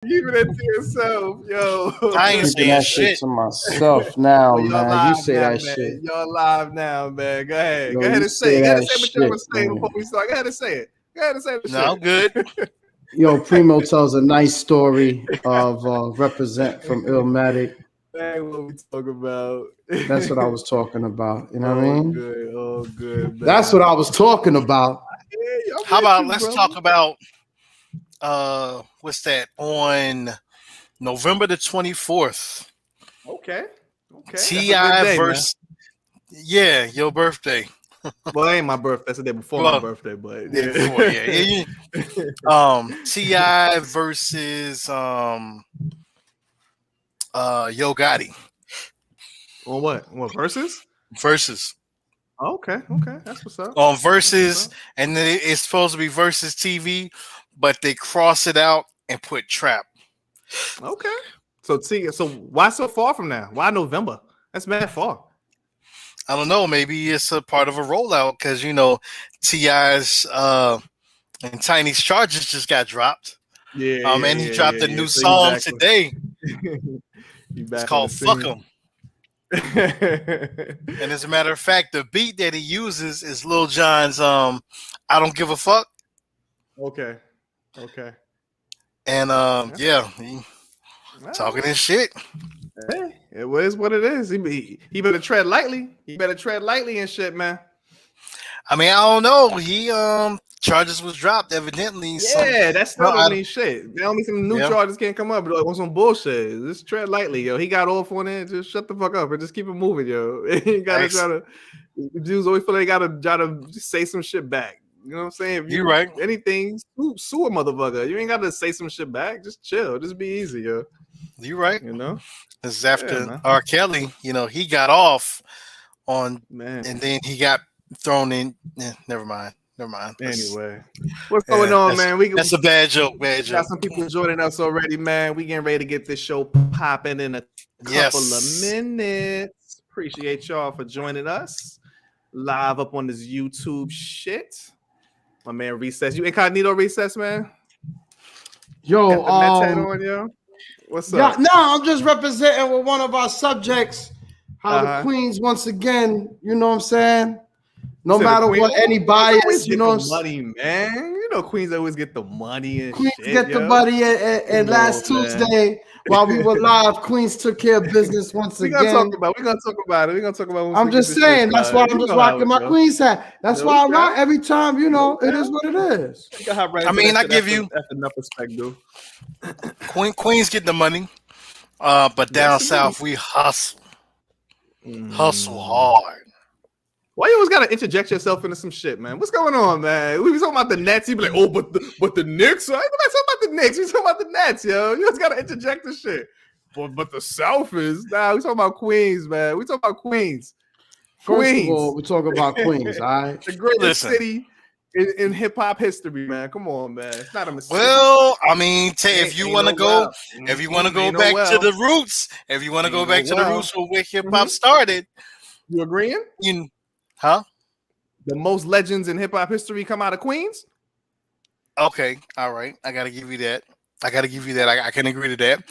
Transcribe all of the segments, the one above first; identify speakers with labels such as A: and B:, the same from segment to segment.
A: Keeping it to yourself, yo.
B: I ain't
C: Keeping
B: saying
C: that shit
B: shit.
C: to myself now,
A: Well, y'all
C: man. You
A: live
C: say
A: now,
C: that
A: man.
C: shit.
A: Y'all live now, man. Go ahead.
C: Yo,
A: Go ahead
C: you
A: and say it.
C: say
A: Go ahead and
C: that
A: say what y'all
C: shit,
A: was saying
C: man.
A: before we start. Go ahead and say it. Go ahead and say the
B: No, I'm
A: shit.
B: good.
C: Yo, Primo tells a nice story of represent from Illmatic.
A: That ain't what we talk about.
C: That's what I was talking about. You know what I
A: Oh,
C: mean?
A: good. Oh, good, man.
C: That's what I was talking about.
A: Yeah, I'm
B: How
A: with
B: about
A: you,
B: let's
A: brother.
B: talk about what's that on November the 24th?
A: Okay. That's a good
B: Ti
A: day, man.
B: versus your birthday.
A: Well, it ain't my birthday. That's the day before my
B: Well,
A: birthday, but
B: day before, Ti versus Yo Gotti
A: On what? What versus?
B: versus
A: Okay. That's what's up.
B: on
A: That's what's
B: versus,
A: up.
B: and then it's supposed to be versus TV, but they cross it out and put trap.
A: Okay. So why so far from now? Why November? That's mad far.
B: I don't know. Maybe it's a part of a rollout because Ti's and Tiny's charges just got dropped. And he dropped a new
A: So he
B: song
A: back.
B: today.
A: He
B: It's
A: back on the
B: called "Fuck
A: scene.
B: 'Em." And as a matter of fact, the beat that he uses is Lil Jon's "I Don't Give a Fuck."
A: Okay.
B: And he talking his shit.
A: Hey, it is what it is. He better tread lightly. He better tread lightly and shit, man.
B: I mean, I don't know. He charges was dropped evidently.
A: Yeah, that still
B: No,
A: don't mean shit. That don't mean some new
B: Yeah.
A: charges can't come up on some bullshit. Just tread lightly, yo. He got off on it. Just shut the fuck up and just keep it moving, yo. You gotta
B: Thanks.
A: try to. Dudes always feel they gotta try to just say some shit back. You know what I'm saying? If
B: You right.
A: Anything, sue a motherfucker. You ain't gotta say some shit back. Just chill. Just be easy, yo.
B: You right.
A: You know.
B: This is after
A: man.
B: R. Kelly. He got off on,
A: Man.
B: and then he got thrown in. Never mind.
A: Anyway, what's going on, man?
B: That's a bad joke.
A: Got some people joining us already, man. We getting ready to get this show popping in a couple of minutes. Appreciate y'all for joining us live up on this YouTube shit. My man Recess, you incognito Recess, man.
C: Yo,
A: got the Mets hat on, yo. What's up?
C: No, I'm just representing with one of our subjects. How the Queens once again, you know what I'm saying? No matter what, any bias, you know,
A: money, man. You know, Queens always get the money and
C: Queens
A: shit,
C: get the money. And last Tuesday, while we were live, Queens took care of business once again.
A: We're gonna talk about it.
C: I'm just saying, that's why I'm just rocking my Queens hat. That's why I rock every time. You know, it is what it is.
B: I mean, I give you
A: enough respect, dude.
B: Queens get the money, but down south we hustle hard.
A: Why you always gotta interject yourself into some shit, man? What's going on, man? We be talking about the Nets. You be like, oh, but the Knicks. Right? We're talking about the Knicks. We talking about the Nets, yo. You just gotta interject the shit. But the South is we talking about Queens, man. We talking about Queens.
C: First of all, we talk about Queens, all right?
A: The greatest city in hip hop history, man. Come on, man. It's not a mistake.
B: Well, I mean, if you want to go back to the roots, if you want to go back to the roots of where hip hop started,
A: you agreeing?
B: Huh?
A: The most legends in hip hop history come out of Queens?
B: Okay, all right. I gotta give you that. I can agree to that.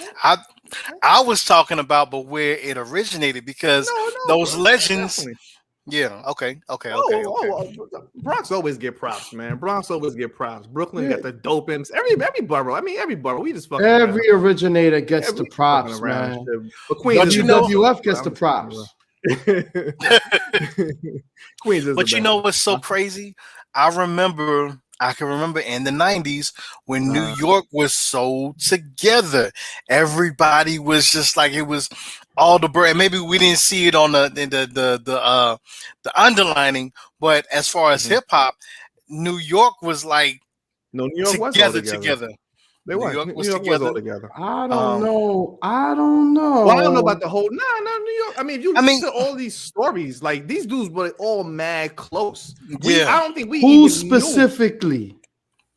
B: I was talking about, but where it originated, because those legends. Definitely. Yeah. Okay.
A: Bronx always get props, man. Brooklyn got the dope ends. Every borough. I mean, every borough. We just fucking
C: every originator gets the props, man.
A: But Queens,
C: WWF gets the props.
A: Queens is
B: but you know what's so crazy? I can remember in the 90s when New York was so together. Everybody was just like, it was all the brand. Maybe we didn't see it on the underlining, but as far as hip hop, New York was like
A: New York
B: together.
A: New York was all together.
C: I don't know.
A: Well, I don't know about the whole. New York. I mean, if you listen to all these stories, like these dudes were all mad close. I don't think we.
C: Who specifically?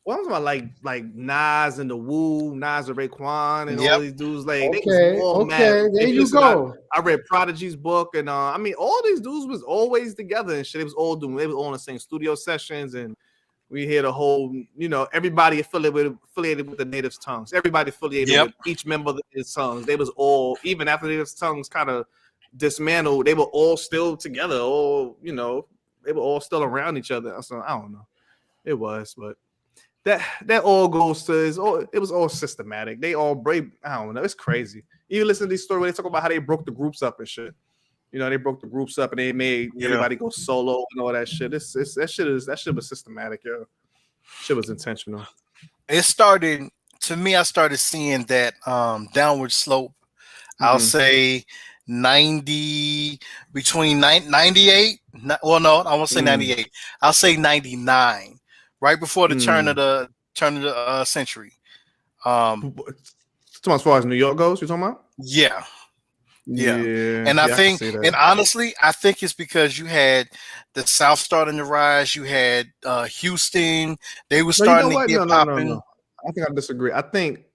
A: Well, I'm talking about like Nas and the Wu, Nas and Raekwon and all these dudes. Like,
C: they was all mad. There you go.
A: I read Prodigy's book, and I mean, all these dudes was always together and shit. They was all in the same studio sessions, and We hear the whole, everybody affiliated with the natives' tongues. Everybody affiliated with each member of his tongues. They was all, even after the natives' tongues kind of dismantled, they were all still together. All, they were all still around each other. So I don't know. It was, but that all goes to it was all systematic. They all break. I don't know. It's crazy. Even listen to these stories where they talk about how they broke the groups up and shit. They broke the groups up and they made everybody go solo and all that shit. That shit was systematic, yo. Shit was intentional.
B: It started to me. I started seeing that downward slope. I'll say 90 between 98. Well, no, I won't say 98. I'll say 99, right before the turn of the century.
A: As far as New York goes, you're talking about?
B: Yeah. And I think, and honestly, I think it's because you had the South starting to rise. You had Houston; they were starting to get popping. No.
A: I think I disagree. I think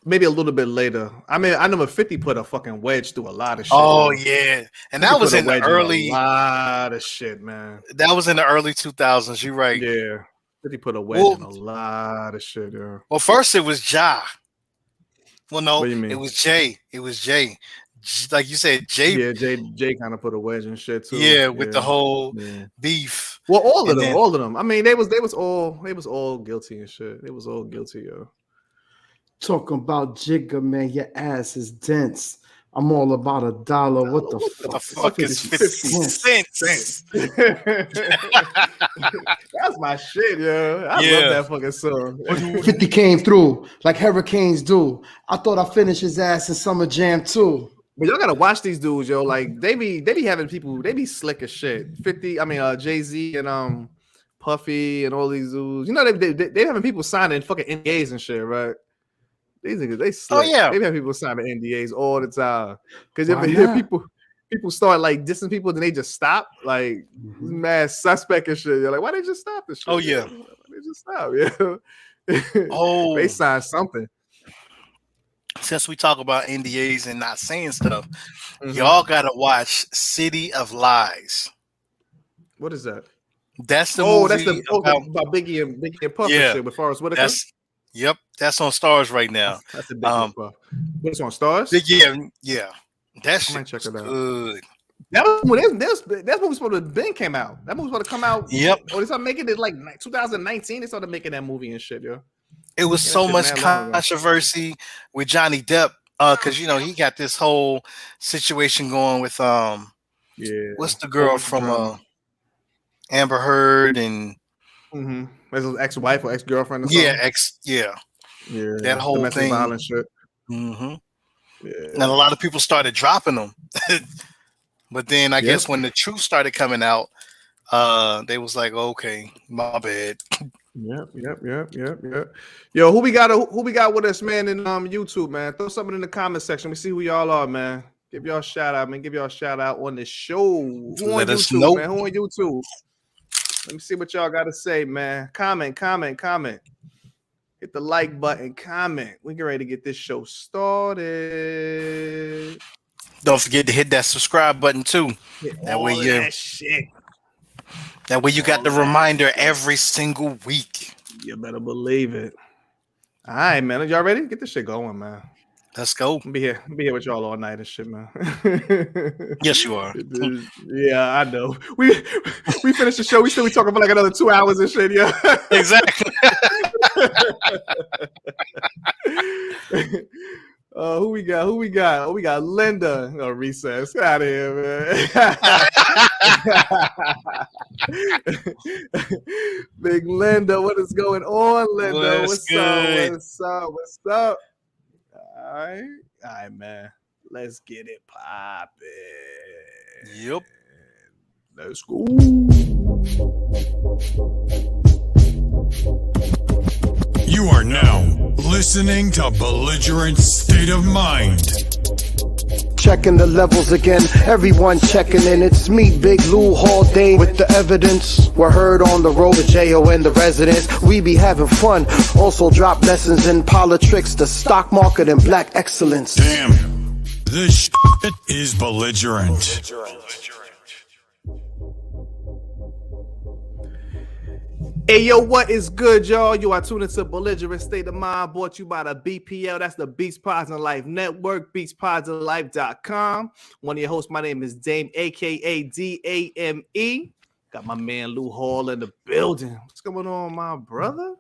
A: maybe a little bit later. I mean, I know 50 put a fucking wedge through a lot of shit.
B: Oh yeah, and that was in the early.
A: A lot of shit, man.
B: That was in the early 2000s. You're right.
A: Yeah, 50 put a wedge in a lot of shit. Yeah.
B: Well, first it was Ja. Well, no,
A: what do you mean?
B: It was Jay. Like you said, Jay.
A: Yeah, Jay kind of put a wedge and shit too.
B: Yeah, with the whole beef.
A: Well, all of them. I mean, they was all guilty and shit. They was all guilty, yo.
C: Talking about Jigga, man, your ass is dense. I'm all about $1. What the fuck
B: is 50 cents?
A: That's my shit, yo. I love that fucking song.
C: 50 came through like hurricanes do. I thought I finished his ass in Summer Jam too.
A: But y'all gotta watch these dudes, yo. Like they be having people, they be slick as shit. 50, I mean Jay-Z and Puffy and all these dudes. They having people signing fucking NDAs and shit, right? These niggas, they slick.
B: Oh yeah,
A: they have people signing NDAs all the time. Because if you hear people start like dissing people, then they just stop. Like mad suspect and shit. You're like, why they just stop this shit?
B: Oh yeah,
A: they just stop. Yeah.
B: Oh,
A: they signed something.
B: Since we talk about NDAs and not saying stuff, y'all gotta watch City of Lies.
A: What is that?
B: That's the movie.
A: That's about Biggie and Puff and shit with Forrest Whitaker.
B: Yep, that's on Stars right now.
A: That's a big What's on Stars?
B: Yeah. That shit
A: might check it out.
B: Good.
A: That movie supposed to have been came out. That movie supposed to come out.
B: Yep.
A: Or they started making it like 2019. They started making that movie and shit, yo.
B: It was so much controversy with Johnny Depp, because he got this whole situation going with what's the girl from Amber Heard and
A: his ex-wife or ex-girlfriend or something?
B: Yeah, that whole
A: domestic
B: thing.
A: Violence shit.
B: Yeah. And a lot of people started dropping them. But then I guess when the truth started coming out, they was like, okay, my bad.
A: Yep. Yo, who we got with us, man, in YouTube, man? Throw something in the comment section. We see who y'all are, man. Give y'all a shout out, man. Give y'all a shout out on the show. Who on YouTube, man? Who on YouTube? Let me see what y'all got to say, man. Comment. Hit the like button. Comment. We get ready to get this show started.
B: Don't forget to hit that subscribe button too.
A: That way
B: you got the reminder every single week.
A: You better believe it. All right, man. Y'all ready? Get this shit going, man.
B: Let's go.
A: I'll be here with y'all all night and shit, man.
B: Yes, you are.
A: Yeah, I know. We finished the show. We talking for like another 2 hours and shit, yeah.
B: Exactly.
A: Who we got? Oh, we got Linda. No recess. Get out of here, man. Big Linda, what is going on, Linda? What's up? All right, man. Let's get it popping.
B: Yep.
A: Let's go.
D: You are now listening to Belligerent State of Mind.
C: Checking the levels again, everyone checking in. It's me, Big Lou Hall Day with the evidence. We're heard on the road to J.O. and the residents. We be having fun, also drop lessons in politics, the stock market, and black excellence.
D: Damn, this shit is belligerent.
A: Hey, yo, what is good, y'all? You are tuned into Belligerent State of Mind, brought to you by the BPL. That's the Beats Positive Life Network, beatspositivelife.com. One of your hosts, my name is Dame, a.k.a. D-A-M-E. Got my man Lou Hall in the building. What's going on, my brother?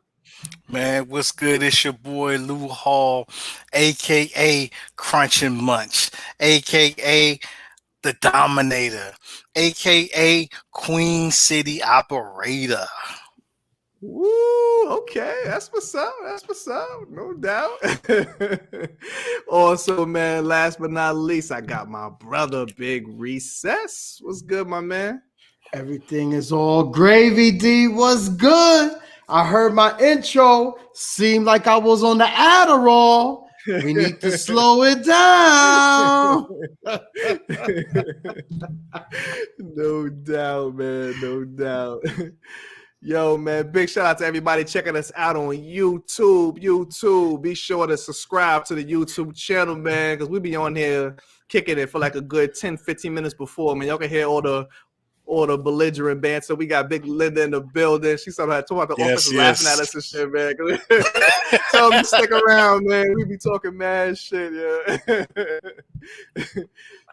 B: Man, what's good? It's your boy Lou Hall, aka Crunch and Munch, aka the Dominator, aka Queen City Operator.
A: Woo, okay, that's what's up. That's what's up, no doubt. Also, man, last but not least, I got my brother Big Recess. What's good, my man?
C: Everything is all gravy, D. What's good? I heard my intro. Seemed like I was on the Adderall. We need to slow it down.
A: No doubt, man. No doubt. Yo, man, big shout out to everybody checking us out on YouTube. Be sure to subscribe to the YouTube channel, man, because we be on here kicking it for like a good 10-15 minutes before, man. Y'all can hear all the belligerent bands. So we got Big Linda in the building. She started talking about the office laughing at us and shit, man. Tell them to stick around, man. We be talking mad shit, yeah.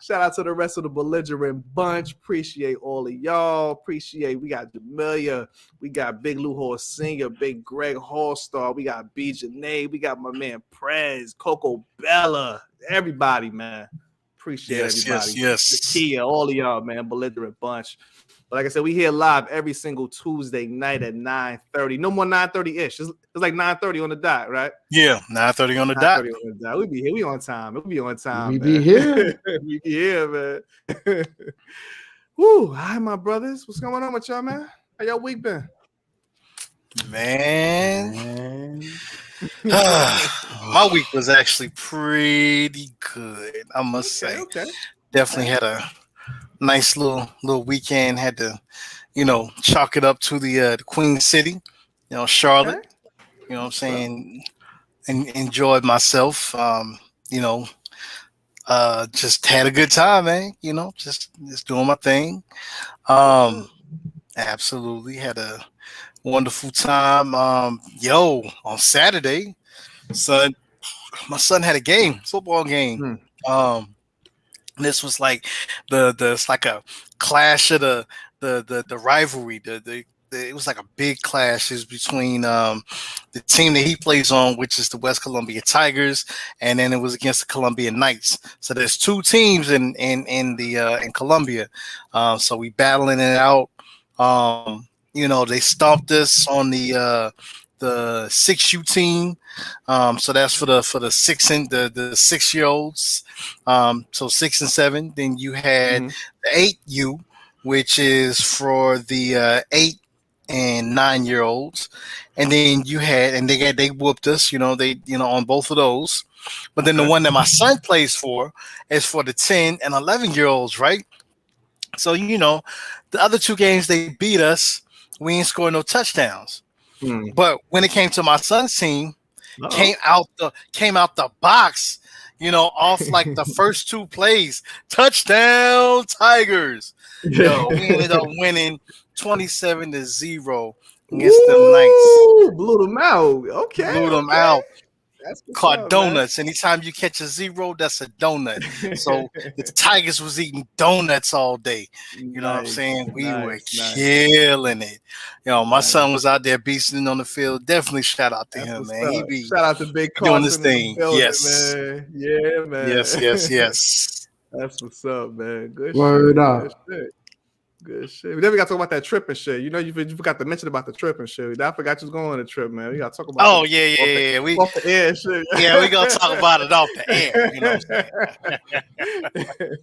A: Shout out to the rest of the belligerent bunch. Appreciate all of y'all. Appreciate we got D'Amelia, we got Big Lou Hall Sr., Big Greg Hallstar, we got B. Janae, we got my man Prez, Coco Bella, everybody, man. Appreciate everybody.
B: Yes.
A: Kia, all of y'all, man. Belligerent bunch. But like I said, we here live every single Tuesday night at 9:30. No more 9:30-ish. It's like 9:30 on the dot, right?
B: Yeah, 9:30 on the dot.
A: We be here. We on time. We be on time.
C: We
A: man.
C: be here.
A: We be here, man. Woo. Hi, my brothers. What's going on with y'all, man? How y'all week been?
B: Man. My week was actually pretty good, I must say.
A: Okay.
B: Definitely had a nice little weekend. Had to, chalk it up to the Queen City, Charlotte.
A: Okay.
B: You know what I'm saying? And enjoyed myself. Just had a good time, man. Just doing my thing. Absolutely had a wonderful time. On Saturday, my son had a game, football game. This was like it's like a clash of the rivalry. It was like a big clash is between the team that he plays on, which is the West Columbia Tigers, and then it was against the Columbia Knights. So there's two teams in Columbia. So we battling it out. They stomped us on the 6U team. So that's for the 6-year-olds. So 6 and 7. Then you had the 8U, which is for the 8 and 9-year-olds. And then they whooped us, on both of those. But then the one that my son plays for is for the 10 and 11-year-olds, right? So, the other two games they beat us, we ain't scored no touchdowns. But when it came to my son's team, came out the box, off like the first two plays, touchdown Tigers. We ended up winning 27-0 against them Knights.
A: Blew them out. Okay.
B: Blew them out.
A: That's
B: Caught donuts. Anytime you catch a 0, that's a donut. So the Tigers was eating donuts all day. You know what I'm saying? We were killing it. My son was out there beasting on the field. Definitely shout out to him, man. He be
A: shout out to Big
B: doing this thing.
A: Building,
B: Yes.
A: Man. Yeah, man.
B: Yes.
A: That's what's up, man. Good
C: Word
A: shit.
C: up.
A: Good shit. We never got to talk about that trip and shit. You forgot to mention about the trip and shit. I forgot you was going on a trip, man. We got to talk about
B: off the
A: air shit.
B: Yeah, we gonna talk about it off the air. You know what I'm saying?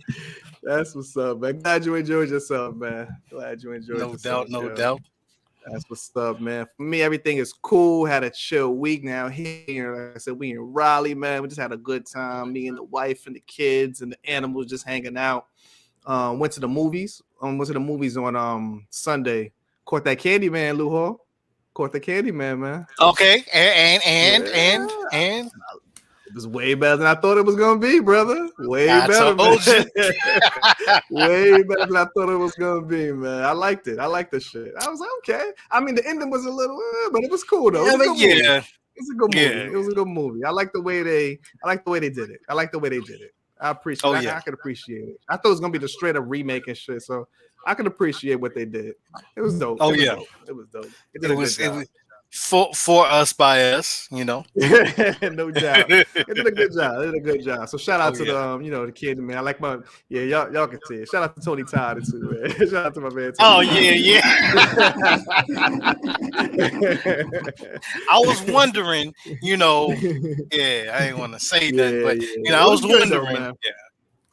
A: That's what's up, man. Glad you enjoyed yourself, man. Glad you enjoyed yourself.
B: No doubt.
A: That's what's up, man. For me, everything is cool. Had a chill week now here. Like I said, we in Raleigh, man. We just had a good time. Me and the wife and the kids and the animals just hanging out. Went to the movies. Went to the movies on Sunday. Caught that Candyman, Lou Hall. Caught the Candyman, man.
B: Okay, and
A: It was way better than I thought it was gonna be, brother. Way
B: I
A: better,
B: told
A: man. Way better than I thought it was gonna be, man. I liked it. I liked the shit. I was like, okay. I mean, the ending was a little, but it was cool though. It was a good movie. It's a good movie. It was a good movie. I like the way they did it. I appreciate it. I could appreciate it. I thought it was gonna be the straight up remake and shit. So I could appreciate what they did. It was dope.
B: Oh,
A: it was
B: yeah.
A: dope. It was dope. It did a good job.
B: For us by us, you know.
A: No doubt. It did a good job. It did a good job. So shout out to the the kid, man. I like y'all can see it. Shout out to Tony Todd too, man. Shout out to my man. Tony
B: Yeah. I was wondering, I ain't want to say that, but I was wondering.
A: Though,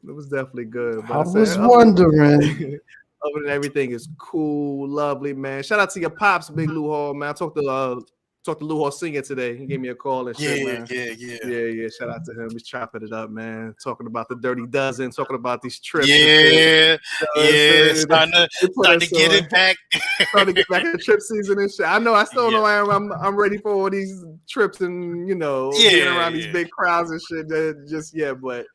A: it was definitely good. But
C: I was wondering.
A: Other than everything is cool, lovely, man. Shout out to your pops, Big Lou Hall, man. I talked to Lou Hall Senior today. He gave me a call and shit, man. Yeah. Shout out to him. He's chopping it up, man. Talking about the Dirty Dozen, talking about these trips.
B: Starting to get it back.
A: Starting to get back in the trip season and shit. I know. I still know I'm ready for all these trips and being around these big crowds and shit. But.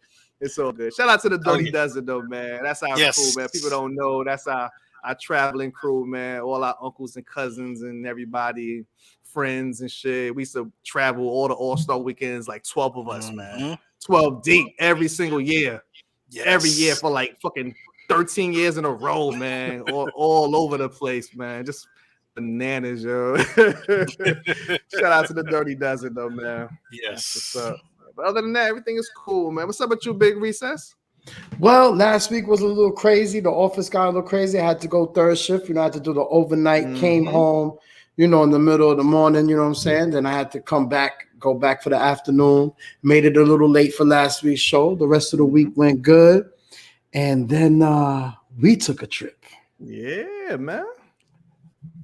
A: It's all good. Shout out to the Dirty Dozen, though, man. That's our crew, man. People don't know. That's our traveling crew, man. All our uncles and cousins and everybody, friends and shit. We used to travel all the All-Star weekends, like 12 of us, man. 12 deep every single year. Yes. Every year for like fucking 13 years in a row, man. all over the place, man. Just bananas, yo. Shout out to the Dirty Dozen, though, man.
B: Yes.
A: What's up? But other than that, everything is cool, man. What's up with you, Big Recess?
C: Well, last week was a little crazy. The office got a little crazy. I had to go third shift. I had to do the overnight. Came home, in the middle of the morning. You know what I'm saying? Then I had to go back for the afternoon. Made it a little late for last week's show. The rest of the week went good. And then we took a trip.
A: Yeah, man.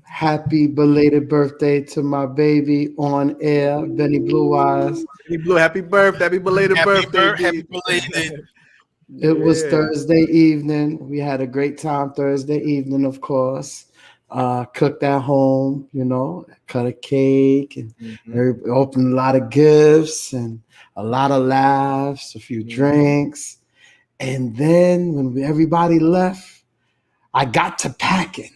C: Happy belated birthday to my baby on air, Benny Blue Eyes.
A: Happy birthday. Happy belated birthday.
B: Happy belated.
C: It was Thursday evening. We had a great time Thursday evening, of course. Cooked at home, cut a cake and opened a lot of gifts and a lot of laughs, a few drinks. And then when everybody left, I got to packing.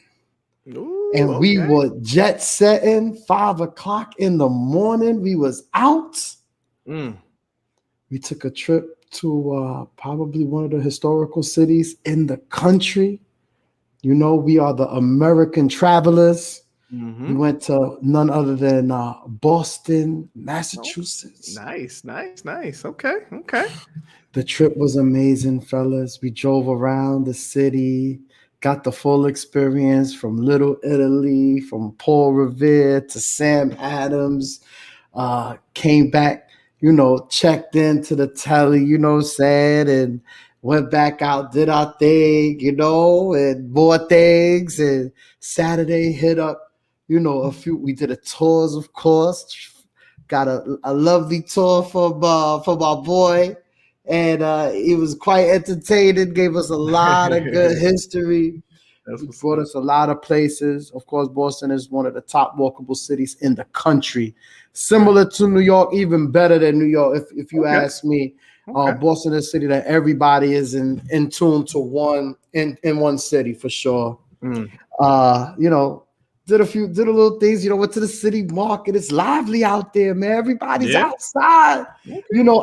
A: Ooh,
C: and we were jet setting 5 o'clock in the morning. We was out. We took a trip to probably one of the historical cities in the country. We are the American travelers. We went to none other than Boston, Massachusetts.
A: Nice. Okay.
C: The trip was amazing, fellas. We drove around the city. Got the full experience from Little Italy, from Paul Revere to Sam Adams. Came back, checked into the telly, and went back out, did our thing, and more things. And Saturday hit up, we did a tours, of course. Got a lovely tour for my boy. And it was quite entertaining, gave us a lot of good history. It brought us a lot of places. Of course, Boston is one of the top walkable cities in the country. Similar to New York, even better than New York, if you ask me. Boston is a city that everybody is in tune to in one city for sure. Did a little things, went to the city market. It's lively out there, man. Everybody's outside,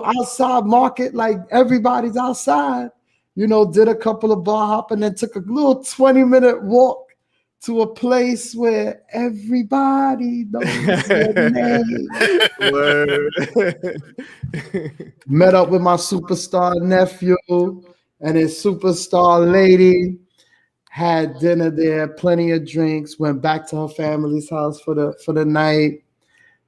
C: outside market, like everybody's outside, did a couple of bar hop and then took a little 20-minute walk to a place where everybody knows your name. Met up with my superstar nephew and his superstar lady. Had dinner there, plenty of drinks, went back to her family's house for the night,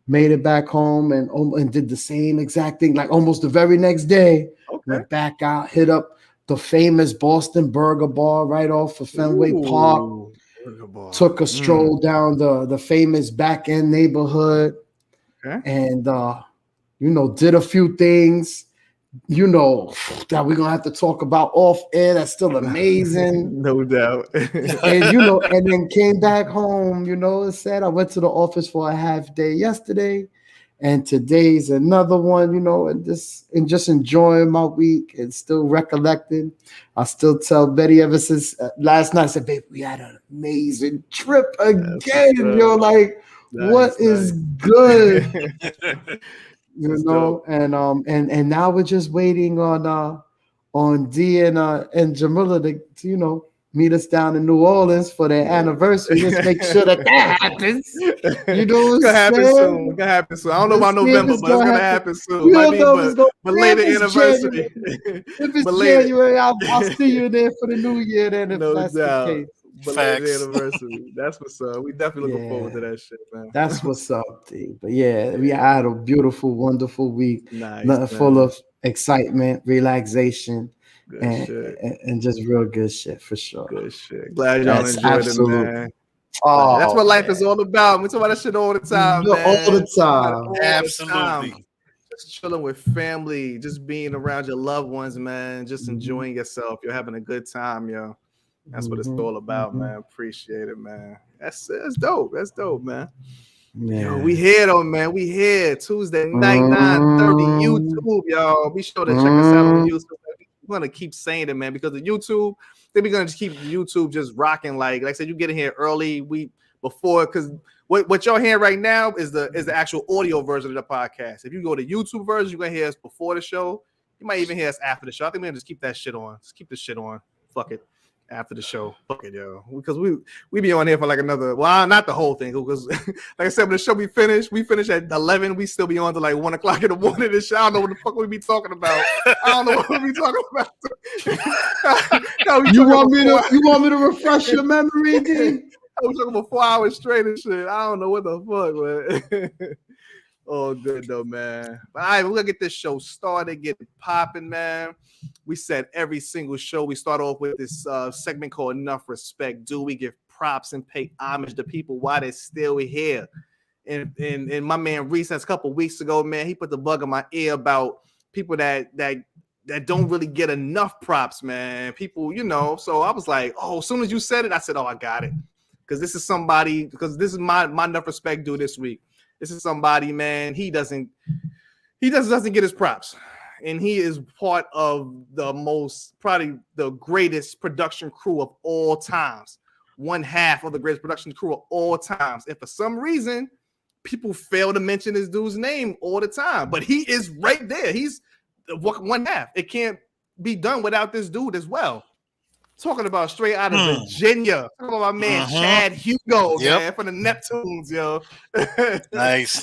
C: made it back home and did the same exact thing, like almost the very next day. Went back out, hit up the famous Boston Burger Bar right off of Fenway Park. Took a stroll down the famous back end neighborhood and did a few things. That we're gonna have to talk about off air. That's still amazing.
A: No doubt.
C: And then came back home, said I went to the office for a half day yesterday And today's another one, and just enjoying my week and still recollecting. I still tell Betty ever since last night, I said, babe, we had an amazing trip again. Yo, like, what is good?
A: Dope.
C: And now we're just waiting on D and Jamila to meet us down in New Orleans for their anniversary. Just make sure that happens. You know
A: It's
C: what
A: gonna
C: I'm
A: happen
C: saying?
A: soon. It's gonna happen soon. I don't know about November, but it's gonna happen soon.
C: We
A: Might
C: don't
A: be,
C: know if it's gonna
A: but later
C: if it's
A: anniversary.
C: If it's
A: Belated.
C: January, I'll see you there for the new year then, if
A: No
C: that's
A: doubt.
C: the case.
A: Belated
B: Facts.
A: anniversary. That's what's up. We definitely looking forward to that shit, man.
C: That's what's up, D. But yeah, we had a beautiful, wonderful week.
A: Nice,
C: Full of excitement, relaxation,
A: good shit.
C: and just real good shit for sure.
A: Good shit. Glad y'all
C: That's
A: enjoyed
C: absolute.
A: it, man.
C: Oh,
A: That's what life is all about. We talk about that shit all the time, man.
C: All the time.
A: All the
B: Absolutely.
A: time. Just chilling with family, just being around your loved ones, man. Just enjoying yourself. You're having a good time, yo. That's what it's all about, man. Appreciate it, man. That's dope. That's dope, man. Yo, we here though, man. We here Tuesday night, 9:30 YouTube, y'all. Be sure to check us out on YouTube. We're gonna keep saying it, man, because the YouTube, they're gonna just keep YouTube just rocking. Like I said, you get in here early, before, because what y'all hearing right now is the actual audio version of the podcast. If you go to YouTube version, you're gonna hear us before the show. You might even hear us after the show. I think we're gonna just keep that shit on. Just keep the shit on. Fuck it. After the show, fuck it, yo. Because we be on here for like another, well, not the whole thing, because like I said, when the show we finish at 11, we still be on to like 1 o'clock in the morning. And shit. I don't know what the fuck we be talking about. I don't know what we be talking about.
C: You want me to refresh your memory, D?
A: I was talking about 4 hours straight and shit. I don't know what the fuck, man. Oh, good though, man. But all right, we're gonna get this show started, get it popping, man. We said every single show we start off with this segment called Enough Respect. Do we give props and pay homage to people while they're still here? And my man Reese, a couple weeks ago, man, he put the bug in my ear about people that don't really get enough props, man. People, So I was like, oh, as soon as you said it, I said, oh, I got it, because this is somebody. Because this is my Enough Respect dude this week. This is somebody, man. He doesn't get his props. And he is part of probably the greatest production crew of all times. One half of the greatest production crew of all times. And for some reason, people fail to mention this dude's name all the time. But he is right there. He's one half. It can't be done without this dude as well. Talking about straight out of Virginia. Talking about my man Chad Hugo, man, from the Neptunes, yo.
B: Nice.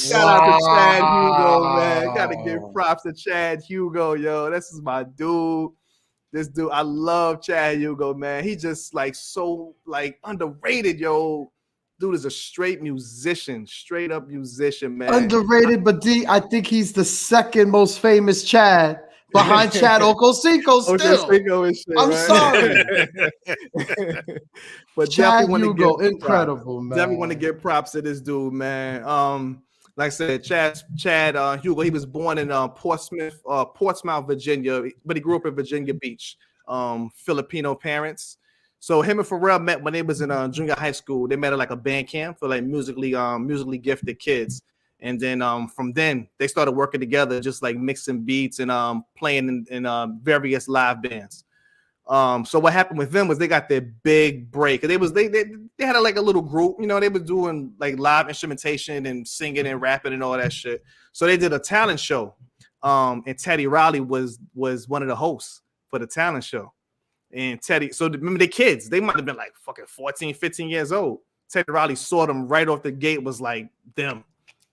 A: Shout out to Chad Hugo, man. Gotta give props to Chad Hugo, yo. This is my dude. This dude, I love Chad Hugo, man. He just so underrated, yo. Dude is a straight up musician, man.
C: Underrated, but D, I think he's the second most famous Chad. Behind Chad Okosinko still.
A: And shit,
C: I'm
A: right?
C: sorry.
A: But
C: Chad Hugo, incredible, man.
A: Definitely want to give props to this dude, man. Like I said, Chad Hugo, he was born in Portsmouth, Virginia, but he grew up in Virginia Beach. Filipino parents. So him and Pharrell met when they was in junior high school. They met at like a band camp for like musically gifted kids. And then from then they started working together, just like mixing beats and playing in various live bands. So what happened with them was they got their big break. They had like a little group, they were doing like live instrumentation and singing and rapping and all that shit. So they did a talent show. And Teddy Riley was one of the hosts for the talent show. And Teddy, so remember the kids, they might have been like fucking 14, 15 years old. Teddy Riley saw them right off the gate, was like, them.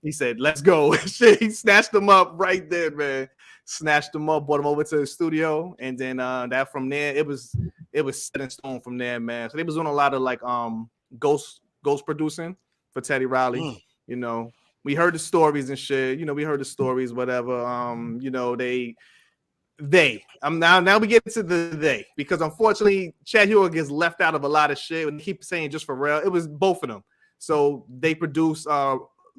A: He said, let's go. He snatched them up right there, man. Snatched them up, brought them over to the studio. And then that from there, it was set in stone from there, man. So they was doing a lot of like ghost producing for Teddy Riley. We heard the stories and shit. We heard the stories, whatever. Now we get to the they, because unfortunately Chad Hugo gets left out of a lot of shit and keep saying just Pharrell. It was both of them. So they produced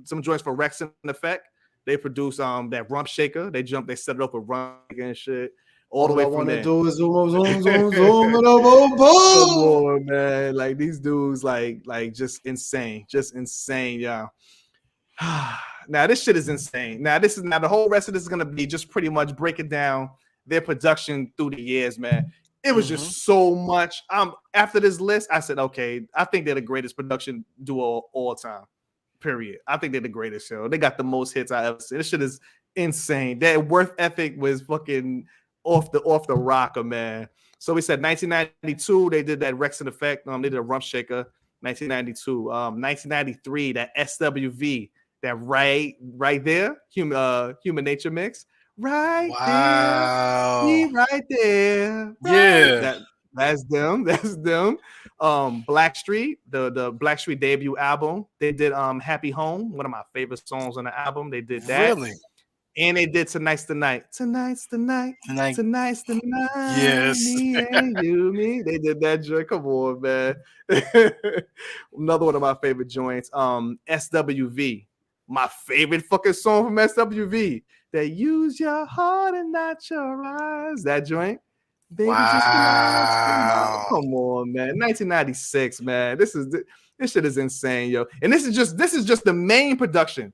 A: some joints for Rex and Effect. They produced that Rump Shaker. They set it up with Rump and shit. All the way from there.
C: Do is zoom it up, boom.
A: Come on, man. Like these dudes, like just insane, y'all. Now this shit is insane. Now the whole rest of this is gonna be just pretty much breaking down their production through the years, man. It was just so much. After this list, I said, okay, I think they're the greatest production duo all time. Period. I think they're the greatest show. They got the most hits I ever seen. This shit is insane. That worth ethic was fucking off the rocker, man. So we said 1992, they did that Rex and Effect. They did a Rump Shaker. 1992, 1993, that SWV, that right there, Human Nature mix, right there, right there,
B: yeah.
A: That's them. Blackstreet, the Blackstreet debut album, they did Happy Home, one of my favorite songs on the album. They did that.
B: Really?
A: And they did Tonight's the Night. Tonight's the night. Tonight's the night.
B: Yes.
A: Me and you, me. They did that joint. Come on, man. Another one of my favorite joints. SWV. My favorite fucking song from SWV. That use your heart and not your eyes. That joint. Baby,
B: wow.
A: Come on, man. 1996, man. This shit is insane, yo. And this is just the main production.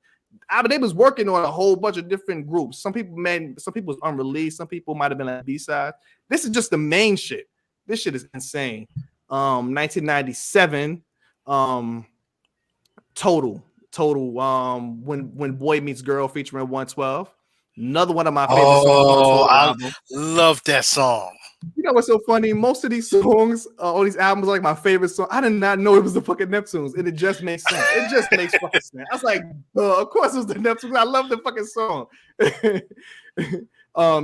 A: They was working on a whole bunch of different groups. Some people was unreleased. Some people might have been on B-side. This is just the main shit. This shit is insane. 1997, Total. When Boy Meets Girl featuring 112. Another one of my favorite songs.
B: Oh, I love that song.
A: You know what's so funny? Most of these songs, all these albums, are like my favorite song. I did not know it was the fucking Neptunes, and it just makes sense. It just makes fucking sense. I was like, of course it was the Neptunes. I love the fucking song.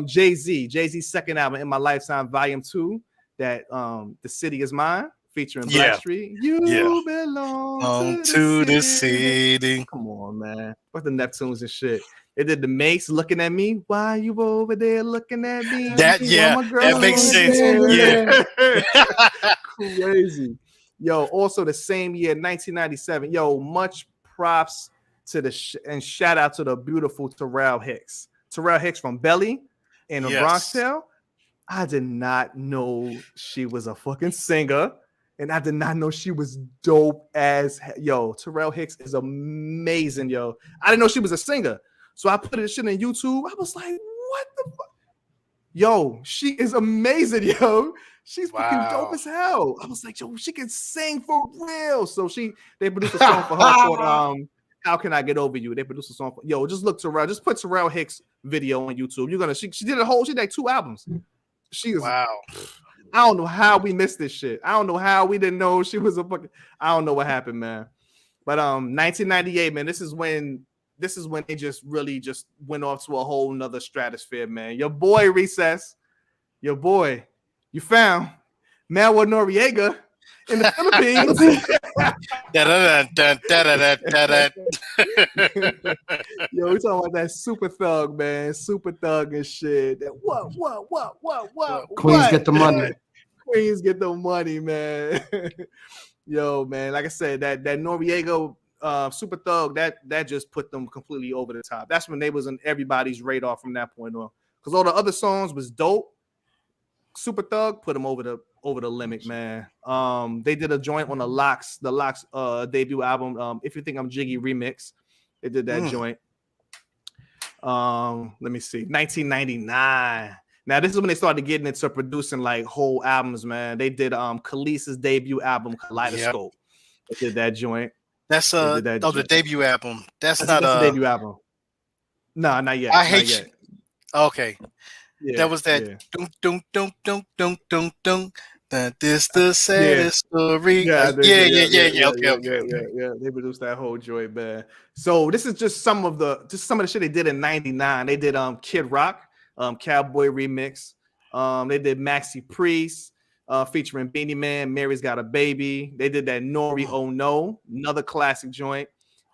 A: Jay-Z's second album, In My Lifetime, Volume 2, that The City Is Mine, featuring Blackstreet. You belong to the city. Come on, man. What the Neptunes and shit. They did the Makes, Looking at Me. Why you over there looking at me?
B: That makes sense. Yeah.
A: Crazy. Yo, also the same year, 1997. Yo, much props to and shout out to the beautiful Terrell Hicks. Terrell Hicks from Belly and the Bronx Tale. I did not know she was a fucking singer. And I did not know she was dope as yo. Terrell Hicks is amazing, yo. I didn't know she was a singer. So I put this shit on YouTube. I was like, what the fuck? Yo, she is amazing, yo. She's fucking dope as hell. I was like, yo, she can sing for real. So they produced a song for her called How Can I Get Over You? They produced a song for just look Terrell, just put Terrell Hicks video on YouTube. You're gonna she did she did like 2 albums. She is I don't know how we missed this shit. I don't know how we didn't know she was a fucking I don't know what happened, man. But 1998, man, this is when they just really just went off to a whole nother stratosphere, man. Your boy Recess, you found Manuel Noriega in the Philippines. Yo, we talking about that super thug, man. Super thug and shit. That what?
C: Queens get the money.
A: Queens get the money, man. Yo, man, like I said, that Noriega Super Thug, that just put them completely over the top. That's when they was on everybody's radar from that point on. Because all the other songs was dope. Super Thug put them over the limit, man. They did a joint on the Locks debut album. If You Think I'm Jiggy remix. They did that joint. Let me see, 1999. Now this is when they started getting into producing like whole albums, man. They did Khalees's debut album, Kaleidoscope. They did that joint.
B: That's the debut album. That's not
A: the debut album. No, not yet.
B: I hate you. Okay.
A: Yeah,
B: that was that dunk. This the saddest story.
A: Yeah.
B: Okay.
A: They produced that whole joint, man. So this is just some of the shit they did in 99. They did Kid Rock, Cowboy remix. They did Maxi Priest. Featuring Beanie Man, Mary's Got a Baby. They did that Nori Oh No, another classic joint.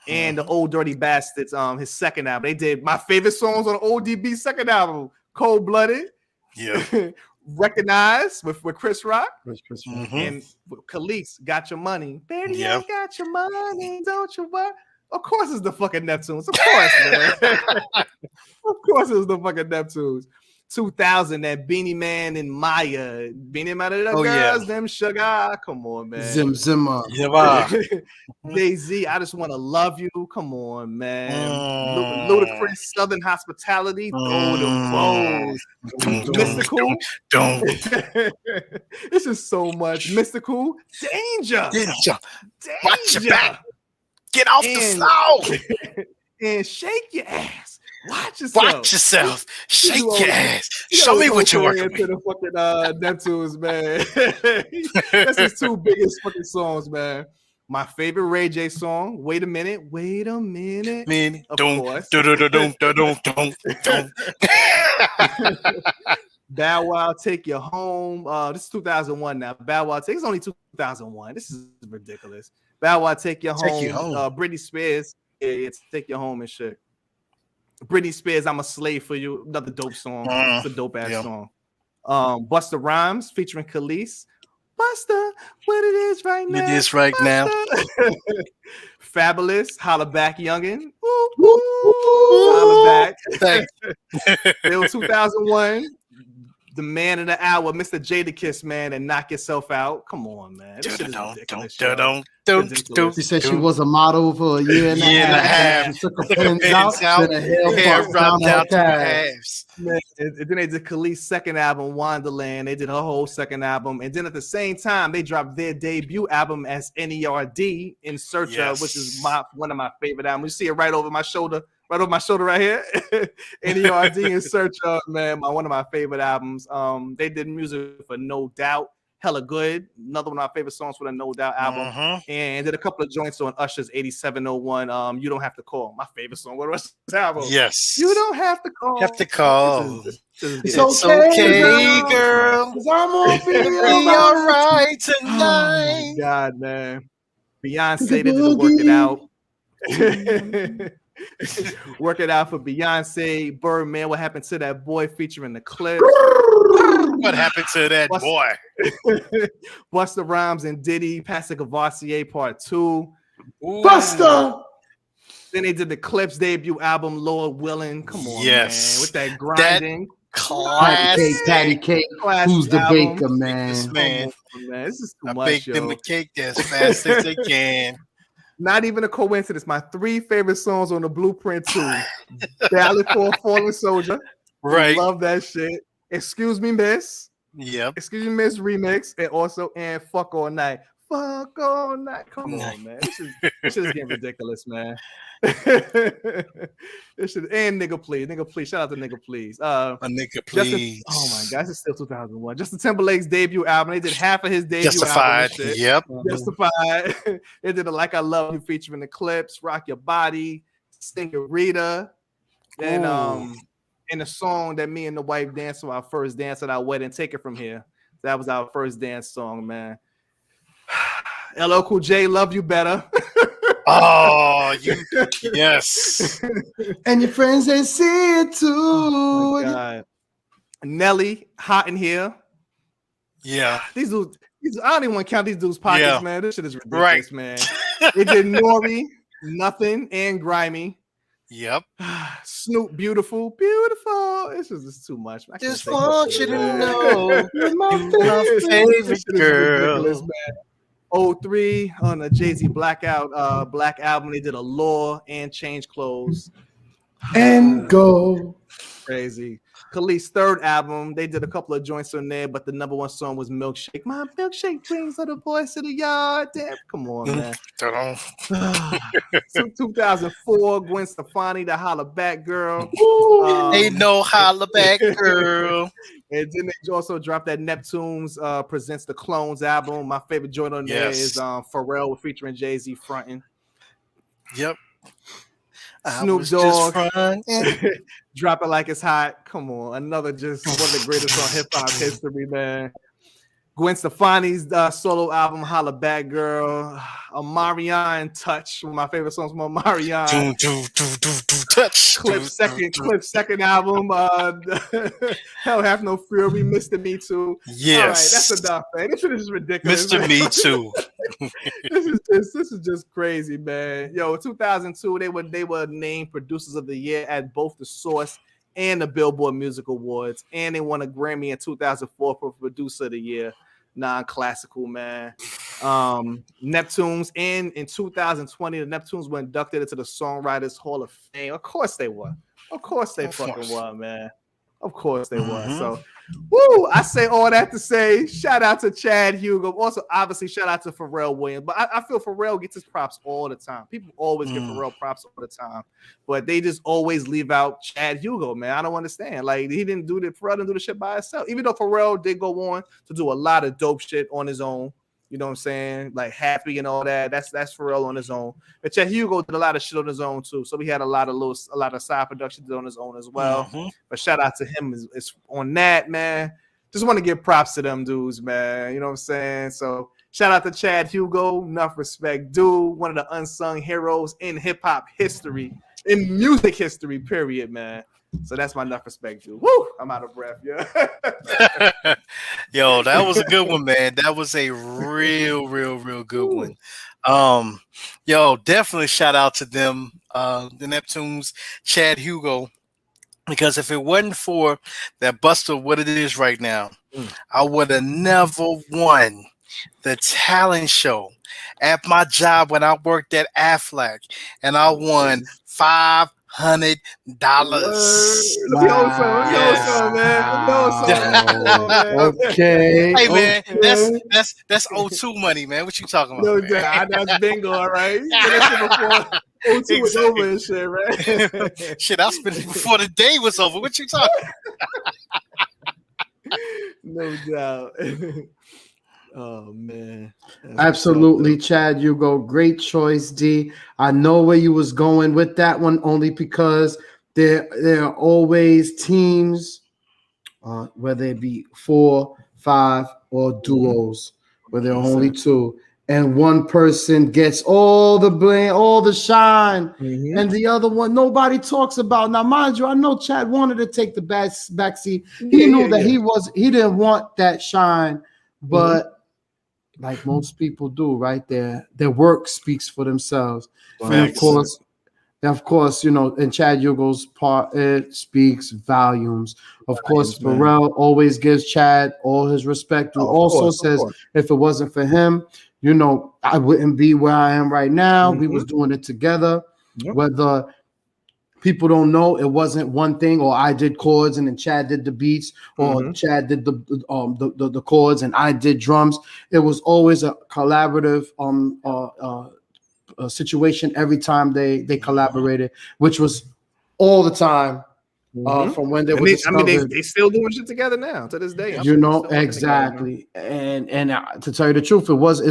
A: And the Old Dirty Bastards, his second album. They did my favorite songs on the ODB second album, Cold Blooded.
B: Yeah.
A: Recognize with Chris Rock. And Khalees, Got Your Money. Baby, I got your money, don't you worry. Of course it's the fucking Neptunes. Of course, man. Of course it was the fucking Neptunes. 2000, that Beanie Man and Maya. Beanie Man and the girls, them sugar. Come on, man.
C: Zim Zimmer.
A: Jay-Z, I just want to love you. Come on, man. Ludacris, Southern Hospitality. Throw the rose. Mystical. This is so much. Mystical. Danger.
B: Watch your back. Get off the floor.
A: And shake your ass. Watch yourself.
B: Shake your ass. Show me what you're working with.
A: To the fucking Neptunes, man. That's his two biggest fucking songs, man. My favorite Ray J song, Wait a Minute. Of course. Bow Wow, Take You Home. This is 2001 now. Bow Wow, it's only 2001. This is ridiculous. Bow Wow, Take You Home. Britney Spears, it's Take You Home and shit. Britney Spears, I'm a Slave for You. Another dope song. It's a dope ass song. Busta Rhymes featuring Khalees. Busta, what it is right now.
B: It is right now.
A: Fabulous, Holla Back Youngin. Ooh, holla back. It was 2001. The man of the hour, Mr. Jadakiss, man, and Knock Yourself Out. Come on, man. This shit is ridiculous.
C: She said she was a model for a year and a half. She took her pins out, then her hair dropped down to her calves.
A: Man, and then they did Khalees' second album, Wonderland. They did her whole second album. And then at the same time, they dropped their debut album as NERD, In Search Of, which is one of my favorite albums. You see it right over my shoulder. Right over my shoulder right here. NERD, In Search Of, man, one of my favorite albums. They did music for No Doubt, Hella Good, another one of my favorite songs for the No Doubt album. And did a couple of joints on Usher's 8701, You Don't Have to Call, my favorite song. What was the album?
B: Yes.
A: You don't have to call.
C: It's okay, girl. 'Cause I'm gonna be
B: all right tonight.
A: Oh, God, man. Beyonce, they did Work It Out. Work It Out for Beyonce. Birdman, What Happened to That Boy featuring the Clips.
B: What happened to that boy?
A: Busta Rhymes and Diddy, Pastor Cavassier Part 2.
C: Busta!
A: Then they did the Clips debut album, Lord Willing. Come on, man. With that grinding.
C: Patty Cake. Who's the baker, man?
A: This is too much,
B: bake them a cake as fast as they can.
A: Not even a coincidence. My three favorite songs on the Blueprint 2. Ballad for a Fallen Soldier.
B: Right.
A: Love that shit. Excuse Me, Miss.
B: Yep.
A: Excuse Me, Miss remix. And Fuck All Night. Fuck All Night. Come on, man. This is getting ridiculous, man. And Nigga Please. Shout out to Nigga Please.
B: A Nigga Please.
A: Oh my God, this is still 2001. Justin Timberlake's debut album. They did half of his debut
B: Justified.
A: album.
B: Yep.
A: Justified. They did a Like I Love You featuring the Clips, Rock Your Body, Rita. Then in a song that me and the wife danced to our first dance at our wedding, Take It From Here. That was our first dance song, man. LL Cool J, Love You Better.
B: Oh, yes.
C: And your friends, they see it too.
A: Oh my God. Nelly, Hot in Here.
B: Yeah.
A: These dudes, I don't even want to count these dudes' pockets, man. This shit is ridiculous, man. They did Nori, Nothing, and Grimy.
B: Yep.
A: Snoop, Beautiful. This is just too much. I
B: just want you to know you're my favorite girl.
A: Man. 03 on the Jay-Z Black album, they did a Law and Change Clothes.
C: And go.
A: Crazy. Khalees' third album, they did a couple of joints on there, but the number one song was Milkshake. My milkshake brings all the boys to the yard. Damn, come on, man. So 2004, Gwen Stefani, the Holla Back Girl.
B: Ain't no Holla Back Girl.
A: And then they also dropped that Neptunes Presents the Clones album. My favorite joint on there is Pharrell featuring Jay-Z fronting.
B: Yep.
A: Snoop Dogg, Drop It Like It's Hot. Come on, another just one of the greatest on hip hop history, man. Gwen Stefani's solo album, Holla Back Girl. Omarion, Touch, one of my favorite songs from Omarion.
B: Touch.
A: Clip second album. Hell Have No Fear. We Missed the Me Too.
B: Yes.
A: All right, that's enough, man. This shit is ridiculous.
B: Mr. Me Too.
A: This is just crazy, man. Yo, 2002, they were named producers of the year at both the Source and the Billboard Music Awards, and they won a Grammy in 2004 for Producer of the Year, non-classical, man. Neptunes, and in 2020, the Neptunes were inducted into the Songwriters Hall of Fame. Of course they were. Of course they fucking were, man. Of course they were. So, woo! I say all that to say, shout out to Chad Hugo. Also, obviously, shout out to Pharrell Williams. But I feel Pharrell gets his props all the time. People always give Pharrell props all the time, but they just always leave out Chad Hugo, man. I don't understand. Like, Pharrell didn't do the shit by himself. Even though Pharrell did go on to do a lot of dope shit on his own. You know what I'm saying? Like Happy and all that. That's Pharrell on his own. But Chad Hugo did a lot of shit on his own too. So he had a lot of side productions on his own as well. But shout out to him is on that, man. Just want to give props to them dudes, man. You know what I'm saying? So shout out to Chad Hugo. Enough respect, dude. One of the unsung heroes in hip hop history, in music history, period, man. So that's my enough respect, dude. Woo! I'm out of breath, yeah.
B: Yo, that was a good one, man. That was a real good one. Yo, definitely shout out to them, the Neptunes, Chad Hugo, because if it wasn't for that Busta, what it is right now, I would have never won the talent show at my job when I worked at Aflac, and I won $500.
C: Okay.
B: Hey man, that's O2 money, man. What you talking about?
A: No doubt. That's bingo, all right. That shit before O2 was over and shit, right?
B: Shit, I spent it before the day was over. What you talking?
A: No doubt. Oh man,
C: absolutely, Chad Hugo, great choice, D. I know where you was going with that one, only because there are always teams, whether it be 4, 5, or duos, where there are only 2, and one person gets all the blame, all the shine, and the other one nobody talks about. Now, mind you, I know Chad wanted to take the backseat. He knew that he didn't want that shine, but like most people do, right? Their work speaks for themselves. And of course, you know, in Chad Hugo's part, it speaks volumes. Of course, Pharrell always gives Chad all his respect. Who also says, if it wasn't for him, you know, I wouldn't be where I am right now. We was doing it together. Whether people don't know, it wasn't one thing, or I did chords and then Chad did the beats, or Chad did the chords and I did drums. It was always a collaborative situation every time they collaborated, which was all the time from when they were.
A: They still doing shit together now to this day.
C: You know, exactly. And to tell you the truth, it was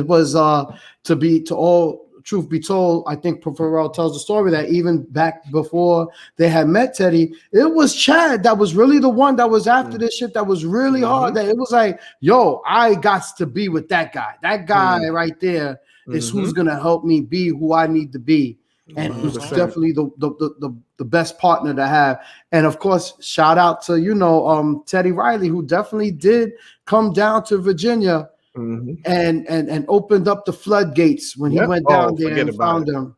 C: truth be told, I think Pharrell tells the story that even back before they had met Teddy, it was Chad that was really the one that was after this shit that was really hard. That it was like, yo, I got to be with that guy. That guy right there is who's gonna help me be who I need to be. And he was definitely the best partner to have. And of course, shout out to, you know, Teddy Riley, who definitely did come down to Virginia and opened up the floodgates when he went down there and found them.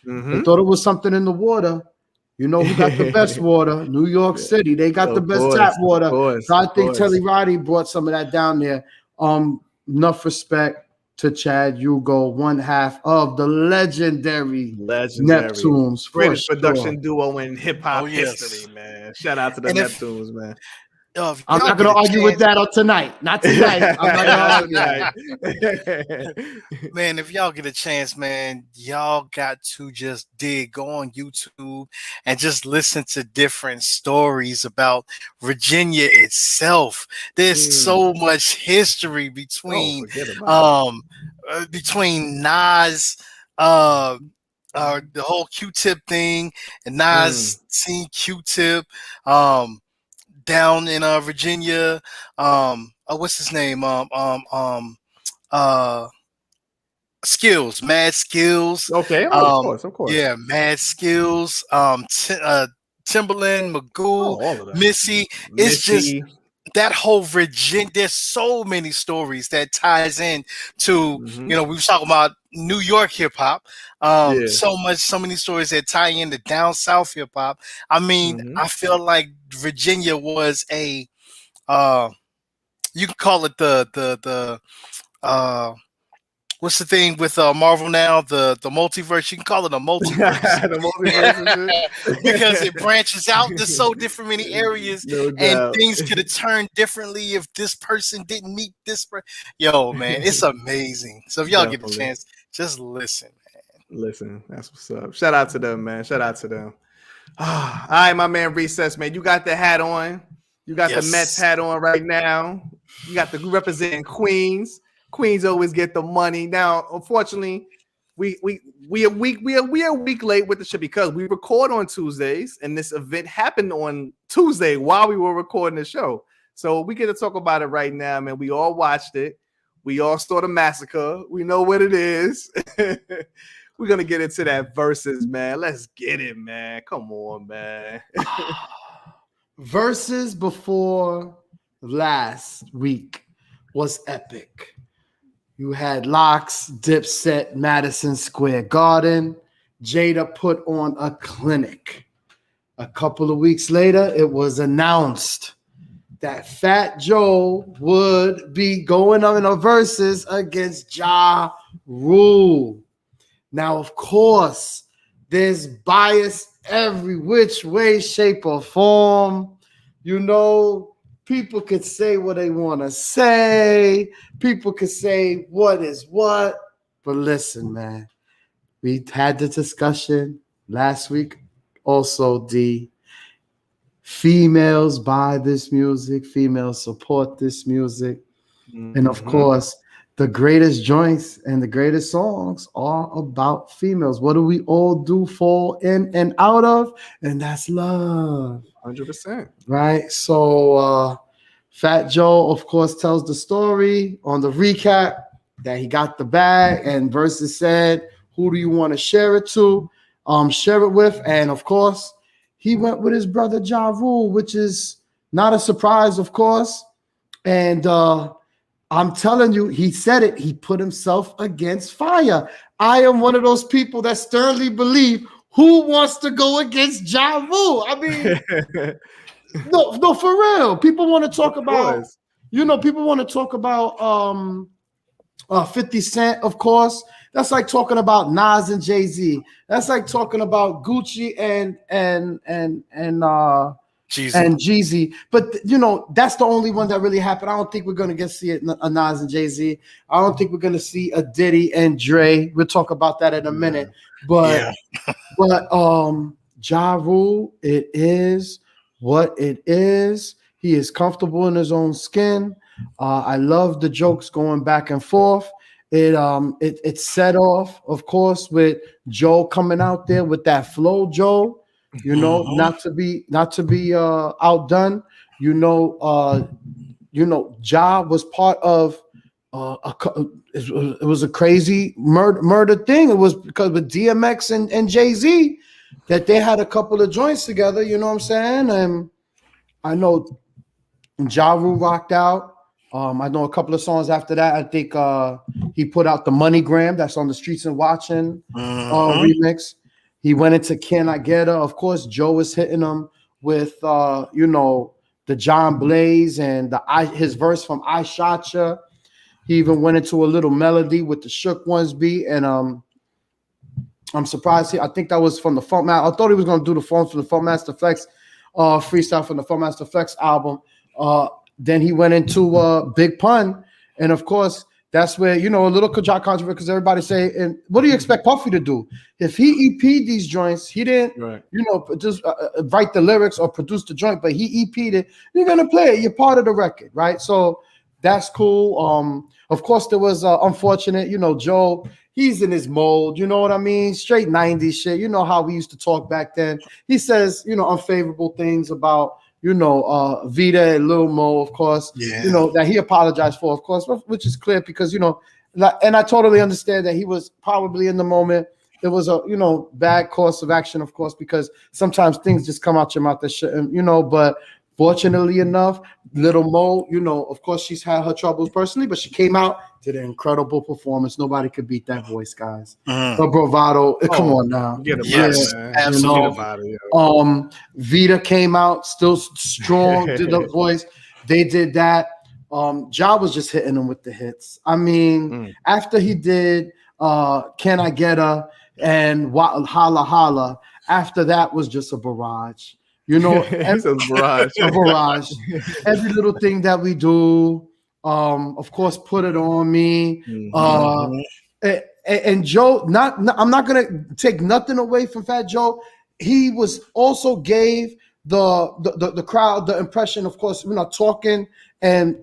C: They thought it was something in the water. You know who got the best water? New York City. They got the best tap water. So I think Teddy Riley brought some of that down there. Enough respect to Chad Hugo, one half of the legendary Neptunes.
A: Greatest production duo in hip hop history, man. Shout out to the Neptunes, man.
C: I'm not going to argue with that on tonight. Not tonight. I'm not going to argue.
B: Man, if y'all get a chance, man, y'all got to just go on YouTube and just listen to different stories about Virginia itself. There's so much history between Nas, the whole Q-Tip thing, and Nas seen Q-Tip, down in Virginia, what's his name? Skills, Mad Skills.
A: Okay, of course.
B: Yeah, Mad Skills. Timberland, Magoo, Missy. It's just that whole Virginia, there's so many stories that ties in to,
A: Mhm.
B: you know, we were talking about New York hip hop.
A: Yeah.
B: So many stories that tie into down south hip hop. I mean,
A: Mhm.
B: I feel like Virginia was a, you can call it uh, what's the thing with Marvel now? The multiverse. You can call it a multiverse
A: The multiverse and
B: because it
A: shit.
B: branches out to so different many areas,
A: No
B: and
A: doubt.
B: things could have turned differently if this person didn't meet this. Yo, man, it's amazing. So if y'all get a
A: Definitely.
B: chance, just listen.
A: Listen, that's what's up. Shout out to them, man. Shout out to them. All right, my man Recess, man. You got the hat on. You got the Mets
B: Yes.
A: hat on right now. You got the representing Queens. Queens always get the money. Now, unfortunately, we a week late with the shit because we record on Tuesdays, and this event happened on Tuesday while we were recording the show. So we get to talk about it right now, man. We all watched it. We all saw the massacre. We know what it is. We're gonna get into that versus, man. Let's get it, man. Come on, man.
C: Versus before last week was epic. You had Locks, Dipset, Madison Square Garden. Jada put on a clinic. A couple of weeks later, it was announced that Fat Joe would be going on in a versus against Ja Rule. Now, of course, there's bias every which way, shape, or form. You know, people could say what they want to say. People could say what is what. But listen, man, we had the discussion last week. Also, the females buy this music, females support this music. And of course, the greatest joints and the greatest songs are about females. What do we all do fall in and out of? And that's love.
A: 100%.
C: Right? So Fat Joe, of course, tells the story on the recap that he got the bag and Versus said, who do you want to share it to? Share it with. And of course, he went with his brother Ja Rule, which is not a surprise, of course. And I'm telling you, he said it. He put himself against fire. I am one of those people that sternly believe who wants to go against Ja Rule. I mean, no, for real. People want to talk about, people want to talk about 50 Cent, of course. That's like talking about Nas and Jay-Z. That's like talking about Gucci and Jeezy. But that's the only one that really happened. I don't think we're gonna get see a Nas and Jay-Z. I don't think we're gonna see a Diddy and Dre. We'll talk about that in a minute. But Ja Rule, it is what it is. He is comfortable in his own skin. I love the jokes going back and forth. It set off, of course, with Joe coming out there with that flow, Joe. Not to be outdone. Ja was part of it was a crazy murder thing. It was because with DMX and Jay-Z that they had a couple of joints together. You know what I'm saying? And I know Ja Rule rocked out. I know a couple of songs after that. I think he put out the MoneyGram that's on the Streets and Watching remix. He went into Can I Get Her? Of course, Joe was hitting him with the John Blaze and his verse from I Shot Ya. He even went into a little melody with the Shook Ones beat, and I'm surprised. I think that was from the Funk Master. I thought he was going to do the phone from the Funk Master Flex freestyle from the Funk Master Flex album. Then he went into Big Pun, and of course, that's where a little controversy because everybody say, and what do you expect Puffy to do if he EP'd these joints? He didn't, just write the lyrics or produce the joint, but he EP'd it. You're gonna play it. You're part of the record, right? So that's cool. Of course, there was unfortunate. Joe. He's in his mold. You know what I mean? Straight 90s shit. You know how we used to talk back then. He says unfavorable things about. Vita and Lil Mo, of course, that he apologized for, of course, which is clear because, and I totally understand that he was probably in the moment. It was a, bad course of action, of course, because sometimes things just come out your mouth that shouldn't, but Fortunately enough, Little Mo, you know, of course, she's had her troubles personally, but she came out, did an incredible performance. Nobody could beat that voice, guys. Her bravado. Come on now.
A: Forget about
B: Yes,
A: it, man.
B: absolutely.
A: Forget about it, yo.
C: Vita came out, still strong, did the voice. They did that. Ja was just hitting them with the hits. I mean, after he did Can I Get Her and Holla Holla, after that was just a barrage. You know,
A: a barrage.
C: A barrage. Every little thing that we do, of course, Put It On Me. And Joe, I'm not gonna take nothing away from Fat Joe. He was also gave the crowd the impression, of course, you know, talking, and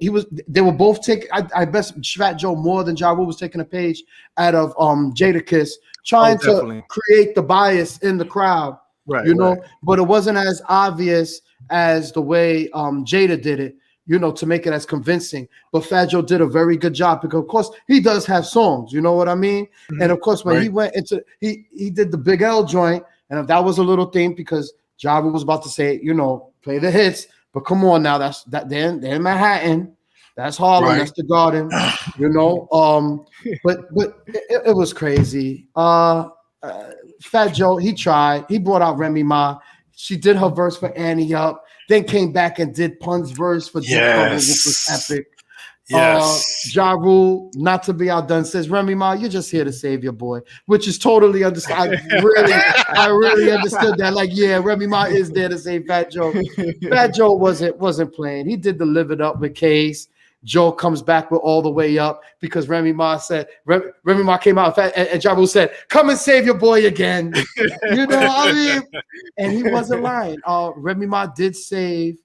C: they were both taking. I bet Fat Joe more than Ja Rule was taking a page out of Jadakiss, trying to create the bias in the crowd. Right, you know, but it wasn't as obvious as the way Jada did it, you know, to make it as convincing. But Fat Joe did a very good job because, of course, he does have songs, you know what I mean? And of course, when he went into he did the Big L joint, and that was a little thing because Ja Rule was about to say, you know, play the hits, but come on now, they're in Manhattan, that's Harlem, that's the Garden, you know. But it was crazy. Fat Joe, he tried. He brought out Remy Ma. She did her verse for Annie Up, then came back and did Pun's verse for Deep Cover, which was epic. Ja Rule, not to be outdone, says, Remy Ma, you're just here to save your boy, which is totally understood. I really understood that. Like, yeah, Remy Ma is there to save Fat Joe. Fat Joe wasn't playing. He did the Live It Up with Case. Joe comes back with All the Way Up because Remy Ma said, Remy Ma came out and Ja Rule said, come and save your boy again. You know, I mean, and he wasn't lying. Remy Ma did save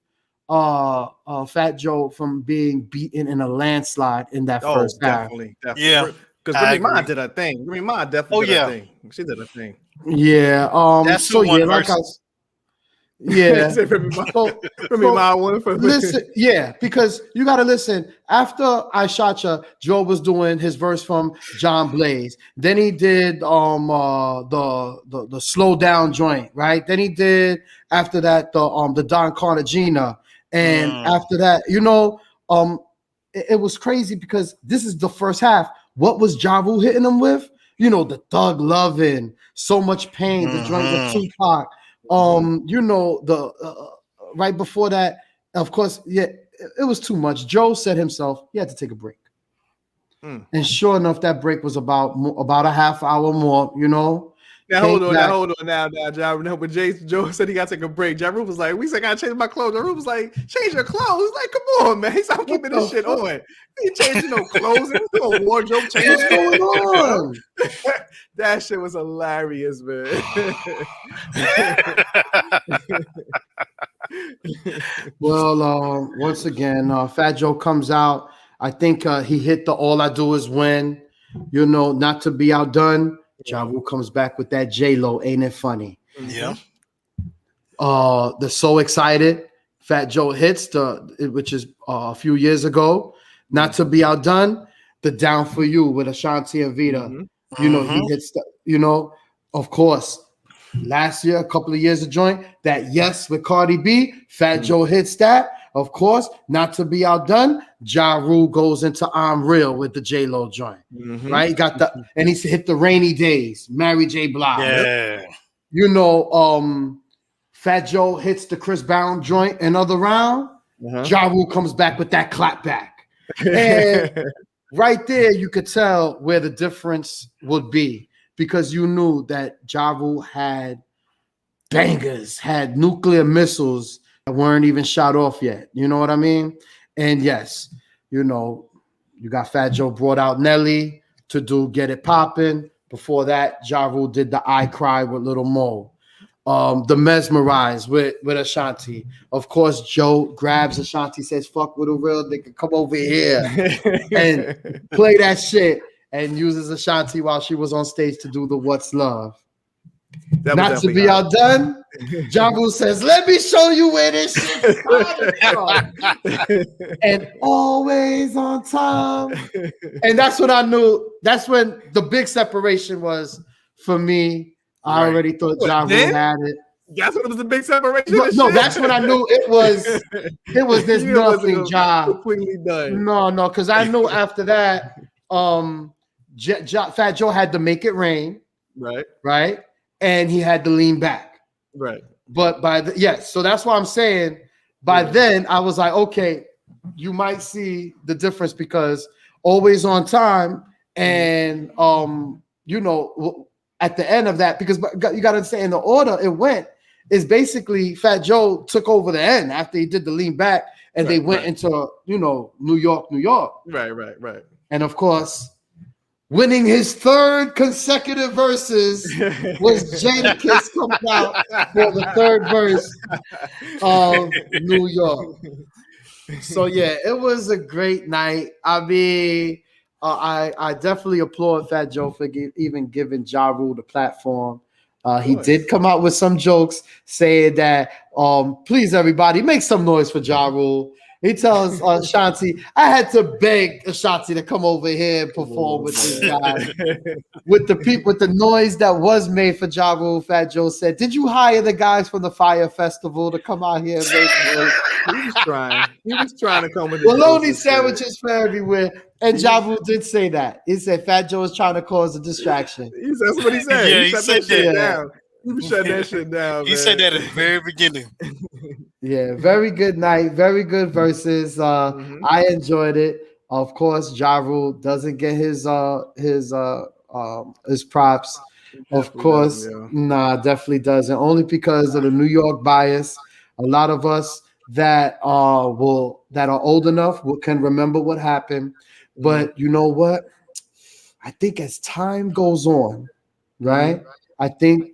C: Fat Joe from being beaten in a landslide in that first half.
A: Definitely.
B: Yeah.
A: Because Remy Ma did her thing. Remy Ma definitely did her thing. She did her thing.
C: Yeah.
B: That's so yeah, like
C: Remy Ma won for listen, because you gotta listen. After I Shot Ya, Joe was doing his verse from John Blaze. Then he did the Slow Down joint, right? Then he did after that the Don Cartagena. And after that, you know, it was crazy because this is the first half. What was Ja Rule hitting them with? You know, the Thug Lovin', So Much Pain, the joint with Tupac. You know, the right before that, of course, it was too much. Joe said himself he had to take a break. And sure enough, that break was about a half hour more, you know.
A: Now hold on, now, Ja Rule. When Joe said he got to take a break, Ja Rule was like, we said I gotta change my clothes. Ja Rule was like, change your clothes. Like, come on, man. He said, I'm keeping this shit on. He ain't changing no clothes. There's no wardrobe change.
C: What's going on?
A: That shit was hilarious, man.
C: Well, once again, Fat Joe comes out. I think he hit the All I Do Is Win, you know, not to be outdone. Ja Rule comes back with that J-Lo, Ain't It Funny?
B: Yeah.
C: The So Excited, Fat Joe hits, which is a few years ago. Not to be outdone, the Down For You with Ashanti and Vita. You know, he hits, you know, of course, last year, a couple of years of joint, that Yes with Cardi B, Fat Joe hits that. Of course, not to be outdone, Ja Rule goes into I'm Real with the J-Lo joint, right? He got and he hit the Rainy Days, Mary J. Blige.
B: Yeah.
C: You know, Fat Joe hits the Chris Brown joint another round. Ja Rule comes back with that clap back. And right there, you could tell where the difference would be because you knew that Ja Rule had bangers, had nuclear missiles that weren't even shot off yet. You know what I mean? And yes, you know, you got Fat Joe brought out Nelly to do Get It Poppin'. Before that, Ja Rule did the I Cry with Little Mo. The Mesmerize with Ashanti. Of course, Joe grabs Ashanti, says, fuck with a real nigga, come over here and play that shit, and uses Ashanti while she was on stage to do the What's Love. Not to be outdone, Ja Rule says, let me show you where this shit started from. And always on time. And that's what I knew. That's when the big separation was for me. I already thought Ja Rule had it.
A: That's when it was a big separation.
C: No, that's when I knew it was this
A: You wasn't
C: nothing job.
A: completely done.
C: No, because I knew after that, Fat Joe had to make it rain, right, and he had to lean back,
A: right.
C: But so that's why I'm saying by then I was like, okay, you might see the difference because Always on Time and at the end of that, because you got to understand in the order it went is basically Fat Joe took over the end after he did the lean back and they went into New York.
A: Right.
C: And of course, winning his third consecutive verses was Jadakiss coming out for the third verse of New York. So yeah, it was a great night. I mean, I definitely applaud Fat Joe for even giving Ja Rule the platform. He did come out with some jokes saying that, please everybody, make some noise for Ja Rule. He tells Ashanti, I had to beg Ashanti to come over here and perform with this guy. With the noise that was made for Ja Rule, Fat Joe said, did you hire the guys from the Fire Festival to come out here and make noise?
A: He was trying to come with
C: bologna sandwiches for everywhere. And Ja Rule did say that. He said Fat Joe was trying to cause a distraction.
A: That's what he said.
B: Yeah,
A: he
B: said
A: that shit
B: that.
A: down. He shut that shit down.
B: He said that at the very beginning.
C: Yeah, very good night, very good verses. I enjoyed it. Of course, Ja Rule doesn't get his props. Of course, definitely doesn't. Only because of the New York bias. A lot of us that are old enough can remember what happened. But you know what? I think as time goes on, right? I think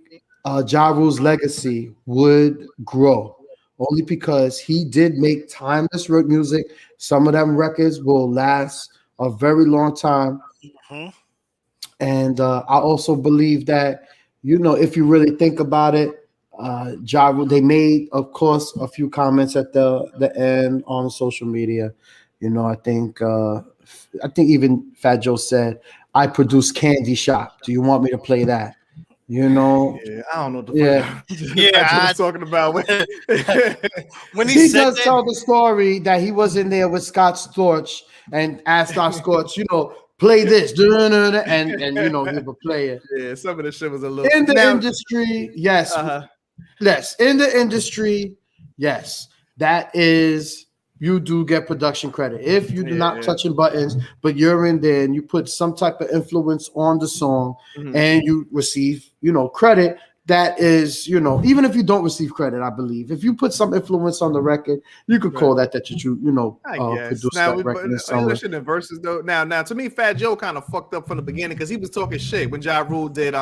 C: Ja Rule's legacy would grow. Only because he did make timeless rock music. Some of them records will last a very long time. And I also believe that, if you really think about it, Ja Rule, they made, of course, a few comments at the end on social media. I think even Fat Joe said, I produce Candy Shop. Do you want me to play that?
A: Yeah, I don't know what the fuck I was talking about.
C: When he does tell the story that he was in there with Scott Storch and asked Scott Storch, play this, and he would play it.
A: Yeah, some of the shit was a little
C: in the industry. Yes, yes, in the industry. Yes, that is. You do get production credit if you do not touching buttons, but you're in there and you put some type of influence on the song and you receive, credit. That is, even if you don't receive credit, I believe if you put some influence on the record, you could call that you produced that record.
A: Especially in verses though. Now to me, Fat Joe kind of fucked up from the beginning because he was talking shit when Ja Rule did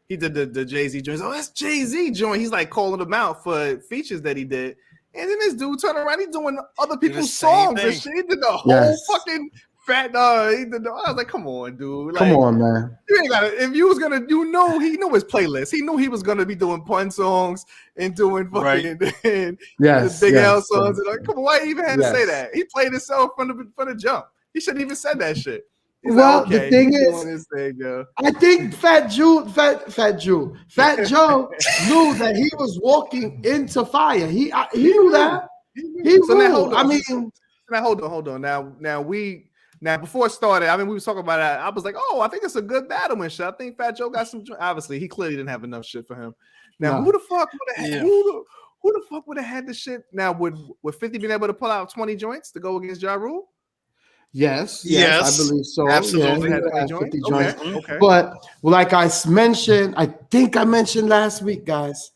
A: he did the Jay-Z joint. Oh, that's Jay-Z joint. He's like calling him out for features that he did. And then this dude turned around, he's doing other people's songs and shit. He did the whole fucking Fat. I was like, come on, dude. Like,
C: come on, man.
A: You ain't gotta. If you was gonna, he knew his playlist. He knew he was gonna be doing pun songs and doing fucking the Big L songs. And like, come on, why he even had to say that? He played himself from the jump. He shouldn't even said that shit. He's
C: well,
A: like, okay,
C: the thing is, I think Fat Joe knew that he was walking into fire. He knew that. He knew.
A: Now hold on. Now before it started, we was talking about that. I was like, oh, I think it's a good battle and shit. I think Fat Joe got some. Obviously, he clearly didn't have enough shit for him. Now, who the fuck would have had the shit? Now, would 50 been able to pull out 20 joints to go against Ja Rule?
C: Yes, I believe so.
B: Absolutely.
C: Yeah, 50 joints.
A: Okay.
C: But like I mentioned, I think I mentioned last week, guys,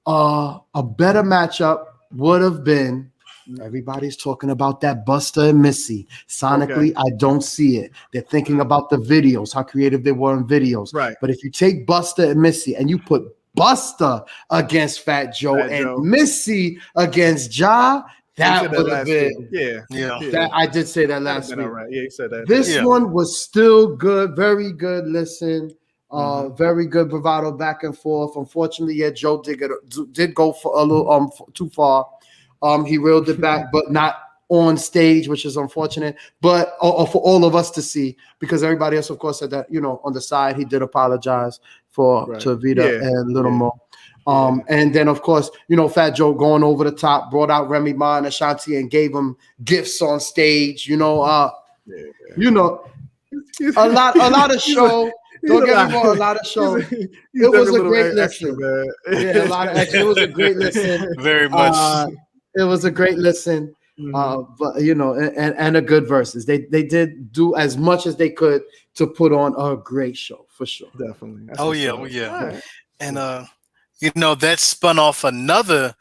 C: a better matchup would have been. Everybody's talking about that Busta and Missy. Sonically, I don't see it. They're thinking about the videos, how creative they were in videos.
A: Right.
C: But if you take Busta and Missy and you put Busta against Fat Joe and Missy against Ja, that would have been. That, I did say that last week.
A: Right. Yeah, you said that.
C: This one was still good, very good. Listen, very good bravado back and forth. Unfortunately, Joe did go for a little too far. He reeled it back, but not on stage, which is unfortunate. But for all of us to see, because everybody else, of course, said that on the side he did apologize to Vita and Little Mo. And then of course, you know, Fat Joe going over the top, brought out Remy Ma and Ashanti and gave them gifts on stage. You know, you know, a lot of show. Don't get me wrong, a lot of show. It was a great listen. Yeah, a lot of extra. It was a great listen.
B: Very much.
C: It was a great listen. But you know, and a good verses. They did do as much as they could to put on a great show for sure.
A: Definitely.
B: Right. And you know, that spun off another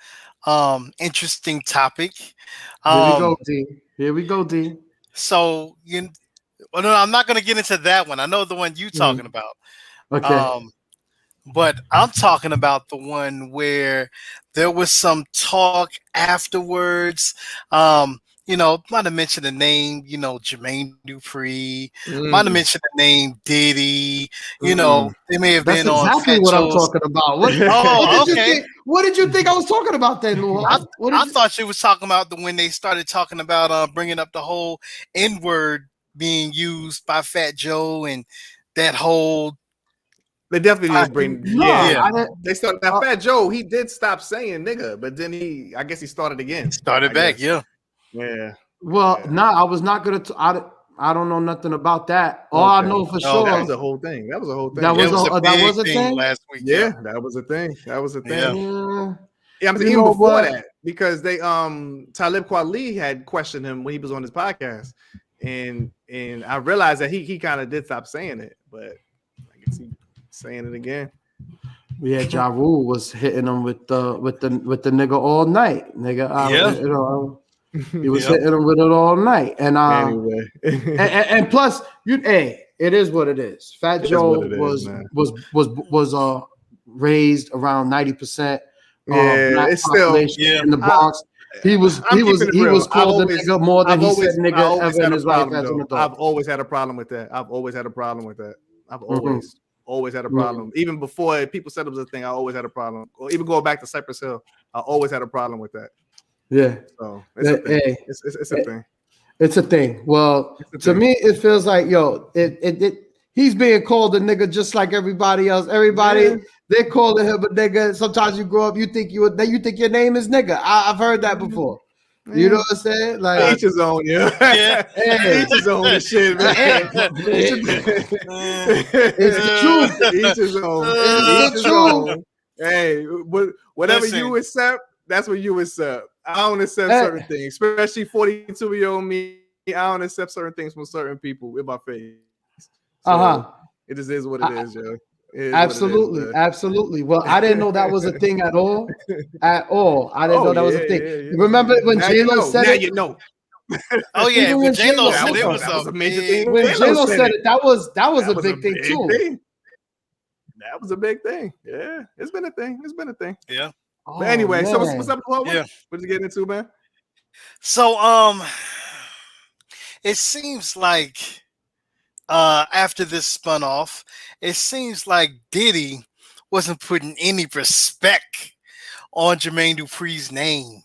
B: interesting topic.
C: Here we go, D.
B: So well, no, I'm not going to get into that one. I know the one you talking about.
C: Okay.
B: But I'm talking about the one where there was some talk afterwards. You know, might have mentioned the name, you know, Jermaine Dupri. Might have mentioned the name Diddy. You know, they may have
C: That's
B: been on.
C: Exactly what I'm talking about. What did you think I was talking about then, Lou?
B: I thought you was talking about when they started talking about bringing up the whole N-word being used by Fat Joe and that whole.
A: They definitely didn't bring. They started. Now, Fat Joe, he did stop saying nigga, but then I guess he started again.
B: Started back, yeah.
C: Well, I was not gonna. I don't know nothing about that. All I know for sure.
A: That was a whole thing. That was a whole thing.
C: That was a thing
B: last week.
A: Yeah, that was a thing. That was a thing.
C: Yeah,
A: I'm even before that because they Talib Kweli had questioned him when he was on his podcast, and I realized that he kind of did stop saying it, but I guess he saying it again.
C: Yeah, Ja Rule was hitting him with the nigga all night, nigga. He was hitting him with it all night, and
A: anyway,
C: and plus, it is what it is. Fat Joe was raised around 90%.
A: It's still
C: in the Bronx. He was called a nigga more than he said nigga ever in his life as an adult.
A: I've always had a problem with that. I've always had a problem. Even before people said it was a thing, I always had a problem. Or even going back to Cypress Hill, I always had a problem with that.
C: Yeah.
A: So it's a thing. It's a thing.
C: It's a thing. Well, to me, it feels like he's being called a nigga just like everybody else. They're calling him a nigga. Sometimes you grow up, you think your name is nigga. I've heard that before. You know what I'm saying? Like
A: each his own, each his own shit, man.
C: It's the truth.
A: Each his own.
C: It's the truth.
A: Hey, whatever you accept, that's what you accept. I don't accept certain things, especially 42-year-old me. I don't accept certain things from certain people with my face. So it just is what it is, yo.
C: Absolutely. Well, I didn't know that was a thing at all. I didn't know that was a thing. You remember when J-Lo said it?
A: You know.
B: When J-Lo said it was a major thing.
C: When J-Lo said it, that was a big thing too.
A: That was a big thing. Yeah, it's been a thing.
B: Yeah.
A: But anyway, so what's up? What did you get into, man?
B: So it seems like after this spun off, it seems like Diddy wasn't putting any respect on Jermaine Dupri's name.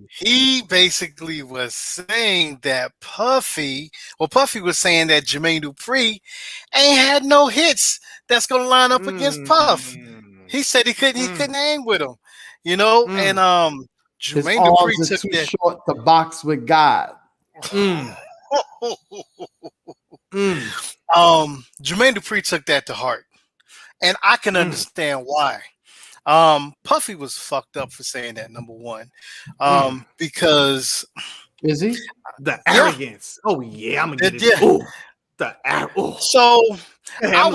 B: He basically was saying that Puffy was saying that Jermaine Dupri ain't had no hits that's gonna line up against Puff. He said he couldn't hang with him, and Jermaine Dupri took
C: too short to box with God.
B: Jermaine Dupri took that to heart, and I can understand why. Puffy was fucked up for saying that, number one, because
C: is he
A: the arrogance? Oh yeah, I'm gonna get it.
B: So I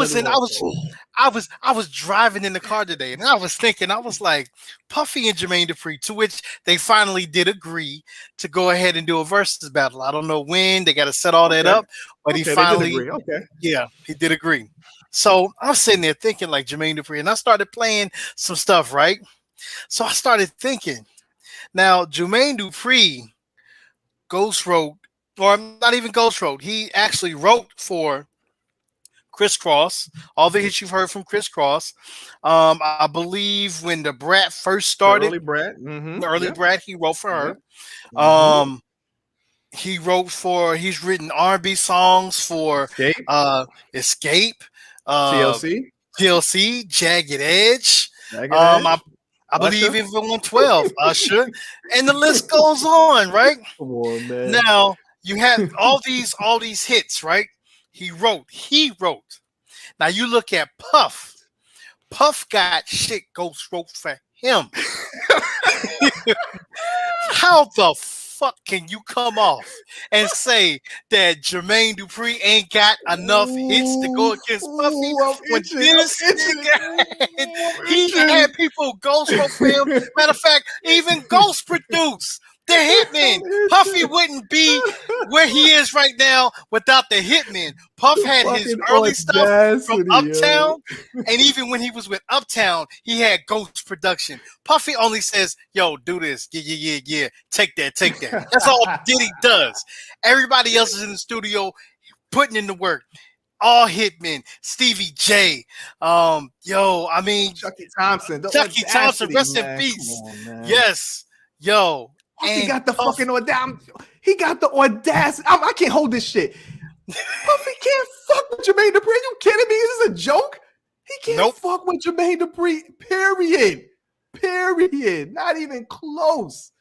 B: was driving in the car today, and I was thinking, I was like, Puffy and Jermaine Dupri, to which they finally did agree to go ahead and do a versus battle. I don't know when they got to set all that up, but he finally, he did agree. So I was sitting there thinking like Jermaine Dupri, and I started playing some stuff, right? So I started thinking, now Jermaine Dupri ghost wrote, or not even ghost wrote, he actually wrote for Criss Cross, all the hits you've heard from Criss Cross. I believe when the Brat first started,
A: early Brat,
B: Brat, he wrote for her. He's written R&B songs for Escape,
A: TLC,
B: TLC, Jagged Edge.
A: Jagged Edge?
B: I believe
A: Usher?
B: even 112, Usher, and the list goes on, right?
A: Come on, man.
B: Now you have all these hits, right? He wrote. Now you look at Puff. Puff got shit Ghost wrote for him. How the fuck can you come off and say that Jermaine Dupri ain't got enough hits to go against Puffy? When this nigga he had people Ghost wrote for him. Matter of fact, even Ghost produced the Hitman. Puffy wouldn't be where he is right now without the Hitman. Puff had his early stuff from Uptown, and even when he was with Uptown, he had Ghost production. Puffy only says, "Yo, do this, yeah, take that." That's all Diddy does. Everybody else is in the studio putting in the work. All Hitmen, Stevie J,
A: Chucky Thompson,
B: rest in peace. Yes, yo.
A: He got the fucking audacity. He got the audacity. I can't hold this shit. Puffy can't fuck with Jermaine Dupri. Are you kidding me? Is this a joke? He can't fuck with Jermaine Dupri. Period. Not even close.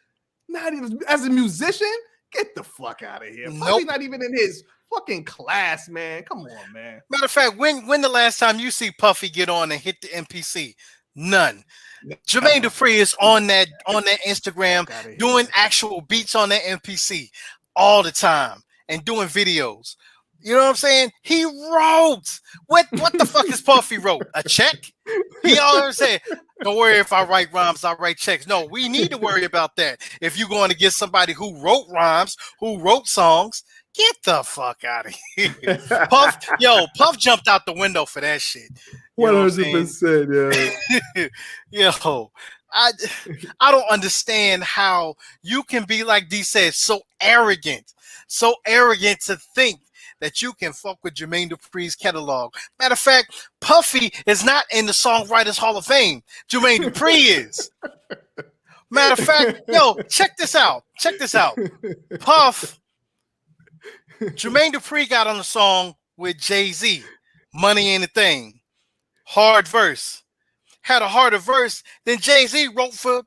A: Not even as a musician. Get the fuck out of here. Puffy's not even in his fucking class, man. Come on, man.
B: Matter of fact, when the last time you see Puffy get on and hit the MPC? None. Jermaine Dupri is on that Instagram doing actual beats on that MPC all the time and doing videos. You know what I'm saying? He wrote. What the fuck is Puffy wrote? A check? He always said, "Don't worry if I write rhymes, I write checks." No, we need to worry about that. If you're going to get somebody who wrote rhymes, who wrote songs, get the fuck out of here. Puff jumped out the window for that shit.
A: 100%, yeah.
B: Yo, I don't understand how you can be, like D said, so arrogant to think that you can fuck with Jermaine Dupri's catalog. Matter of fact, Puffy is not in the Songwriters Hall of Fame. Jermaine Dupri is. Matter of fact, yo, check this out. Puff, Jermaine Dupri got on the song with Jay-Z, Money Ain't a Thing. Hard verse. Had a harder verse than Jay-Z wrote for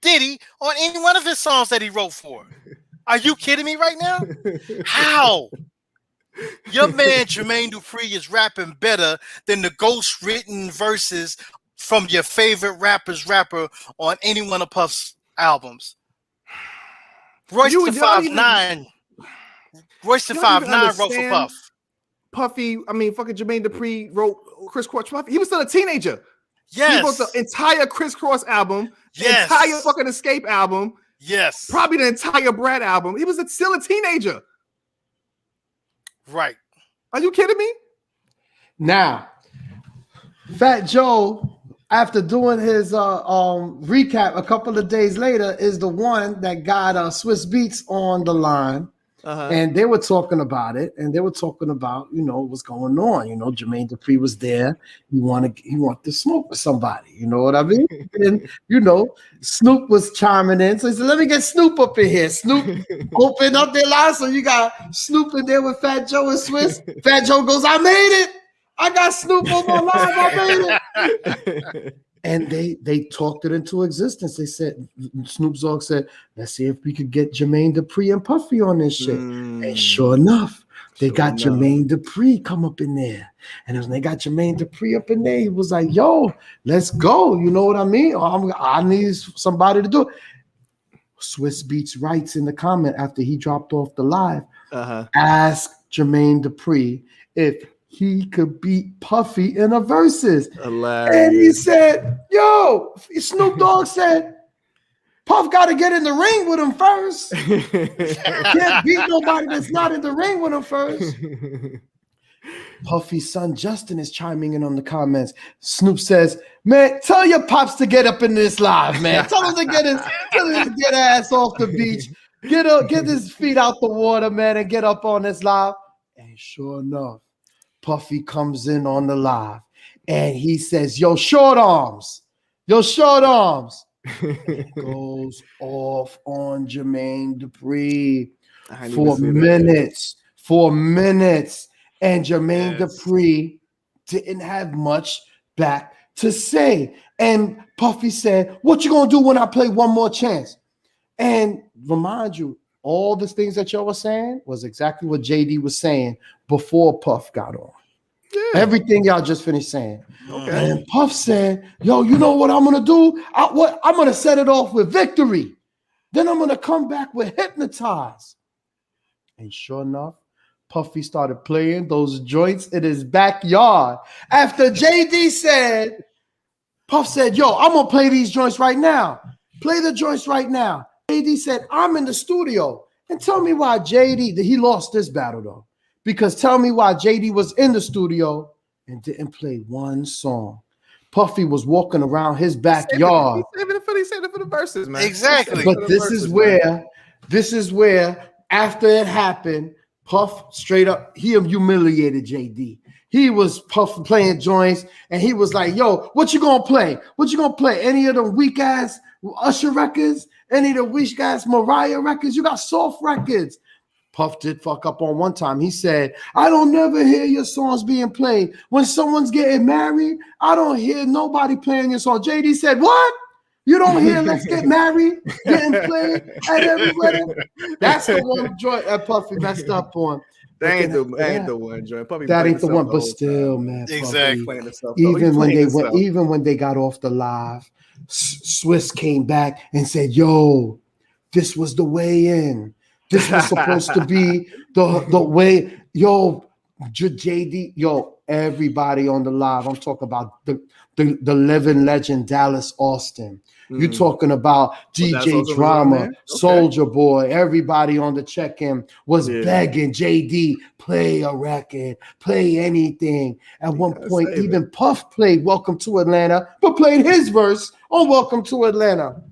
B: Diddy on any one of his songs that he wrote for. Are you kidding me right now? How? Your man Jermaine Dupri is rapping better than the ghost written verses from your favorite rapper on any one of Puff's albums. Royce the 5'9" wrote for Puff.
A: Puffy, fucking Jermaine Dupri wrote Criss Cross. He was still a teenager.
B: Yes.
A: He wrote the entire Criss Cross album, the entire fucking Escape album.
B: Yes.
A: Probably the entire Brad album. He was still a teenager.
B: Right.
A: Are you kidding me?
C: Now, Fat Joe, after doing his recap a couple of days later, is the one that got Swiss Beats on the line. And they were talking about it, and they were talking about, what's going on. Jermaine Dupri was there. He wanted to smoke with somebody. You know what I mean? And Snoop was chiming in. So he said, "Let me get Snoop up in here." Snoop opened up their line, so you got Snoop in there with Fat Joe and Swiss. Fat Joe goes, "I made it. I got Snoop on my line. I made it." And they talked it into existence. They said, Snoop Dogg said, "Let's see if we could get Jermaine Dupri and Puffy on this shit." And sure enough, they got Jermaine Dupri come up in there. And when they got Jermaine Dupri up in there, he was like, "Yo, let's go." You know what I mean? I need somebody to do it. Swiss Beats writes in the comment after he dropped off the live, ask Jermaine Dupri if he could beat Puffy in a versus. And he said, "Yo," Snoop Dogg said, "Puff got to get in the ring with him first. Can't beat nobody that's not in the ring with him first." Puffy's son Justin is chiming in on the comments. Snoop says, "Man, tell your pops to get up in this live, man. Tell him to get ass off the beach. Get his feet out the water, man, and get up on this live." And sure enough, Puffy comes in on the live and he says, "Yo, short arms. And it goes off on Jermaine Dupri for minutes. And Jermaine Dupri didn't have much back to say. And Puffy said, what you gonna do when I play One More Chance? And remind you, all the things that y'all were saying was exactly what JD was saying before Puff got on. Yeah. Everything y'all just finished saying. Okay. And Puff said, yo, you know what I'm gonna do? I'm gonna set it off with Victory. Then I'm gonna come back with Hypnotize. And sure enough, Puffy started playing those joints in his backyard. After JD said, Puff said, yo, I'm gonna play these joints right now. Play the joints right now. JD said, I'm in the studio. And tell me why JD, he lost this battle though. Because tell me why JD was in the studio and didn't play one song. Puffy was walking around his backyard.
A: He saved it for the verses, man.
B: Exactly.
C: But this is where after it happened, Puff straight up, he humiliated JD. He was Puff playing joints, and he was like, yo, what you gonna play? What you gonna play? Any of them weak ass Usher records? Any of the weak ass Mariah records? You got soft records. Puff did fuck up on one time. He said, I don't never hear your songs being played. When someone's getting married, I don't hear nobody playing your song. JD said, what? You don't hear Let's Get Married getting played at every wedding? That's the one joint that Puffy messed up on.
A: That ain't the one joint. Puffy
C: that ain't the one, but still, man.
B: Exactly.
C: Even when they got off the live, Swiss came back and said, yo, this was the way in. This was supposed to be the way. Yo, JD, yo, everybody on the live. I'm talking about the living legend Dallas Austin. You talking about DJ Drama, Soldier Boy, everybody on the check-in was begging JD, play a record, play anything. At one point, even Puff played Welcome to Atlanta, but played his verse on Welcome to Atlanta.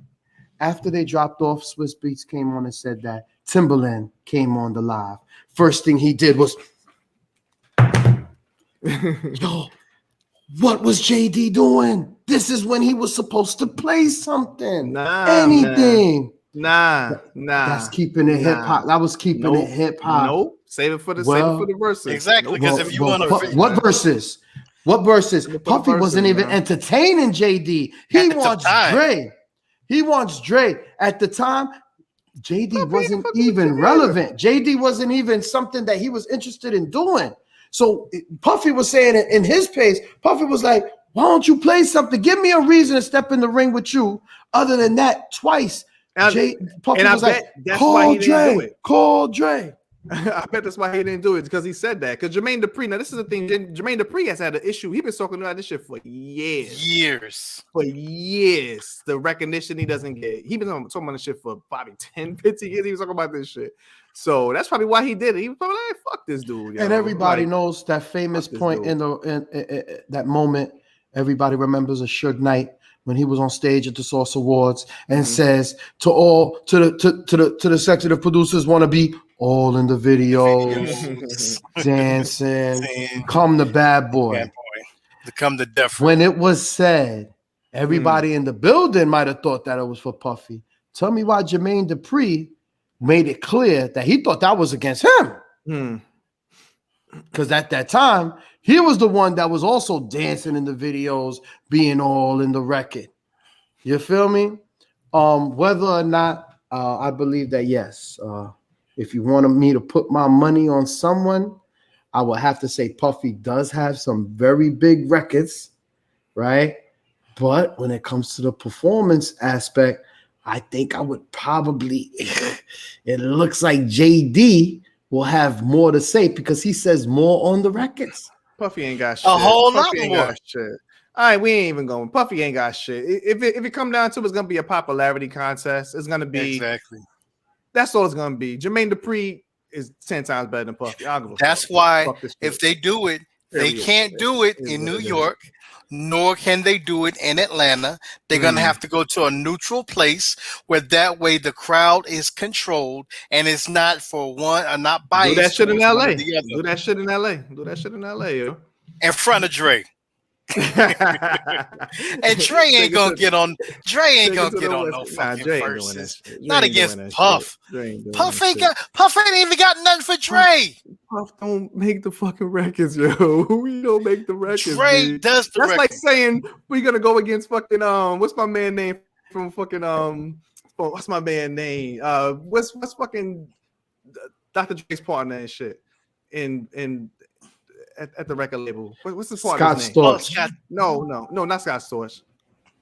C: After they dropped off, Swiss Beats came on and said that Timberland came on the live. First thing he did was, yo, what was JD doing? This is when he was supposed to play something. Anything.
A: Nah.
C: That's keeping it hip hop. That was keeping it hip hop.
A: Nope. Save it for the verses.
B: Exactly. Because if you want to,
C: what verses? What verses? Puffy wasn't even entertaining JD. He wants Dre. He wants Dre. At the time, JD wasn't even relevant. JD wasn't even something that he was interested in doing. So Puffy was saying it in his pace. Puffy was like, why don't you play something? Give me a reason to step in the ring with you. Other than that, twice. Puffy was like, call Dre. Call Dre.
A: I bet that's why he didn't do it, because he said that. Because Jermaine Dupri, now this is the thing, Jermaine Dupri has had an issue. He's been talking about this shit for years. For years. The recognition he doesn't get. He's been talking about this shit for probably 10, 15 years. He was talking about this shit. So that's probably why he did it. He was probably like, fuck this dude.
C: And everybody knows that famous point in that moment. Everybody remembers a Suge Knight when he was on stage at the Source Awards and says to the executive producers want to be all in the videos, dancing, come the bad boy.
B: Come the deaf.
C: When it was said, everybody in the building might have thought that it was for Puffy. Tell me why Jermaine Dupri made it clear that he thought that was against him. Because at that time, he was the one that was also dancing in the videos, being all in the record. You feel me? Whether or not I believe that, yes, if you wanted me to put my money on someone, I would have to say Puffy does have some very big records, right? But when it comes to the performance aspect, I think I would probably, it looks like JD will have more to say because he says more on the records.
A: Puffy ain't got shit.
B: A whole lot
A: Puffy
B: more.
A: All right, we ain't even going. Puffy ain't got shit. If it come down to it, it's gonna be a popularity contest. It's gonna be That's all it's gonna be. Jermaine Dupri is 10 times better than Puffy.
B: That's why if they do it, they can't do it in New York, nor can they do it in Atlanta. They're gonna have to go to a neutral place where that way the crowd is controlled and it's not for one or not biased.
A: Do that shit in LA. Do that shit in LA. Do that shit in LA, yo.
B: In front of Dre. And Dre ain't gonna get on. Dre ain't gonna get on no fucking verses. Not against Puff. Puff ain't even got nothing for Dre.
A: Puff don't make the fucking records, yo. We don't make the records.
B: Dre does the records.
A: That's like saying we're gonna go against fucking what's my man name from fucking what's my man name? What's fucking Dr. Dre's partner and shit at the record label. What's his partner's name?
C: Storch.
A: No, not Scott Storch.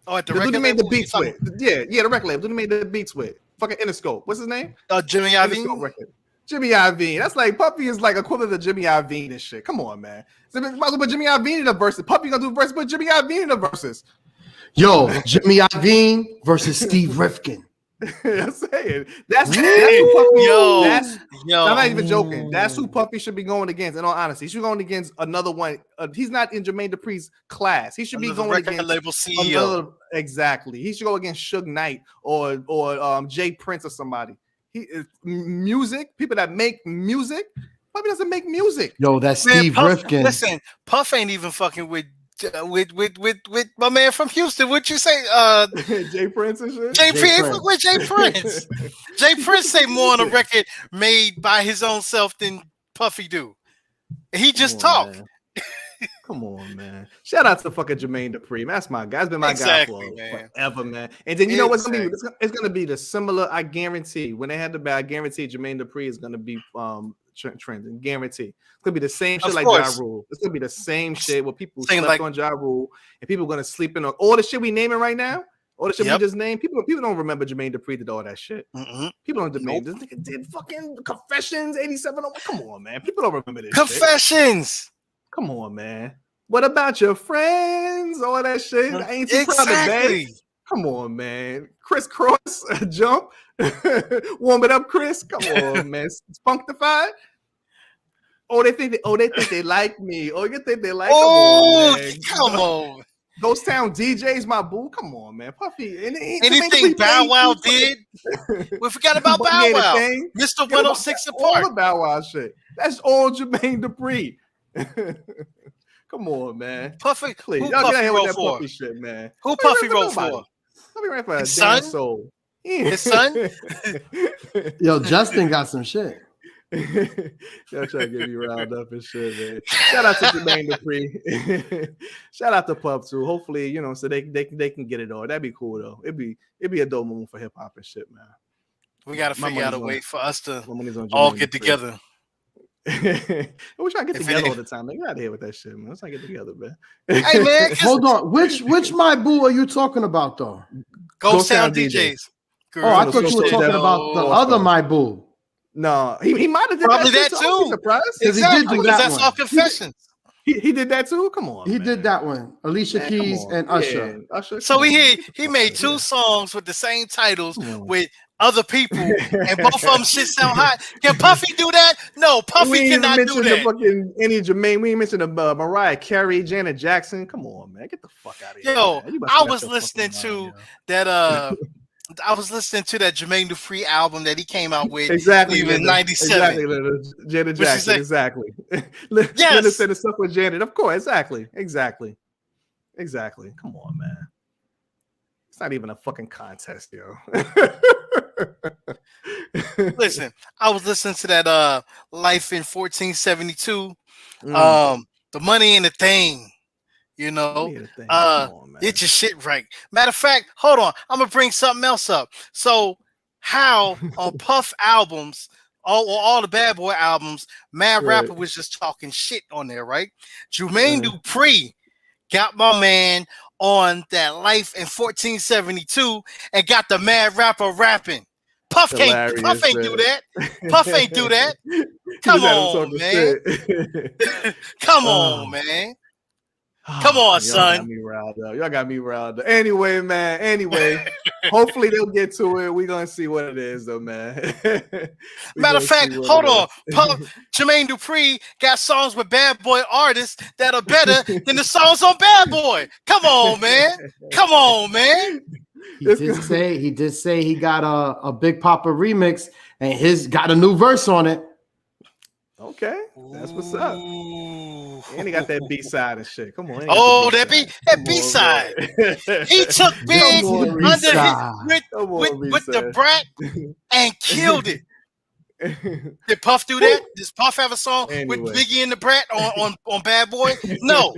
B: Oh, at the
A: dude
B: record
A: he made the
B: label?
A: beats with. Yeah, the record label. Dude he made the beats with. Fucking Interscope. What's his name?
B: Jimmy Iovine.
A: Interscope record. Jimmy Iovine. That's like Puffy is like equivalent to Jimmy Iovine and shit. Come on, man. So might as well put Jimmy Iovine in the verses. Puffy gonna do verses, put Jimmy Iovine in the verses.
C: Yo, Jimmy Iovine versus Steve Rifkin.
A: I'm saying that's who Puffy.
B: Yo,
A: I'm not even joking. That's who Puffy should be going against. In all honesty, he should be going against another one. He's not in Jermaine Dupri's class. He should be going against
B: label CEO.
A: Exactly. He should go against Suge Knight or Jay Prince or somebody. Music. People that make music. Puffy doesn't make music.
C: Yo, that's Steve Rifkin.
B: Listen, Puff ain't even fucking with my man from Houston. What'd you say?
A: Jay Prince and shit.
B: Jay Prince. Jay Prince say more on a record made by his own self than Puffy do. He just talk.
A: Come on, man. Shout out to fucking Jermaine Dupri. Man, that's my guy. That's been my guy for forever, man. And then you know what's gonna be? It's gonna be the similar. I guarantee when they had the bad, I guarantee Jermaine Dupri is gonna be trending. Guarantee. It's gonna be the same shit like Ja Rule. It's gonna be the same shit where people slept on Ja Rule and people are gonna sleep in on all the shit we naming right now. All the shit we just named. People don't remember Jermaine Dupri did all that shit. People don't demand this nigga did fucking Confessions 87. Come on, man. People don't remember this
B: Confessions.
A: Shit. Come on, man. What about your friends? All that shit. I ain't too proud of that. Come on, man. Chris Cross, jump. Warm it up, Chris. Come on, man. Spunkified. Oh, they think they like me. Oh, you think they like?
B: Come on.
A: Ghost Town DJs, my boo. Come on, man. Puffy.
B: Anything Bow Wow did? We forgot about Bow Wow. Mr. 106 apart.
A: All the Bow Wow shit. That's all Jermaine Dupri. Come on, man.
B: Puffy.
A: Please.
B: Who
A: Y'all
B: Puffy
A: get out here with that
B: for?
A: Puffy shit, man.
B: Who Puffy wrote for?
A: Puffy ran for
B: his
A: damn
B: son?
A: soul.
B: His son?
C: Yo, Justin got some shit.
A: Y'all trying to get me riled up and shit, man. Shout out to Jermaine Dupri. Shout out to Puff too. Hopefully, so they can get it all. That'd be cool though. It'd be a dope moment for hip hop and shit, man.
B: We gotta figure out a way for us to all get together.
A: We're trying to get together all the time. Man, get out of here with that shit, man. Let's not get together, man.
B: Hey, man.
C: Hold on. Which my boo are you talking about, though?
B: Ghost Town DJs.
C: Oh, I thought you were talking about the other my boo.
A: No, he might have did
B: probably that too.
A: Surprised
C: because he did do that
B: that's
C: one.
B: all Confessions.
A: He did that too. Come on,
C: he did that one. Alicia Keys and Usher.
B: So he made two songs with the same titles with other people, and both of them shit sound hot. Can Puffy do that? No, Puffy cannot do that.
A: Fucking any Jermaine. We ain't mentioned the Mariah Carey, Janet Jackson. Come on, man, get the fuck out of here.
B: Yo, I was listening to that. I was listening to that Jermaine Dupri album that he came out with in '97.
A: Exactly, Janet Jackson. Exactly. Yes. Listen to stuff with Janet. Of course. Exactly. Come on, man. It's not even a fucking contest, yo.
B: Listen, I was listening to that Life in 1472. The Money and the Thing. Get your shit right. Matter of fact, hold on. I'm gonna bring something else up. So, how on Puff albums, all the Bad Boy albums, Mad Rapper was just talking shit on there, right? Jermaine Dupri got my man on that Life in 1472 and got the Mad Rapper rapping. Puff ain't do that. Puff ain't do that. Come on, man. Come on, man. Come on, son.
A: Y'all got me riled up. Anyway, man. Hopefully they'll get to it. We're gonna see what it is, though, man.
B: Matter of fact, hold on. Jermaine Dupri got songs with Bad Boy artists that are better than the songs on Bad Boy. Come on, man.
C: He did say he got a Big Papa remix and his got a new verse on it.
A: Okay, that's what's up.
B: Ooh.
A: And he got that B side and shit. Come on, he got
B: Oh,
A: the
B: that
A: B-side.
B: that B side. He took
A: Come
B: Big
A: on,
B: under his
A: B-side. Come on,
B: with the
A: B-side.
B: brat and killed it. Did Puff do that? Does Puff have a song with
A: Anyway.
B: Biggie and the Brat on Bad Boy? No.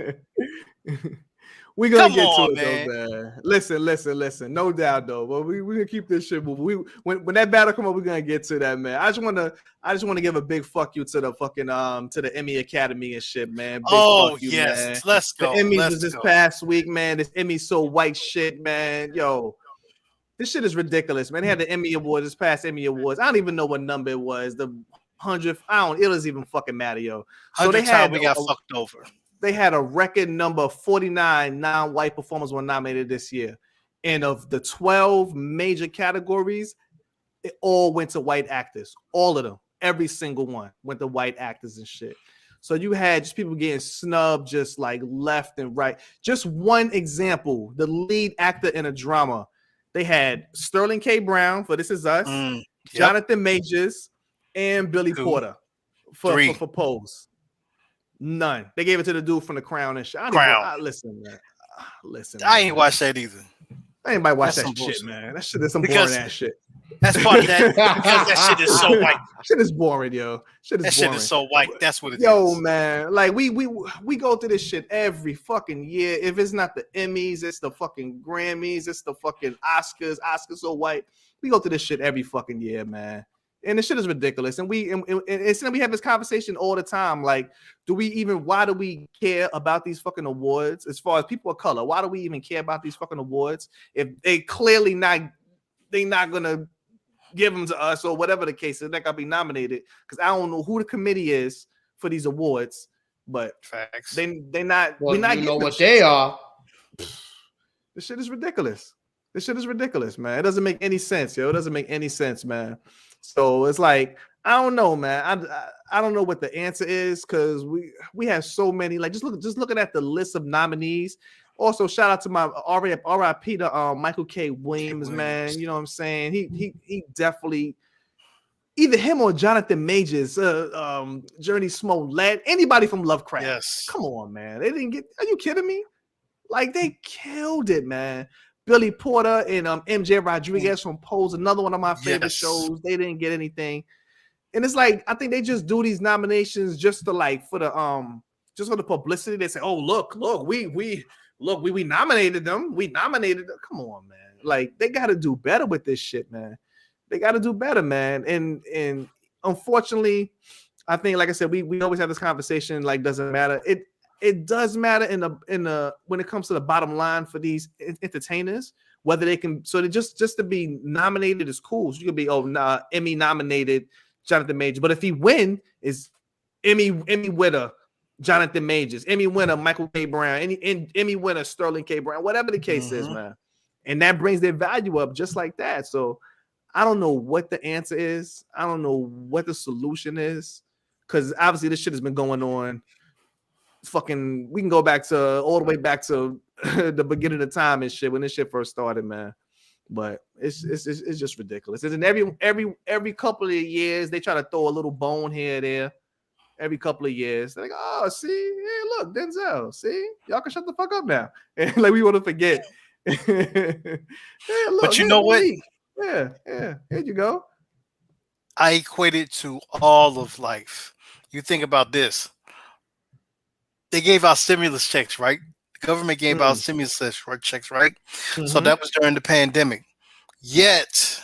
A: We're gonna
B: Come
A: get
B: on,
A: to it
B: man.
A: though, man. Listen. No doubt though. But we gonna keep this shit moving. When that battle come up, we're gonna get to that, man. I just wanna give a big fuck you to the fucking to the Emmy Academy and shit, man. Big fuck you,
B: yes.
A: man.
B: Let's go.
A: The Emmys
B: Let's
A: was this
B: go.
A: past week, man. This Emmy so white shit, man. Yo, this shit is ridiculous, man. They had the Emmy Awards, this past Emmy Awards. I don't even know what number it was. The 100th. It doesn't even fucking matter, yo. So they had
B: we got fucked over.
A: They had a record number of 49 non-white performers were nominated this year. And of the 12 major categories, it all went to white actors. All of them. Every single one went to white actors and shit. So you had just people getting snubbed just like left and right. Just one example, the lead actor in a drama. They had Sterling K. Brown for This Is Us, Jonathan Majors, and Billy Porter for Pose. None. They gave it to the dude from The Crown and shit. Listen, man. Listen.
B: I ain't watched that either.
A: Anybody watch that shit, man? That shit is some boring ass shit.
B: That's part of that because that shit is so white.
A: Shit is boring, yo. Shit is so
B: white. That's what it is.
A: Yo, man. Like we go through this shit every fucking year. If it's not the Emmys, it's the fucking Grammys, it's the fucking Oscars. Oscars so white. We go through this shit every fucking year, man. And this shit is ridiculous. And we have this conversation all the time. Like, why do we care about these fucking awards as far as people of color? Why do we even care about these fucking awards if they clearly they're not gonna give them to us or whatever the case is? They're not gonna be nominated because I don't know who the committee is for these awards, but
B: facts.
A: They not.
E: Well,
A: we not
E: you know what they are.
A: This shit is ridiculous. This shit is ridiculous, man. It doesn't make any sense, yo. It doesn't make any sense, man. So it's like, I don't know, man. I don't know what the answer is because we have so many. Like just looking at the list of nominees. Also, shout out to my RIP to Michael K. Williams, man. You know what I'm saying? He definitely either him or Jonathan Majors, Journey Smollett, anybody from Lovecraft.
B: Yes.
A: Come on, man. They didn't get. Are you kidding me? Like they killed it, man. Billy Porter and MJ Rodriguez from Pose, another one of my favorite shows. They didn't get anything, and it's like I think they just do these nominations just to like for the publicity. They say, "Oh, look, we nominated them. We nominated them." Come on, man. Like they got to do better with this shit, man. They got to do better, man. And unfortunately, I think, like I said, we always have this conversation. Like, doesn't matter. It does matter in the when it comes to the bottom line for these entertainers, whether they can. So they just to be nominated is cool. So you could be Emmy nominated Jonathan Majors, but if he win, is Emmy winner Jonathan Majors, Emmy winner Michael K. Brown, Emmy winner Sterling K. Brown, whatever the case is, man. And that brings their value up just like that. So I don't know what the answer is. I don't know what the solution is because obviously this shit has been going on. Fucking, we can go back to all the way back to the beginning of time and shit when this shit first started, man. But it's just ridiculous. And every couple of years they try to throw a little bone here and there. Every couple of years, they're like, "Oh, see, hey, look, Denzel. See, y'all can shut the fuck up now." And like we want to forget. Hey, look,
B: but you know what?
A: Yeah, here you go.
B: I equate it to all of life. You think about this. They gave out stimulus checks, right? The government gave out stimulus checks, right? So that was during the pandemic. Yet,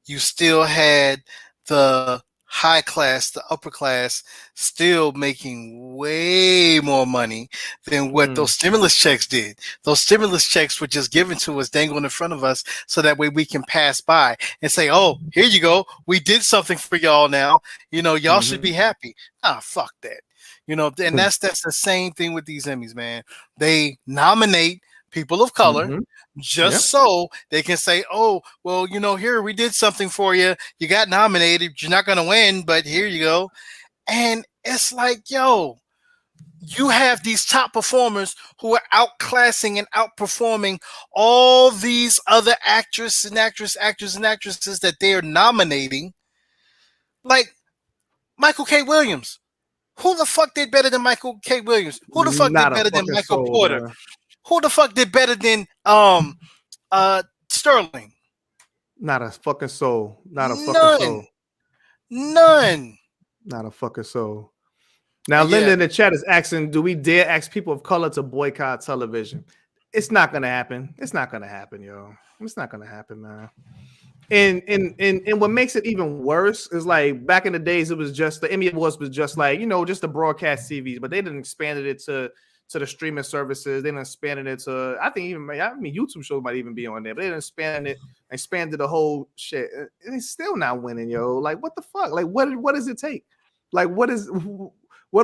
B: you still had the high class, the upper class, still making way more money than what those stimulus checks did. Those stimulus checks were just given to us, dangled in front of us, so that way we can pass by and say, "Oh, here you go. We did something for y'all now. You know, y'all should be happy." Fuck that. You know, and that's the same thing with these Emmys, man. They nominate people of color just so they can say, "Oh, well, you know, here we did something for you. You got nominated. You're not going to win, but here you go." And it's like, yo, you have these top performers who are outclassing and outperforming all these other actors and actresses that they're nominating. Like Michael K. Williams. Who the fuck did better than Michael K. Williams? Who the fuck
A: Not
B: did
A: a
B: better than
A: fucking
B: Michael
A: soul,
B: Porter?
A: man.
B: Who the fuck did better than Sterling?
A: Not a fucking soul. Not a fucking
B: None.
A: soul.
B: None.
A: Not a fucking soul. Now,
B: Yeah.
A: Linda in the chat is asking, do we dare ask people of color to boycott television? It's not gonna happen. It's not gonna happen, yo. It's not gonna happen, man. And what makes it even worse is like back in the days, it was just the Emmy Awards was just like, you know, just the broadcast TVs, but they didn't expanded it to the streaming services. They didn't expanded it to, I think even, I mean, YouTube shows might even be on there, but they didn't expanded the whole shit. And it's still not winning, yo. Like, what the fuck? Like, what does it take? Like, what do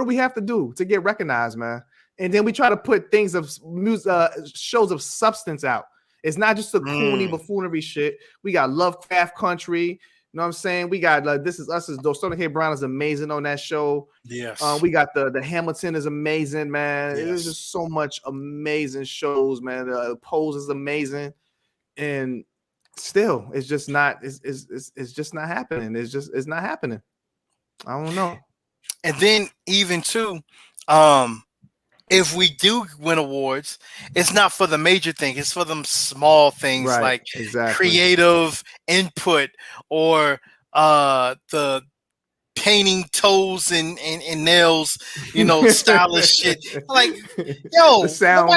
A: we have to do to get recognized, man? And then we try to put things of shows of substance out. It's not just the corny buffoonery shit. We got Lovecraft Country. You know what I'm saying? We got This Is Us. Sterling K. Brown is amazing on that show.
B: Yes.
A: We got the Hamilton is amazing, man.
B: Yes.
A: There's just so much amazing shows, man. The Pose is amazing, and still, it's just not. It's just not happening. It's not happening. I don't know.
B: And then even too, if we do win awards, it's not for the major thing. It's for them small things like creative input or the painting toes and nails, you know, stylish shit. Like, yo,
A: the sound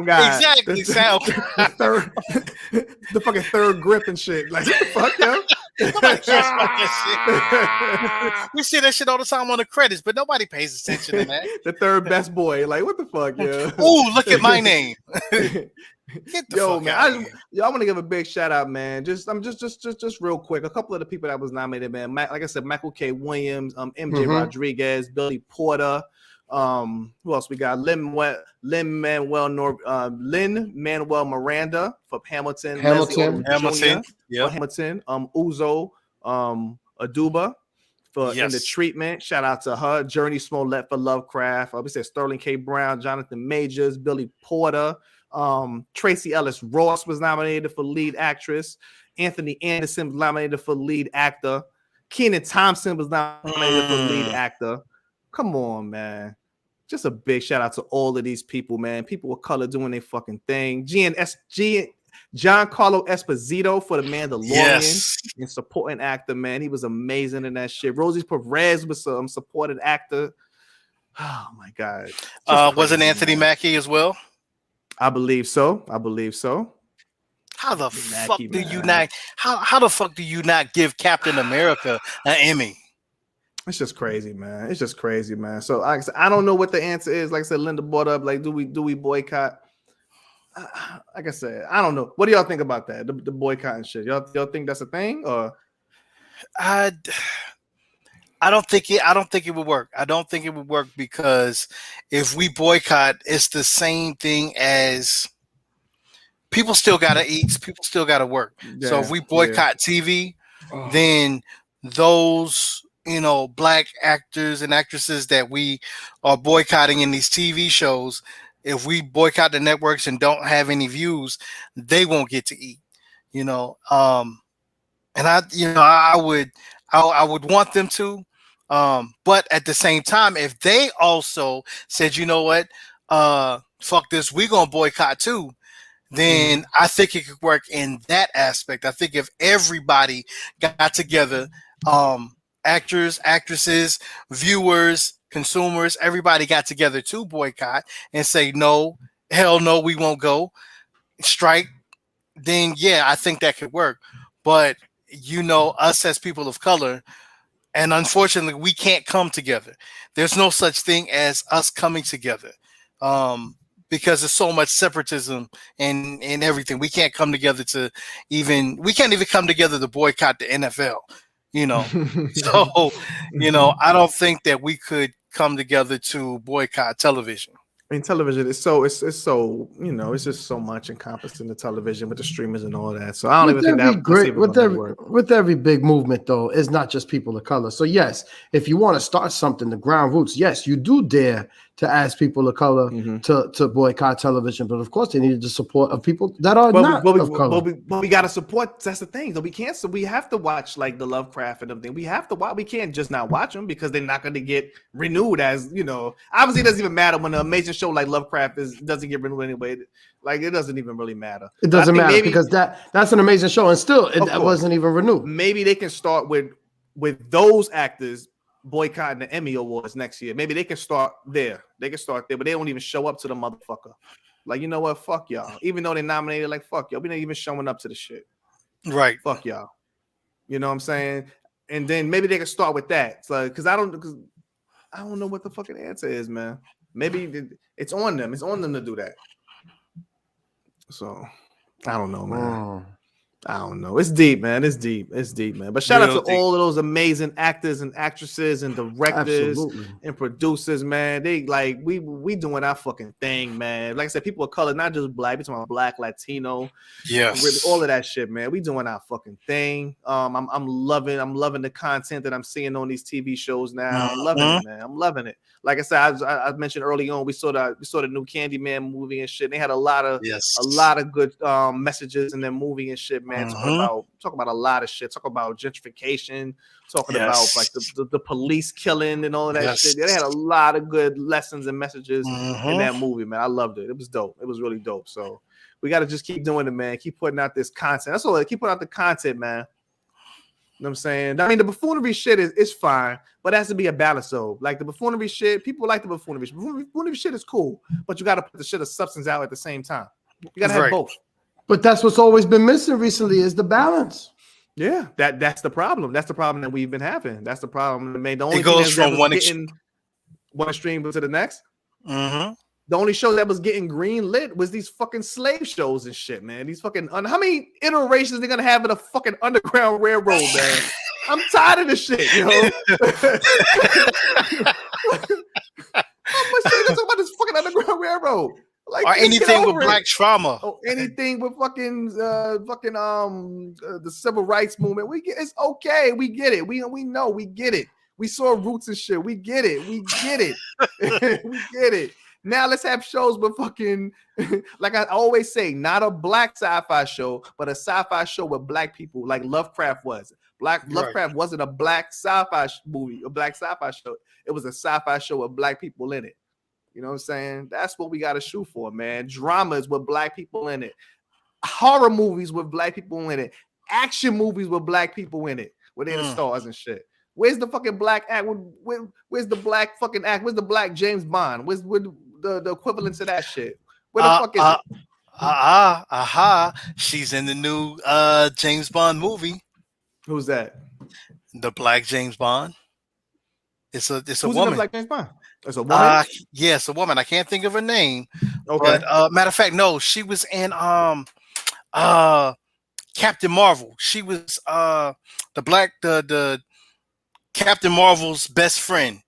A: guy,
B: exactly, sound.
A: The fucking third grip and shit. Like, fuck yo.
B: Nobody cares about that shit. We see that shit all the time on the credits, but nobody pays attention to that.
A: The third best boy. Like, what the fuck, yo?
B: Ooh, look at my name.
A: Yo, man, I want to give a big shout out, man. Just real quick. A couple of the people that was nominated, man. Like I said, Michael K. Williams, MJ Rodriguez, Billy Porter. Who else we got? Lin Manuel Miranda for Hamilton.
B: Yeah.
A: Hamilton. Uzo, Aduba for In the Treatment. Shout out to her. Journey Smollett for Lovecraft. We said Sterling K. Brown, Jonathan Majors, Billy Porter. Tracy Ellis Ross was nominated for lead actress. Anthony Anderson was nominated for lead actor. Kenan Thompson was nominated for lead actor. Come on, man. Just a big shout out to all of these people, man. People of color doing their fucking thing. Giancarlo Esposito for The Mandalorian and supporting actor, man. He was amazing in that shit. Rosie Perez was some supported actor. Oh my God.
B: Wasn't Anthony Mackie as well?
A: I believe so.
B: How the fuck do you not? How the fuck do you not give Captain America an Emmy?
A: It's just crazy, man. It's just crazy, man. So like I said, I don't know what the answer is. Like I said, Linda brought up, like, do we boycott? Like I said, I don't know. What do y'all think about that? The boycott and shit. Y'all think that's a thing, or?
B: I don't think it would work. I don't think it would work because if we boycott, it's the same thing as people still gotta eat, people still gotta work. Yeah, so if we boycott TV, then those, you know, black actors and actresses that we are boycotting in these TV shows, if we boycott the networks and don't have any views, they won't get to eat, you know. And I would want them to, but at the same time, if they also said, you know what, fuck this, we gonna boycott too, then I think it could work in that aspect. I think if everybody got together, actors, actresses, viewers, consumers, everybody got together to boycott and say, no, hell no, we won't go, strike, then yeah, I think that could work. But you know, us as people of color, and unfortunately, we can't come together. There's no such thing as us coming together, because there's so much separatism and everything. We can't come together we can't even come together to boycott the NFL, you know. So, you know, I don't think that we could come together to boycott television.
A: I mean, television is so you know, it's just so much encompassing the television with the streamers and all that. So I don't even think that great
C: with every big movement though, it's not just people of color. So yes, if you want to start something, the ground roots, yes, you do dare to ask people of color to boycott television. But of course, they needed the support of people that are not of color.
A: But we gotta support. That's the thing, though. We can't. So we have to watch like the Lovecraft and everything. We have to watch. We can't just not watch them because they're not going to get renewed. As you know, obviously, it doesn't even matter when an amazing show like Lovecraft doesn't get renewed anyway. Like it doesn't even really matter.
C: It doesn't matter because that's an amazing show, and still it wasn't even renewed.
A: Maybe they can start with those actors boycotting the Emmy Awards next year. Maybe they can start there. They can start there, but they don't even show up to the motherfucker. Like, you know what? Fuck y'all. Even though they nominated, like, fuck y'all. We not even showing up to the shit.
B: Right.
A: Fuck y'all. You know what I'm saying? And then maybe they can start with that. So, because I don't know what the fucking answer is, man. Maybe it's on them. It's on them to do that. So, I don't know, man. I don't know. It's deep, man. It's deep, man. But shout out to all of those amazing actors and actresses and directors and producers, man. They like we doing our fucking thing, man. Like I said, people of color, not just black, we're talking about black, Latino, really, all of that shit, man. We doing our fucking thing. I'm loving the content that I'm seeing on these TV shows now. I'm loving it, man. I'm loving it. Like I said, I mentioned early on, we saw the new Candyman movie and shit. They had a lot of good messages in their movie and shit, man. Talk about a lot of shit. Talk about gentrification. Talking about like the police killing and all of that shit. They had a lot of good lessons and messages in that movie, man. I loved it. It was dope. It was really dope. So we got to just keep doing it, man. Keep putting out this content. That's all. Keep putting out the content, man. You know what I'm saying? I mean, the buffoonery shit is fine, but it has to be a balance, though. Like the buffoonery shit, people like the buffoonery. Buffoonery shit is cool, but you got to put the shit of substance out at the same time. You got to have both. But
C: that's what's always been missing recently is the balance.
A: Yeah, that's the problem. That's the problem that we've been having. That's the problem. I mean, the only
B: it goes from one
A: extreme to the next. The only show that was getting green lit was these fucking slave shows and shit, man. These fucking how many iterations they're gonna have in a fucking Underground Railroad, man? I'm tired of this shit, you know. How much shit they talk about this fucking Underground Railroad? Like,
B: or anything with black trauma.
A: Oh, anything with fucking the civil rights movement. It's okay. We get it. We know. We get it. We saw Roots and shit. We get it. We get it. We get it. Now let's have shows with fucking, like I always say, not a black sci-fi show, but a sci-fi show with black people, like Lovecraft was. Lovecraft wasn't a black sci-fi movie, a black sci-fi show. It was a sci-fi show with black people in it. You know what I'm saying? That's what we got to shoot for, man. Dramas with black people in it. Horror movies with black people in it. Action movies with black people in it. Where they're the stars and shit. Where's the fucking black act? Where's the black fucking act? Where's the black James Bond? Where's the equivalent to that shit? Where the fuck is it?
B: She's in the new James Bond movie.
A: Who's that?
B: The black James Bond. It's a
A: Who's
B: woman.
A: In the black James Bond? It's a woman.
B: Yes, a woman. I can't think of her name.
A: Okay.
B: But matter of fact, no, she was in Captain Marvel. She was the Captain Marvel's best friend.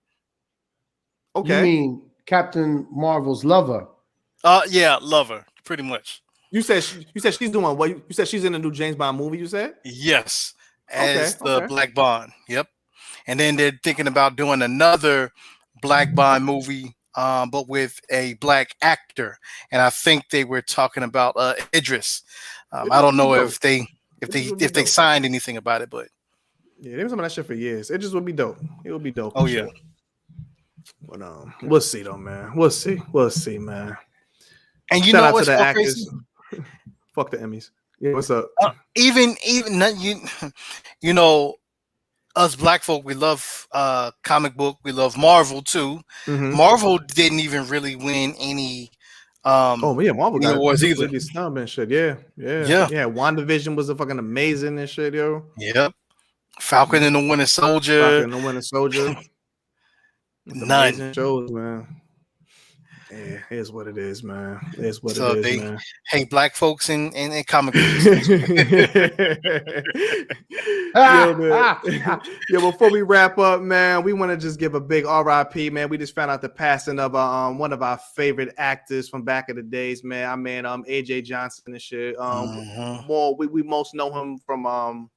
A: Okay.
C: You mean Captain Marvel's lover?
B: Yeah, lover, pretty much.
A: You said she's doing what? You said she's in a new James Bond movie, you said?
B: Yes. As the Black Bond. Yep. And then they're thinking about doing another Black Bond movie, but with a black actor. And I think they were talking about Idris. I don't know if they signed anything about it, but
A: yeah, they been talking about that shit for years. It just would be dope. It would be dope.
B: Oh yeah.
A: Sure. But we'll see though, man. We'll see, man.
B: And you know what's so crazy?
A: Fuck the Emmys. Yeah, what's up?
B: Even you know, us black folk, we love comic book. We love Marvel too. Mm-hmm. Marvel didn't even really win any.
A: Marvel got
B: awards either.
A: Shit. Yeah. WandaVision was a fucking amazing and shit, yo.
B: Yep. Falcon and the Winter Soldier.
A: None shows, man. Yeah, here's what it is, man. Here's what it is, man.
B: Hey, black folks in comic books.
A: Yo, before we wrap up, man, we want to just give a big RIP, man. We just found out the passing of one of our favorite actors from back in the days, man. I mean, AJ Johnson and shit. We most know him from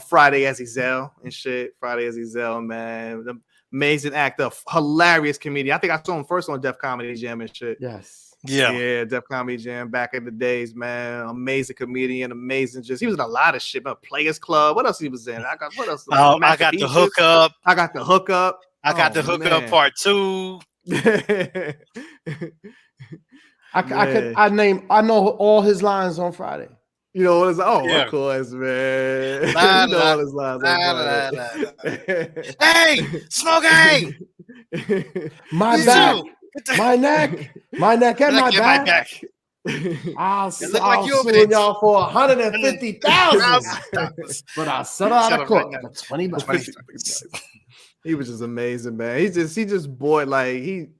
A: Friday as Ezel and shit. Friday as Ezel, man. The amazing actor, hilarious comedian. I think I saw him first on Def Comedy Jam and shit.
E: Yes.
B: Yeah.
A: Def Comedy Jam back in the days, man. Amazing comedian, amazing. He was in a lot of shit, man. Players Club. What else he was in? What else?
B: I got the hookup.
A: I got the hookup.
B: I got the hookup part 2.
E: I know all his lines on Friday.
A: You know what it's
B: of
A: course, man. You know all his lines on Friday.
B: Hey, Smokey!
E: My back, my neck, and my back. I'll sue y'all for 150,000. But I'll settle out of court for $20.
A: He was just amazing, man. He just bored like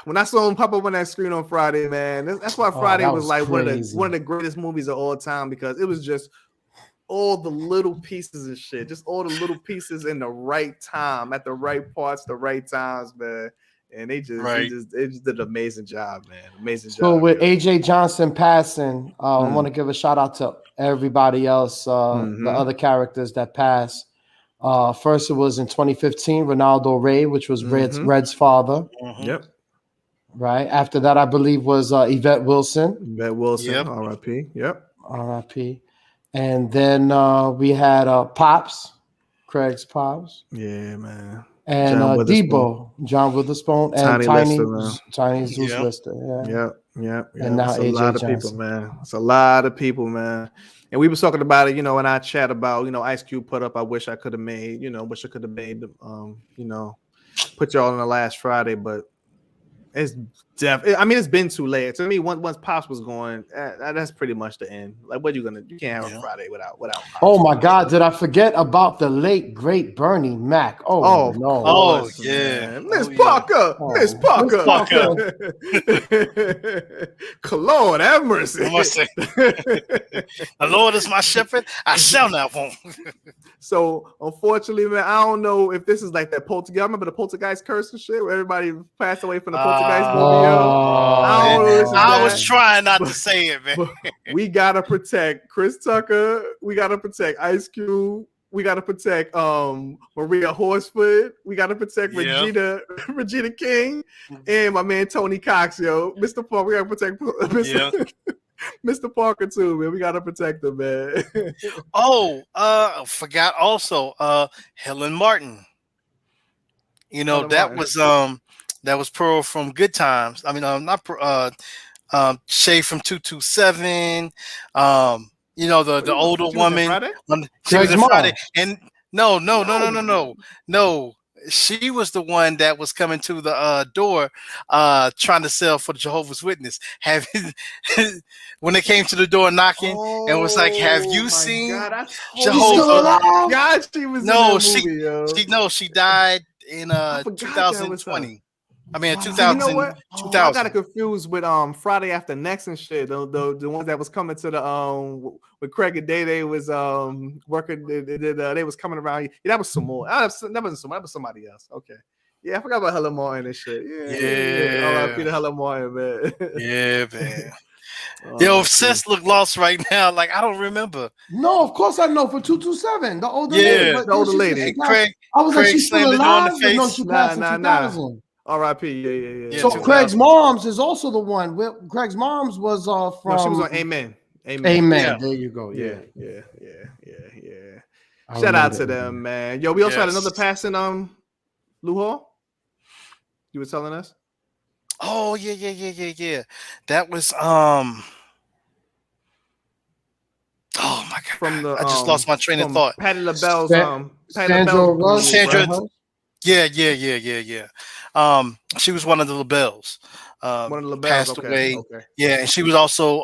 A: when I saw him pop up on that screen on Friday, man, that's why Friday was like one of the greatest movies of all time, because it was just all the little pieces and shit, just all the little pieces in the right time, at the right parts, the right times, man. And they just did an amazing job, man. Amazing job.
E: So with AJ Johnson passing, I want to give a shout out to everybody else, the other characters that passed. First, it was in 2015, Ronaldo Ray, which was Red's father.
A: Yep.
E: Right. After that, I believe was Yvette Wilson.
A: Yep. R.I.P. Yep.
E: R.I.P. And then we had Pops, Craig's Pops.
A: Yeah, man.
E: And Debo, John Witherspoon, and Tiny Zeus Lister.
A: Yep.
E: And now
A: it's
E: AJ
A: a lot
E: Johnson.
A: of people, man. It's a lot of people, man. And we were talking about it, in our chat about, Ice Cube put up, I wish I could have made, put y'all on the last Friday, but it's it's been too late. To me, once Pops was going, that's pretty much the end. Like, what you can't have a Friday without Pops.
E: Oh my God, did I forget about the late great Bernie Mac? Oh no.
A: Oh yeah. Miss Parker. Miss Parker. Lord have mercy.
B: The Lord is my shepherd, I shall not want.
A: So unfortunately, man, I don't know if this is like that poltergeist. I remember the poltergeist curse and shit where everybody passed away from the poltergeist movie.
B: I was trying not to say it, man.
A: We gotta protect Chris Tucker. We gotta protect Ice Cube. We gotta protect Maria Horsford. We gotta protect Regina King, and my man Tony Cox, yo. Mr. Parker, we gotta protect Mr. Parker too, man. We gotta protect him, man.
B: Forgot also Helen Martin. That was Pearl from Good Times. I mean, not Shay from 227. The older woman. She was in Friday. And no. She was the one that was coming to the door, trying to sell for the Jehovah's Witness. When they came to the door knocking, and was like, "Have you seen Jehovah?"
A: God, she was in that movie,
B: she died in 2020. I mean, 2000.
A: You know what? 2000. I got it confused with Friday After Next and shit. The ones that was coming to the with Craig and Day was working. They was coming around. Yeah, that was some more. That wasn't some. That was somebody else. Okay. Yeah, I forgot about Helen Martin and shit. Yeah. Peter Helen Martin, man.
B: Yeah, man. Yo, Sis look lost right now. Like, I don't remember.
E: No, of course I know for 227. The older
B: lady.
E: But
A: the older lady.
B: Craig.
E: I was like, she's still alive.
B: No,
E: she passed in 2000.
A: R.I.P. Yeah.
E: So Craig's mom's is also the one. Craig's mom's was from.
A: No, she was on Amen.
E: Yeah. There you go. Yeah.
A: Shout out to them, man. Yo, we also had another passing. Lou Hall. You were telling us.
B: Oh yeah. That was Oh my God!
A: From the
B: I just lost my train of thought.
A: Patti LaBelle's
B: Sandra. Yeah. She was one of the LaBelles.
A: One of the LaBelles
B: passed away. Okay. Yeah, and she was also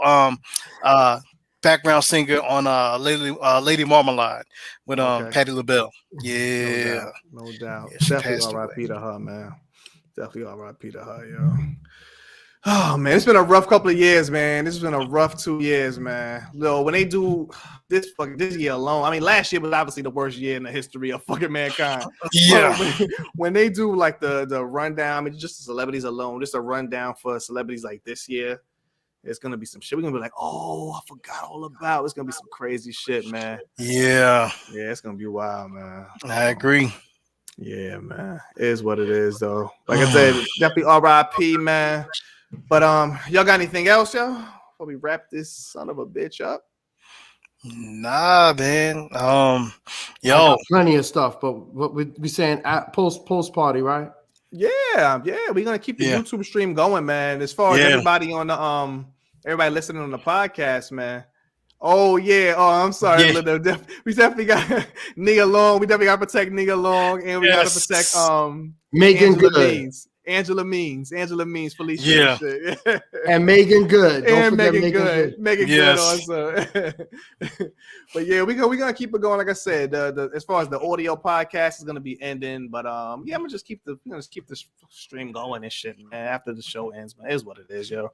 B: background singer on Lady Marmalade with Patti LaBelle. Yeah,
A: no doubt.
B: Yeah,
A: definitely R.I.P. to her, man. Definitely R.I.P. to her, yo. Oh man, it's been a rough couple of years, man. This has been a rough 2 years, man. When they do this year alone, I mean, last year was obviously the worst year in the history of fucking mankind.
B: Yeah.
A: When they do like the rundown, I mean, just the celebrities alone, just a rundown for celebrities like this year, It's gonna be some shit. We're gonna be like, oh, I forgot all about. It's gonna be some crazy shit, man.
B: Yeah,
A: it's gonna be wild, man.
B: I agree.
A: Yeah, man. It is what it is, though. Like I said, definitely R.I.P., man. But y'all got anything else, y'all? Before we wrap this son of a bitch up?
B: Nah, man.
E: I got plenty of stuff, but what we saying at post party, right?
A: Yeah. We're gonna keep the YouTube stream going, man. As far as everybody on the everybody listening on the podcast, man. Oh yeah. Oh, I'm sorry. Yeah. We definitely got Nia Long. We definitely got to protect Nia Long, and we got to protect
E: Megan Good.
A: Angela Means, Felicia.
B: Yeah.
A: And, shit.
E: And Megan Good.
A: Don't forget Megan Good. Megan Good also. But yeah, we're gonna keep it going. Like I said, the as far as the audio podcast is gonna be ending, but I'm gonna just keep the stream going and shit, man. After the show ends, man, it is what it is, yo.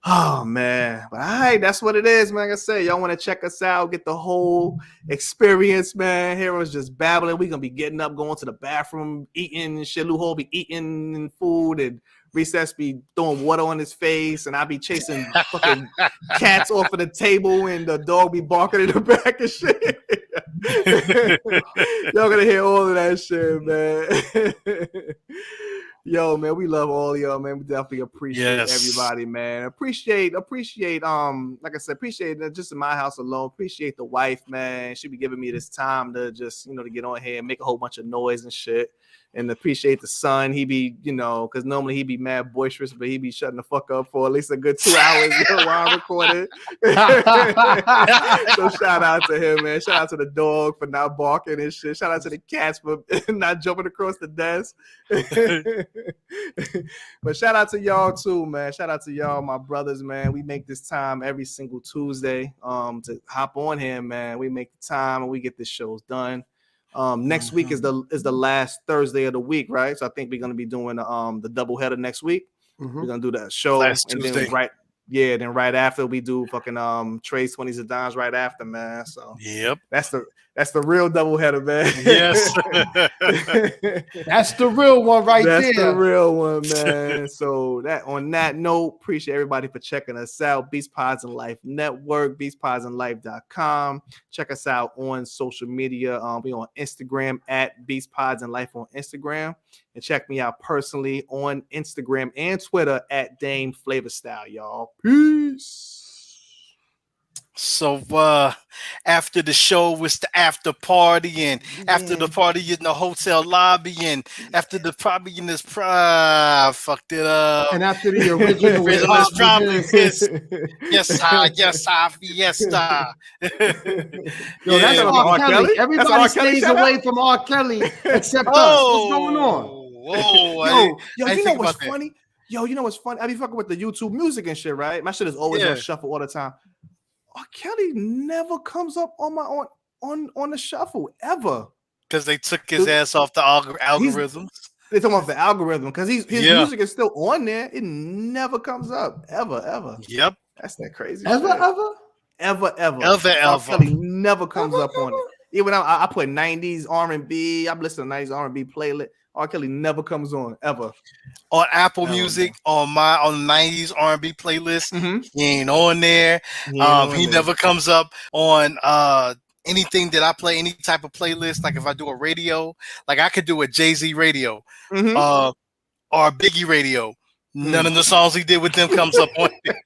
A: Oh man, but all right, that's what it is, man. Like I said, y'all want to check us out, get the whole experience, man. Heroes just babbling. We gonna be getting up, going to the bathroom, eating and shit. Lou Hall be eating food, and Recess be throwing water on his face, and I be chasing fucking cats off of the table, and the dog be barking in the back and shit. Y'all gonna hear all of that shit, man. Yo, man, we love all y'all, man. We definitely appreciate everybody, man. Appreciate, like I said, appreciate just in my house alone. Appreciate the wife, man. She be giving me this time to just, to get on here and make a whole bunch of noise and shit. And appreciate the son. He be, because normally he be mad boisterous, but he be shutting the fuck up for at least a good 2 hours while I'm recording. So shout out to him, man. Shout out to the dog for not barking and shit. Shout out to the cats for not jumping across the desk. But shout out to y'all too, man. Shout out to y'all, my brothers, man. We make this time every single Tuesday to hop on here, man. We make the time and we get the shows done. Next week is the last Thursday of the week, right? So I think we're gonna be doing the doubleheader next week. We're gonna do that show
B: last
A: and
B: Tuesday.
A: then right after we do fucking Trey's 20s and Dimes right after, man. So that's the real doubleheader, man.
B: Yes.
E: That's the real one right there.
A: That's the real one, man. So on that note, appreciate everybody for checking us out. Beast Pods and Life Network, beastpodsandlife.com. Check us out on social media. We on Instagram at Beast Pods and Life on Instagram. And check me out personally on Instagram and Twitter at Dame Flavor Style, y'all. Peace.
B: So after the show, it's the after party, and after the party in the hotel lobby, and after the probably in this fucked it up.
E: And after the original
B: is probably fiesta.
E: Yo, that's R. Kelly. Everybody stays away from R. Kelly except us. What's going on?
A: Yo, you know what's funny? I be fucking with the YouTube music and shit, right? My shit is always on shuffle all the time. R. Kelly never comes up on my on the shuffle ever.
B: Because they took his ass off the algorithms.
A: They talking about the algorithm because his music is still on there. It never comes up ever.
B: Yep,
A: that's that crazy.
E: Ever.
A: R. Kelly never comes up on it. Even I put 90s R&B. I'm listening to 90s R&B playlist. R. Kelly never comes on ever.
B: On Apple Music, on the 90s R&B playlist, he ain't on there. He never comes up on anything that I play, any type of playlist. Like if I do a radio, like I could do a Jay-Z radio or a Biggie radio. None of the songs he did with them comes up on it.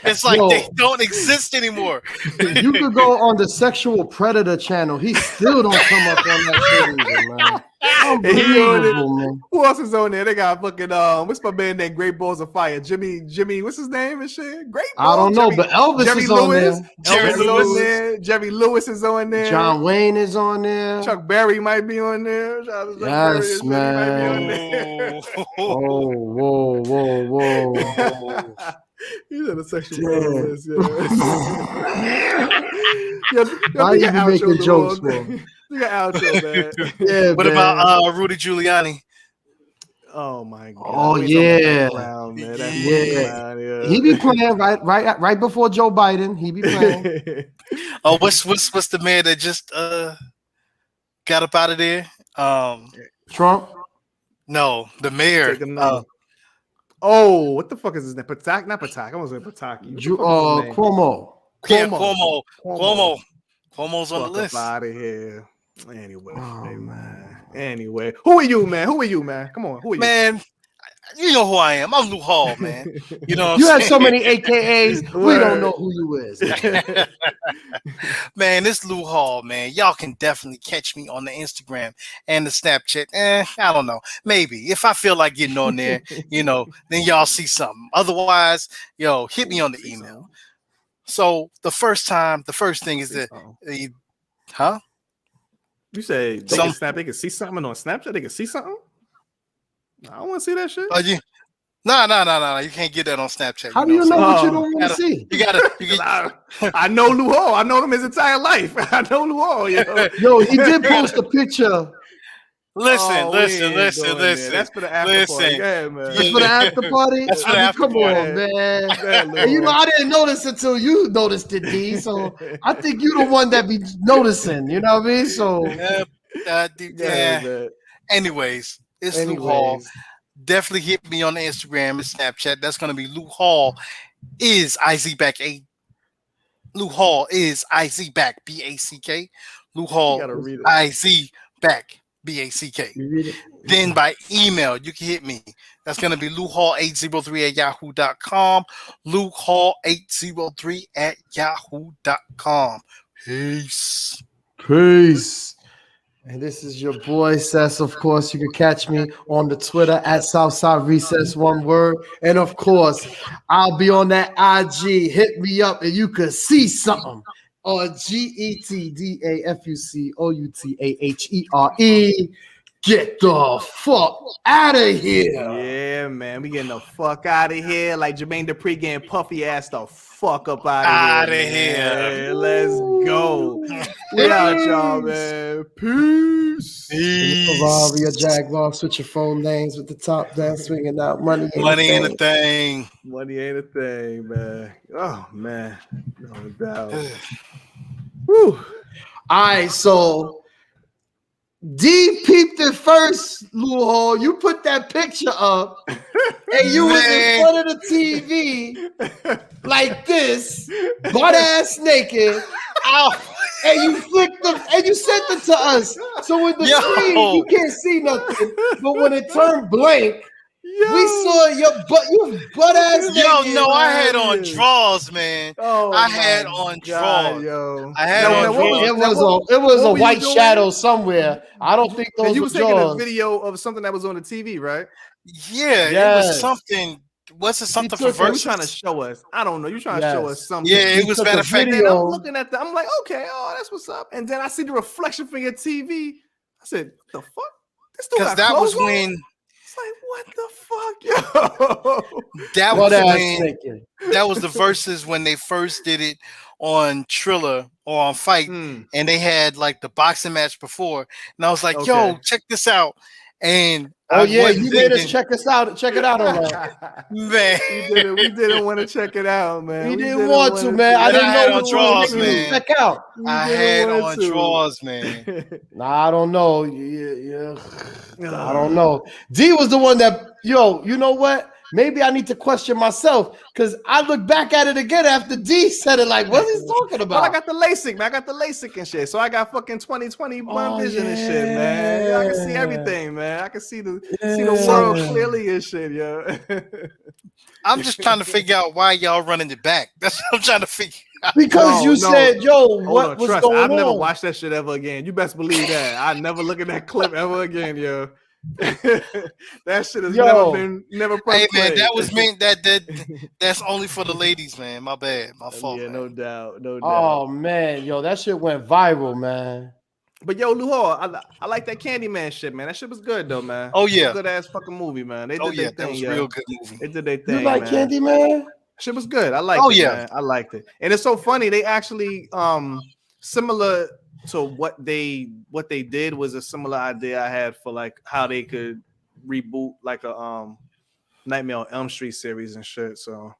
B: It's like they don't exist anymore.
E: You could go on the Sexual Predator channel. He still don't come up on that shit either, man. Unbelievable, man.
A: Who else is on there? They got fucking what's my band named Great Balls of Fire? Jimmy, what's his name and shit? Great Balls.
E: I don't know, but Elvis is on there.
A: Elvis is on there. Jerry Lewis is on there.
E: John Wayne is on there.
A: Chuck Berry might be on there.
E: Yes, man. Whoa.
A: He's in a sexual list,
E: Why are you making jokes, man?
A: You got outro, man.
B: Yeah, what about Rudy Giuliani?
A: Oh my god!
E: Oh yeah, he be playing right before Joe Biden. He be playing.
B: Oh, what's the man that just got up out of there?
E: Trump?
B: No, the mayor.
A: Oh, what the fuck is his name? Patak? Not Patak. I was saying Pataki. What the fuck is his name?
E: Cuomo.
B: Yeah, Cuomo's on the
A: Fuck
B: list.
A: up out of here. Anyway,
E: Oh,
A: hey,
E: man.
A: Anyway, who are you, man? Come on, who are you?
B: Man, you know who I am. I'm Lou Hall, man. You know what
E: You
B: I'm
E: have so
B: saying?
E: many AKAs. We don't know who you is.
B: Man, this Lou Hall, man. Y'all can definitely catch me on the Instagram and the Snapchat. I don't know. Maybe. If I feel like getting on there, then y'all see something. Otherwise, hit me on the email. So the first thing is huh?
A: You say they can see something on Snapchat? They can see something? I don't want to see that shit.
B: No. You can't get that on Snapchat.
E: How do you know what you don't want to see?
A: I know Lou Hall. I know him his entire life. I know Lou Hall,
E: Yo, he did post a picture.
B: Listen.
A: That's for the after party. Go ahead, man.
E: That's for the after party? Come on, man. And I didn't notice until you noticed it, D. So I think you the one that be noticing. You know what I mean? So
B: yeah. Anyways, it's Lou Hall. Definitely hit me on the Instagram and Snapchat. That's gonna be Lou Hall is IZ back 8. Lou Hall is IZ back BACK. Lou Hall IZ back BACK. Then by email, you can hit me. That's gonna be louhall803@yahoo.com. louhall803@yahoo.com. Peace.
E: And this is your boy Sess. Of course, you can catch me on the Twitter at Southside Recess, one word. And of course, I'll be on that IG. Hit me up and you can see something on GETDAFUCOUTAHERE. Get the fuck out of here.
A: Yeah, man. We getting the fuck out of here. Like Jermaine Dupri getting puffy ass the fuck up out of here. Let's go. We out, y'all, man. Peace.
E: Ferrari or Jaguar, switch your phone names with the top down, swinging out. Money ain't a thing.
A: Money ain't a thing, man. Oh, man. No doubt. Whew.
E: All right, so D peeped it first, Lou Hall. You put that picture up, and you was in front of the TV like this, butt ass naked. And you flicked them, and you sent it to us. So with the screen, you can't see nothing. But when it turned blank, we saw your butt ass naked.
B: I had on drawers, man. I had on drawers.
A: I had on drawers.
E: It was a white shadow somewhere. I don't think those
A: you
E: were
A: was taking
E: drawers.
A: a video of something that was on the TV, right?
B: Yeah, it was something. Was it something for Verzuz?
A: You trying to show us? I don't know. You trying to show us something?
B: Yeah, it was matter of fact.
A: I'm looking at that. I'm like, okay, that's what's up. And then I see the reflection from your TV. I said, the fuck?
B: Because that was when.
A: It's like, what the fuck, yo?
B: That was the Verzuz when they first did it on Triller or on Fight, and they had like the boxing match before. And I was like, yo, check this out. And
E: you made us check it out on that.
B: Man,
A: we didn't want to check it out, man.
E: We didn't want to, man. I didn't know
B: what drawers, man.
E: Check out.
B: I had on drawers, man.
E: Nah, I don't know. Yeah. I don't know. D was the one that, you know what? Maybe I need to question myself because I look back at it again after D said it. Like, what is he talking about?
A: Well, I got the LASIK, man. I got the LASIK and shit. So I got fucking 20/20 vision and shit, man. I can see everything, man. I can see the world clearly and shit, yo.
B: I'm just trying to figure out why y'all running it back. That's what I'm trying to figure out.
E: Because you said, what was going on?
A: I've never watched that shit ever again. You best believe that. I never look at that clip ever again, yo. That shit has never
B: Hey man, that was meant that's only for the ladies, man. My bad, my fault.
A: Yeah,
B: man.
A: no doubt.
E: Oh man, that shit went viral, man.
A: But yo, Lou Hall, I like that Candyman shit, man. That shit was good though, man.
B: Oh yeah,
A: good ass fucking movie, man. They did their thing.
B: That was a real good movie.
A: They did their thing.
E: You like Candyman?
A: Shit was good. I liked it. Man. I liked it, and it's so funny. They actually similar to what they did was a similar idea I had for like how they could reboot like a Nightmare on Elm Street series and shit. So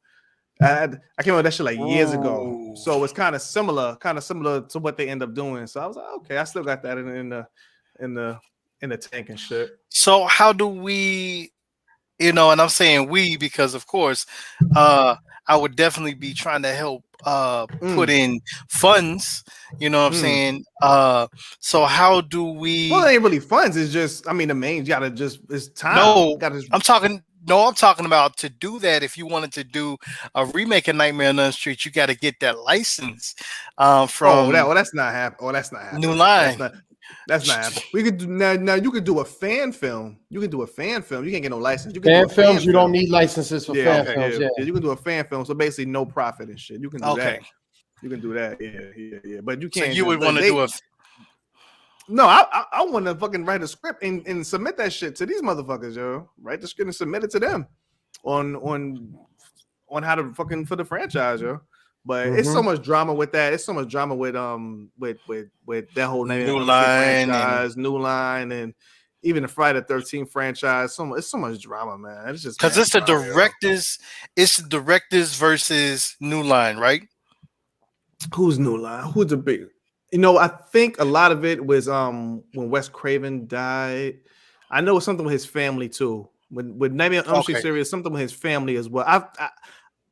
A: I came up with that shit like years ago. So it's kind of similar to what they end up doing. So I was like, okay, I still got that in the tank and shit.
B: So how do we you know, and I'm saying we because, of course, I would definitely be trying to help put in funds. You know what I'm saying? So how do we?
A: Well, it ain't really funds. It's just, I mean, the main, you gotta just, it's time.
B: No,
A: Gotta,
B: I'm talking. No, I'm talking about to do that. If you wanted to do a remake of Nightmare on Elm Street, you got to get that license from
A: that's not happening. Oh, that's not happening.
B: New Line.
A: That's not happening. We could do now. You could do a fan film. You can do a fan film. You can't get no license. You can
E: fan
A: do a
E: films.
A: fan
E: You
A: film.
E: don't need licenses for fan films. Yeah.
A: You can do a fan film. So basically, no profit and shit. You can do that. You can do that. Yeah. But you can't.
B: So you would want to do a.
A: No, I want to fucking write a script and submit that shit to these motherfuckers, yo. Write the script and submit it to them on how to fucking for the franchise, yo. But it's so much drama with that. It's so much drama with that whole
B: New Line
A: franchise, New Line, and even the Friday the 13th franchise. It's so much drama, man. It's just
B: because it's the directors. It's the directors versus New Line, right?
A: Who's New Line? Who's the big? You know, I think a lot of it was when Wes Craven died. I know it's something with his family too. With Nightmare on Elm Street series, something with his family as well.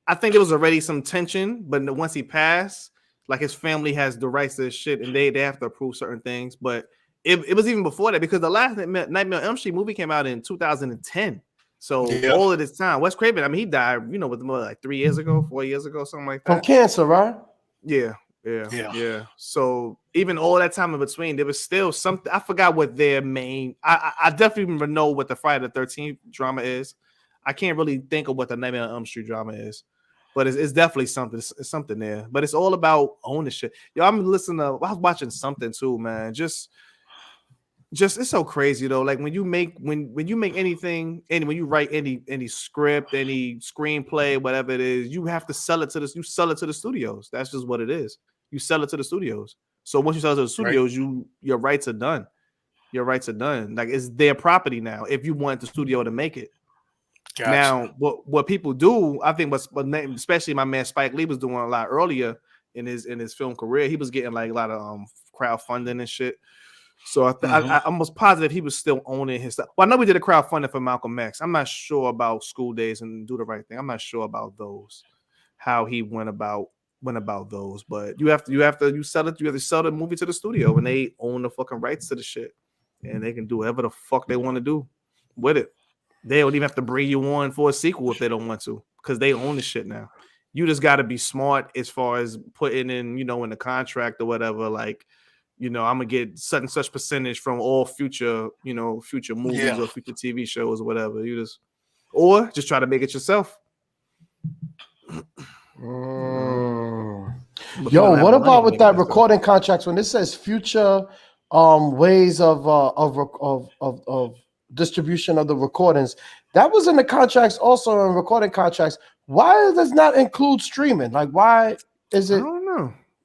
A: I think there was already some tension, but once he passed, like his family has the rights to his shit, and they have to approve certain things. But it was even before that because the last Nightmare on Elm Street movie came out in 2010. So all of this time, Wes Craven, I mean, he died, you know, with like 3 years ago, 4 years ago, something like that.
E: From cancer, right?
A: Yeah. So even all that time in between, there was still something. I forgot what their main. I definitely remember know what the Friday the 13th drama is. I can't really think of what the Nightmare on Elm Street drama is, but it's definitely something. It's something there. But it's all about ownership. Yo, I'm listening to. I was watching something too, man. Just it's so crazy though. Like when you make anything, and when you write any script, any screenplay, whatever it is, you have to sell it to this. You sell it to the studios. That's just what it is. You sell it to the studios. So once you sell it to the studios, your rights are done. Your rights are done. Like it's their property now. If you want the studio to make it. Gotcha. Now, what people do, I think, especially my man Spike Lee was doing a lot earlier in his film career. He was getting like a lot of crowdfunding and shit. So I'm almost positive he was still owning his stuff. Well, I know we did a crowdfunding for Malcolm X. I'm not sure about School Days and Do the Right Thing. I'm not sure about those. How he went about those, but you have to sell the movie to the studio and they own the fucking rights to the shit and they can do whatever the fuck they want to do with it. They don't even have to bring you on for a sequel if they don't want to because they own the shit now. You just got to be smart as far as putting in, you know, in the contract or whatever, like, you know, I'm gonna get such and such percentage from all future movies or future TV shows or whatever. Or just try to make it yourself.
E: Yo, what about with that recording contracts when it says future ways of distribution of the recordings? That was in the contracts also in recording contracts. Why does not include streaming? Like, why is it?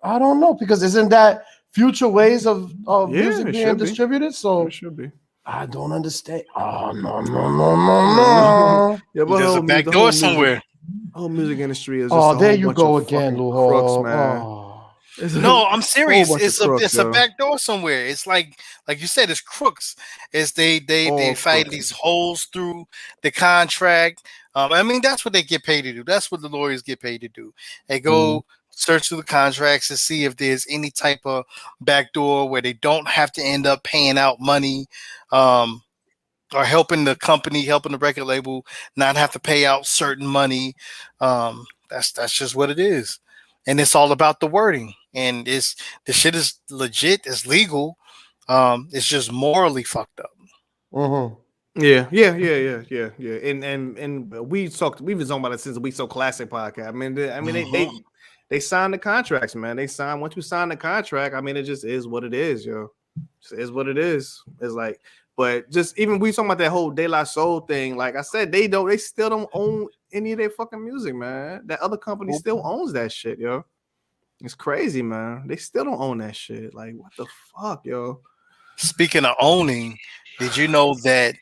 E: I don't know because isn't that future ways of music being distributed? So
A: it should be.
E: I don't understand. Oh no.
B: Yeah, but there's a back door somewhere.
A: The whole music industry is just
E: there you go again,
A: crooks, man.
B: No, I'm serious. It's a back door somewhere. It's like you said, it's crooks. It's they find these holes through the contract. I mean, that's what they get paid to do. That's what the lawyers get paid to do. They go search through the contracts to see if there's any type of backdoor where they don't have to end up paying out money, or helping the company, helping the record label not have to pay out certain money. That's just what it is. And it's all about the wording. And the shit is legit, it's legal. It's just morally fucked up.
A: Yeah. And we've been talking about it since the We So Classic podcast. I mean, they signed the contracts, man. Once you sign the contract, I mean, it just is what it is, yo. It is what it is. It's like, but just even we talking about that whole De La Soul thing, like I said, they still don't own any of their fucking music, man. That other company still owns that shit, yo. It's crazy, man. They still don't own that shit. Like, what the fuck, yo?
B: Speaking of owning, did you know that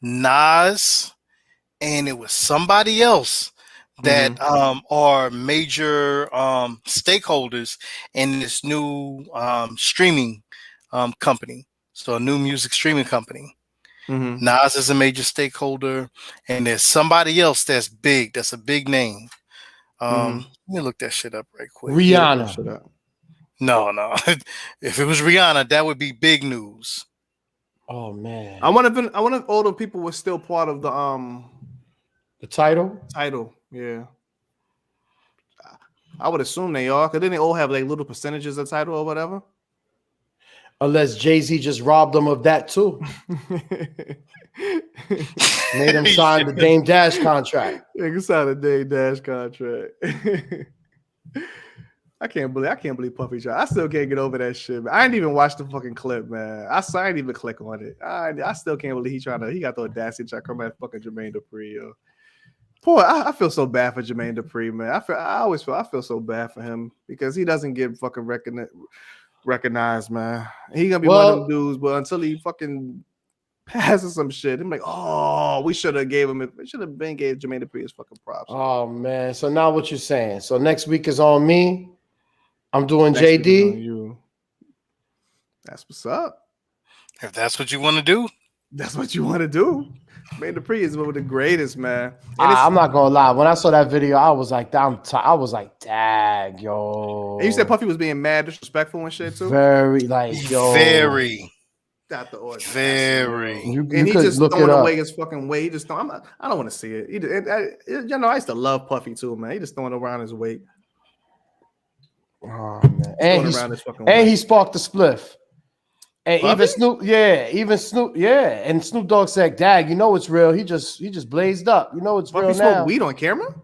B: Nas and it was somebody else that are major stakeholders in this new streaming company? So a new music streaming company. Nas is a major stakeholder, and there's somebody else that's big. That's a big name. Let me look that shit up right quick.
E: Rihanna.
B: No. If it was Rihanna, that would be big news.
E: Oh man.
A: I wonder if all the people were still part of
E: the title.
A: Yeah. I would assume they are, because then they all have like little percentages of title or whatever.
E: Unless Jay-Z just robbed them of that too. Made him sign the Dame Dash contract.
A: Nigga signed a Dame Dash contract. I can't believe Puffy tried. I still can't get over that shit, man. I didn't even watch the fucking clip, man. I didn't even click on it. I still can't believe he got the audacity to try to come at fucking Jermaine Dupri, yo. Poor, I feel so bad for Jermaine Dupri, man. I feel so bad for him because he doesn't get fucking recognized, man. He gonna be one of them dudes, but until he fucking passes some shit, I'm like, oh, we should have gave Jermaine Dupri his fucking props.
E: Oh man. So now what you saying? So next week is on me. I'm doing
A: Next week is on
E: JD.
A: you. That's what's up.
B: If that's what you want to do.
A: That's what you want to do. Man, Dupri is one of the greatest, man.
E: I'm not gonna lie. When I saw that video, I was like, I was like, dag, yo.
A: And you said Puffy was being mad, disrespectful and shit too.
E: Very, like, yo,
B: very.
A: Not the order.
B: Very.
A: And he just throwing away his fucking weight. He just I don't want to see it. I used to love Puffy too, man. He just throwing around his weight.
E: Oh man. And he sparked the spliff. And
A: Puffy?
E: even Snoop, and Snoop Dogg said, "Dag, you know it's real." He just blazed up. You know it's
A: Puffy
E: real
A: smoked
E: now.
A: weed on camera?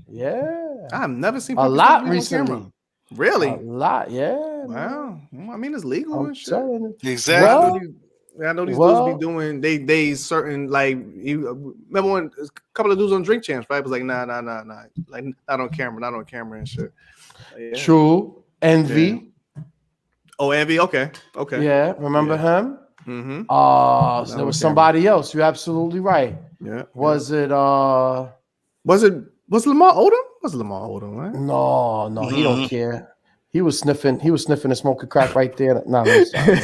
E: Yeah,
A: I've never seen
E: a
A: Puffy
E: lot
A: smoke weed
E: recently.
A: on camera. Really?
E: A lot, yeah.
A: Wow. Well, I mean, it's legal
E: I'm
A: and shit.
E: telling you.
B: Exactly.
A: I know these dudes be doing they certain like you remember when a couple of dudes on Drink Champs, right? It was like nah, like not on camera and shit. Yeah.
E: True. Envy.
A: Yeah. Oh, Envy. Okay.
E: Yeah, remember him?
A: Mm-hmm.
E: So there was somebody else. You're absolutely right.
A: Yeah.
E: Was it
A: Lamar Odom? Was Lamar Odom, right?
E: No, he don't care. He was sniffing and smoking crack right there. No, I'm sorry.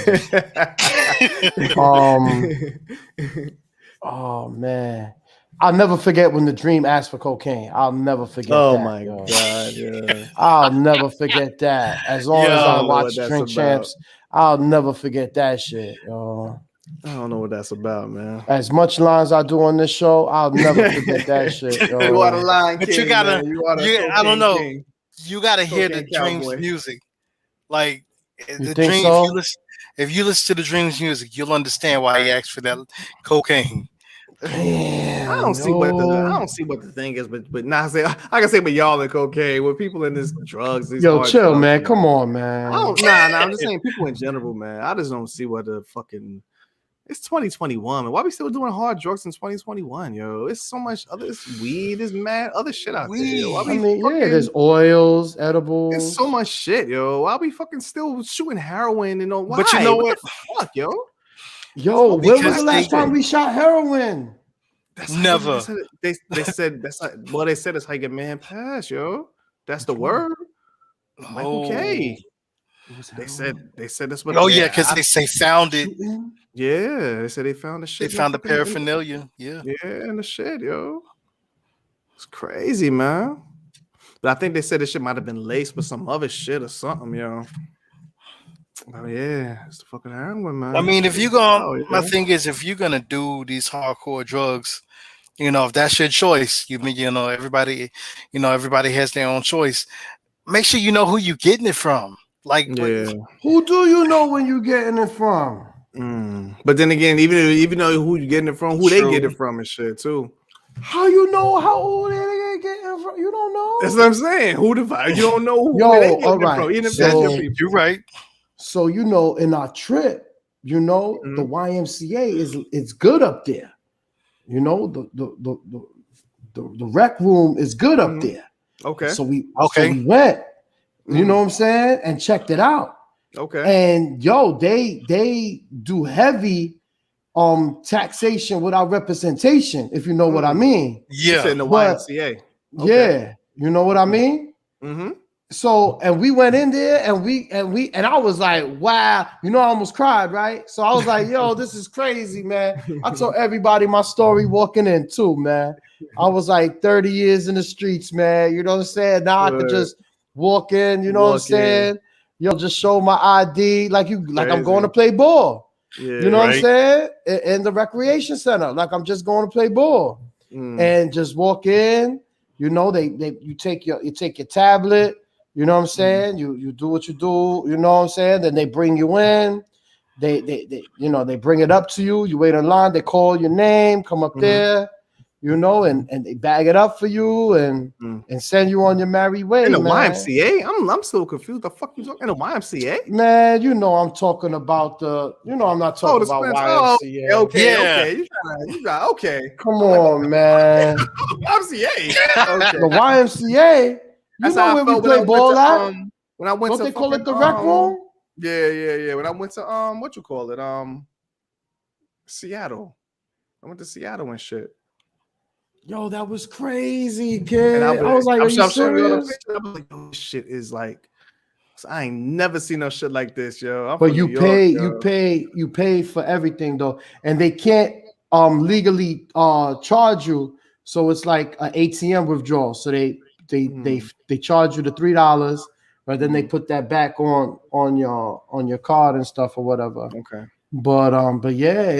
E: Oh man. I'll never forget when the Dream asked for cocaine. I'll never forget that.
A: Oh my god, yeah.
E: I'll never forget that. As long as I watch Drink Champs, I'll never forget that shit, yo.
A: I don't know what that's about, man.
E: As much lines I do on this show, I'll never forget that shit, yo.
A: You are the line king,
B: but you gotta, I don't know.
A: King.
B: You gotta hear the
A: Cowboy.
B: Dreams music. Like the
E: think
B: Dreams.
E: so?
B: If you listen to the Dreams music, you'll understand why he asked for that cocaine.
E: Damn,
A: I don't see what the thing is, but now I can say, but y'all are cocaine with people in this drugs. These
E: yo, chill,
A: drugs,
E: man. Come on, man.
A: I'm just saying people in general, man. I just don't see what the fucking. It's 2021, man. Why are we still doing hard drugs in 2021, yo? It's so much other. It's weed. It's mad other shit out there. Yo.
E: There's oils, edibles.
A: There's so much shit, yo. Why we fucking still shooting heroin and all? Why?
B: But you know what?
A: The fuck, yo.
E: Yo, when was the last time we shot heroin?
B: Never.
A: They said that's like, well, they said it's how you get man pass, yo. That's the word. Michael K. They said that's what.
B: Oh yeah, because they say found it.
A: Yeah, they said they found the shit.
B: They found the paraphernalia. Yeah,
A: and the shit, yo. It's crazy, man. But I think they said this shit might have been laced with some other shit or something, yo. Oh yeah, it's the fucking heroin, man.
B: I mean, if you gonna, my thing is, if you're gonna do these hardcore drugs, you know, if that's your choice, everybody has their own choice. Make sure you know who you're getting it from. Like,
E: who do you know when you're getting it from?
A: But then again, even though who you're getting it from, who they get it from and shit too.
E: How you know how they getting it from? You don't know.
A: That's what I'm saying. You don't know who
E: they
A: getting
E: all
A: it
E: right.
A: from. Even if
E: So,
A: that's your people.
B: You're right.
E: So in our trip, the YMCA is good up there. You know, the rec room is good up there.
A: Okay.
E: So we went, you know what I'm saying, and checked it out.
A: Okay.
E: And they do heavy taxation without representation, if you know what I mean.
B: Yeah.
A: In the YMCA.
E: Yeah, you know what I mean?
A: Mm-hmm.
E: So and we went in there and I was like, wow, I almost cried, right? So I was like, yo, this is crazy, man. I told everybody my story walking in too, man. I was like 30 years in the streets, man. You know what I'm saying? Now I could just walk in, you know what I'm saying? Just show my ID like I'm going to play ball.
A: Yeah,
E: you know what I'm saying? In the recreation center, like I'm just going to play ball and just walk in. You take your tablet. You know what I'm saying? You do what you do. You know what I'm saying? Then they bring you in. They bring it up to you. You wait in line. They call your name. Come up there. And they bag it up for you and send you on your merry way.
A: In the
E: man.
A: YMCA? I'm still confused. The fuck you talking in the YMCA?
E: Man, I'm talking about the. I'm not talking about YMCA.
A: Okay. Okay.
E: Come on, man.
A: YMCA. Okay.
E: The YMCA.
A: That's how
E: where
A: I
E: we
A: felt
E: play ball at?
A: When I went
E: Don't
A: to
E: they call it the rec room?
A: Yeah. When I went to what you call it? Seattle. I went to Seattle and shit.
E: Yo, that was crazy, kid.
A: I
E: was like, are you serious?
A: I was like, oh, this shit is like, I ain't never seen no shit like this, yo.
E: But you pay for everything though, and they can't legally charge you. So it's like an ATM withdrawal. So they charge you the $3, but then they put that back on your card and stuff or whatever.
A: Okay.
E: But yeah,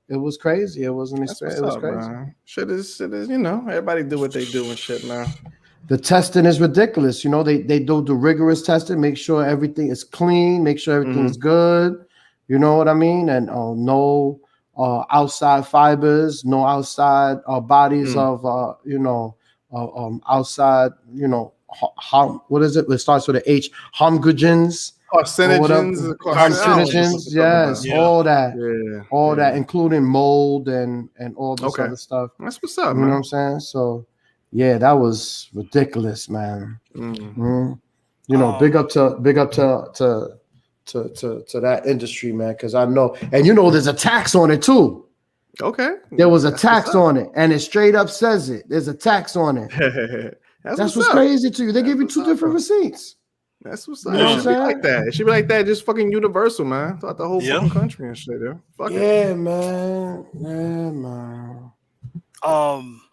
E: it was crazy. It was an experience. It was crazy.
A: Man. Shit is, everybody do what they do and shit now.
E: The testing is ridiculous. They do the rigorous testing, make sure everything is clean, make sure everything is good. You know what I mean? And no outside fibers, no outside bodies of outside, what is it? It starts with an H, carcinogens. Carcinogens, yes, all that. Yeah. All that, including mold and all this other stuff.
A: That's what's up,
E: man. You know what I'm saying? So yeah, that was ridiculous, man. Big up to that industry, man, because I know, and there's a tax on it too.
A: Okay.
E: There was a tax on it, and it straight up says it. There's a tax on it. That's what's crazy to you. They give you two different receipts.
A: That's what's up. It should be like that. It should be like that. Just fucking universal, man. Throughout the whole fucking country and shit, yeah. Fuck it.
E: Man. Yeah, man.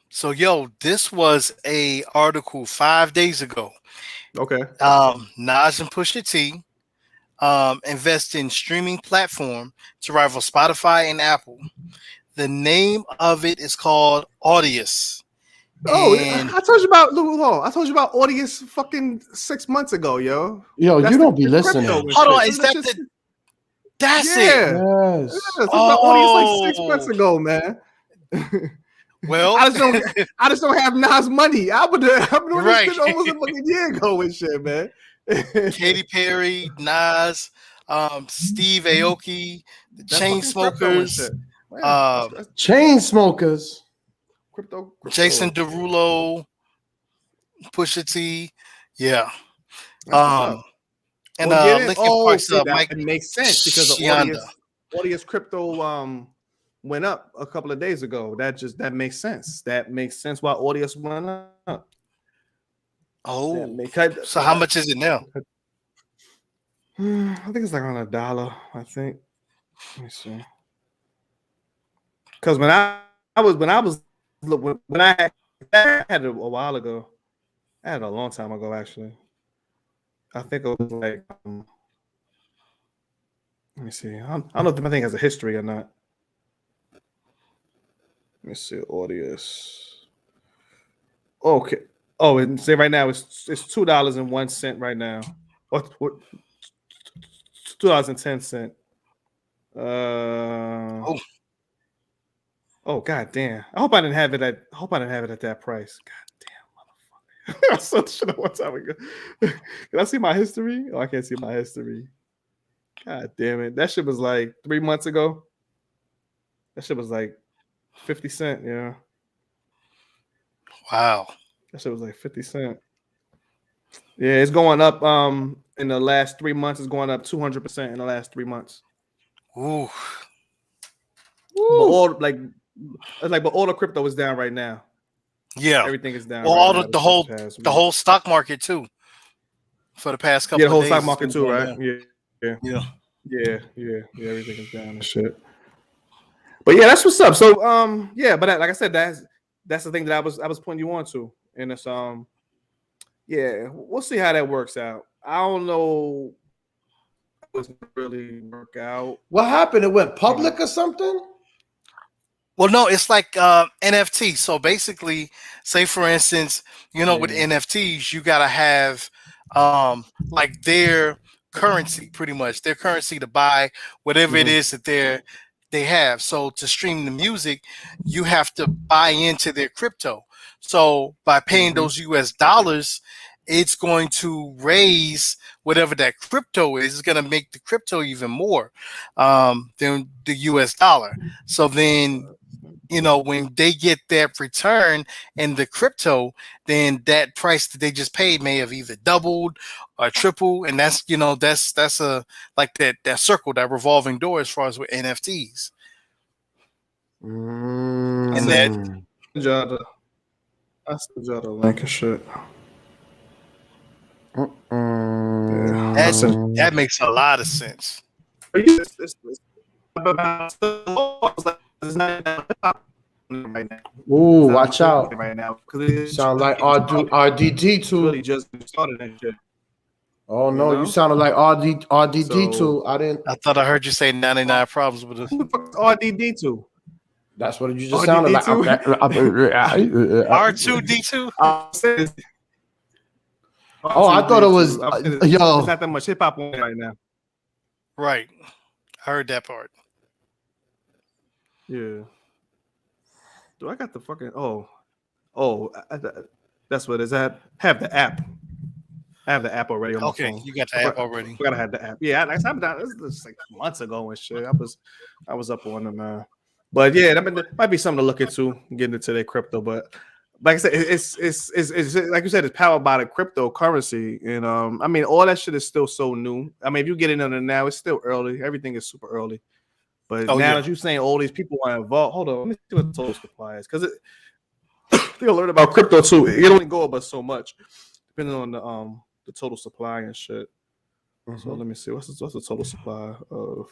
B: So this was a article 5 days ago.
A: Okay.
B: Nas and Pusha T invest in streaming platform to rival Spotify and Apple. The name of it is called Audius.
A: I told you about Audius fucking 6 months ago, yo.
E: You don't be listening.
B: Hold on, is that the? That's it.
E: Yes.
A: About Audius like 6 months ago, man.
B: Well,
A: I just don't have Nas money. I would have known this shit almost a fucking year ago and shit, man.
B: Katy Perry, Nas, Steve Aoki, the Chainsmokers,
E: Chainsmokers,
A: crypto.
B: Jason Derulo, Pusha T, yeah. And Linkin Park's Mike.
A: It makes sense because of Audius crypto went up a couple of days ago. That makes sense. That makes sense why Audius went up.
B: So how much is it now?
A: I think it's like on $1. I think. Let me see. Because when I had it a while ago, I had it a long time ago actually. I think it was like let me see. I don't know if my thing has a history or not. Let me see. Audius. Okay. Oh, and say right now it's $2.01 right now. What $2.10. Oh god damn. I hope I didn't have it at that price. God damn, motherfucker. I saw the shit a one time ago. Can I see my history? Oh, I can't see my history. God damn it. That shit was like 3 months ago. That shit was like 50 cents, yeah.
B: Wow.
A: That shit was like 50 cents. Yeah, it's going up in the last 3 months. It's going up 200% in the last 3 months.
B: Ooh.
A: But all the crypto is down right now.
B: Yeah.
A: Everything is down.
B: Well, the whole stock market too. for the past
A: Yeah,
B: couple
A: the whole
B: of days.
A: stock
B: It's
A: market
B: been
A: too,
B: going
A: right?
B: down.
A: Yeah,
B: Yeah.
A: yeah. Everything is down and shit. But yeah, that's what's up. So yeah, but like I said, that's the thing that I was pointing you on to, and it's yeah, we'll see how that works out. I don't know. It's gonna really work out.
E: What happened? It went public or something?
B: Well, no, it's like NFT. So basically, say for instance, with NFTs, you gotta have like their currency, pretty much their currency to buy whatever it is that they have. So to stream the music, you have to buy into their crypto. So by paying those US dollars, it's going to raise whatever that crypto is. It's going to make the crypto even more than the US dollar. So then, when they get that return in the crypto, then that price that they just paid may have either doubled or tripled. And that's, that's a like that circle, that revolving door as far as with NFTs. And that
A: I still got the link and shit.
B: that makes a lot of sense.
E: Ooh, watch out.
A: Right now, because
E: Sound like RDD too.
A: Really just started and shit.
E: Oh no, you sounded like RDD too.
B: I thought I heard you say 99 problems with
A: who the fuck is RDD2?
E: That's what you just sounded like.
B: R2D2.
E: Oh, I thought it was yo.
A: There's not that much hip hop on right now.
B: Right, I heard that part.
A: Yeah. Do I got the fucking that's what is that? Have the app. I have the app already on my phone.
B: You got the app already.
A: I gotta have the app. Yeah, this was like months ago and shit. I was up on them. But yeah, that might be something to look into, getting into their crypto. But like I said, it's like you said, it's powered by the cryptocurrency, and I mean, all that shit is still so new. I mean, if you get in on it now, it's still early. Everything is super early. But now that you're saying all these people are involved, hold on, let me see what the total supply is, because they'll learn about crypto too. It only go up so much, depending on the total supply and shit. So let me see, what's the total supply of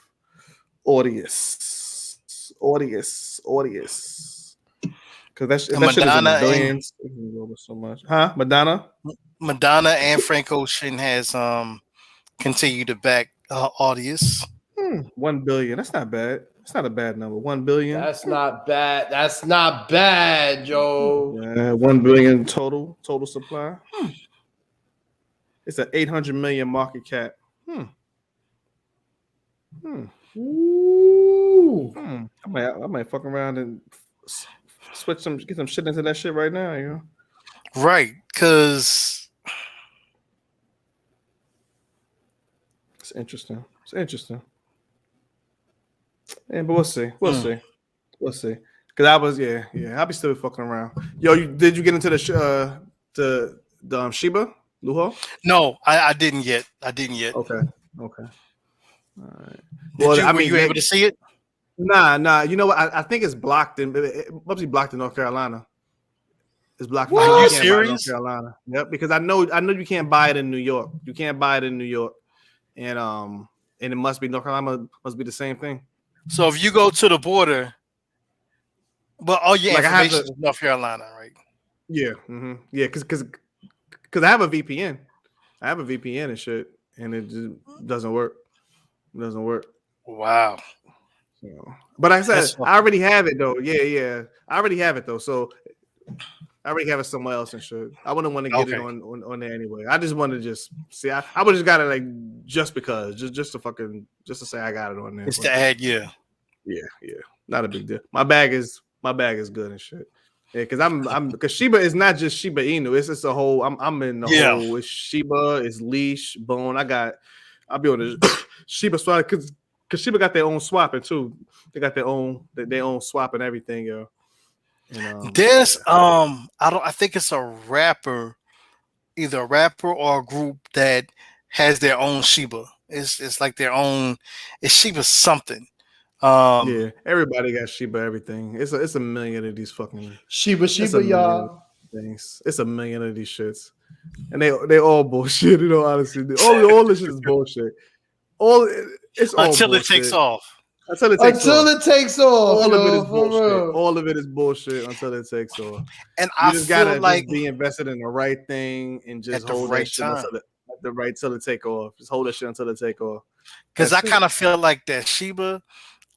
A: Audius? Because that shit is in the billions. It can go up so much, huh? Madonna
B: and Frank Ocean has continued to back Audius.
A: 1 billion. That's not bad. It's not a bad number. 1 billion.
E: That's not bad. That's not bad, yo.
A: Yeah, 1 billion total supply. It's an 800 million market cap.
E: Ooh.
A: I might fuck around and get some shit into that shit right now, you know?
B: Right, because
A: it's interesting. Yeah, but we'll see. We'll see. Because I was, I'll be still fucking around. Yo, did you get into the Shiba Luho?
B: No, I didn't yet.
A: Okay. All right.
B: Were you able to see it?
A: Nah. You know what? I think it's blocked it must be blocked in North Carolina. It's blocked.
B: Are you serious?
A: North Carolina. Yep. Because I know you can't buy it in New York. You can't buy it in New York, and it must be North Carolina. Must be the same thing.
B: So if you go to the border, but all your information is North Carolina, right?
A: Yeah. Yeah. Because I have a VPN. I have a VPN and shit, and it just doesn't work.
B: Wow.
A: So, but like I said, I already have it though. Yeah. I already have it though. So I already have it somewhere else and shit. I wouldn't want to get it on there anyway. I just want to just see. I would just got it like just because, just to say I got it on there.
B: It's the ad, yeah.
A: Not a big deal. My bag is good and shit. Yeah, because Shiba is not just Shiba Inu. It's just a whole. I'm in the whole. It's Shiba, it's Leash, Bone. I'll be on the Shiba swap because Shiba got their own swapping too. They got their own swap and everything, yo. And,
B: there's I think it's a rapper, either a rapper or a group that has their own Shiba. It's like their own. It's Shiba something.
A: Yeah, everybody got Shiba everything. It's a million of these fucking
E: Shiba, y'all.
A: things. It's a million of these shits, and they all bullshit. You know, honestly, all this shit is bullshit. It's all
B: Until
A: bullshit.
B: it takes off.
A: Until it takes off. All of it is bullshit.
E: Real.
A: All of it is bullshit until it takes off.
B: And
A: You
B: I
A: just
B: feel
A: gotta
B: like
A: just be invested in the right thing and just
B: at the
A: hold
B: right
A: that shit
B: time.
A: till it take off. Just hold that shit until it take off.
B: Because I
A: That's it.
B: kind of feel like that Shiba,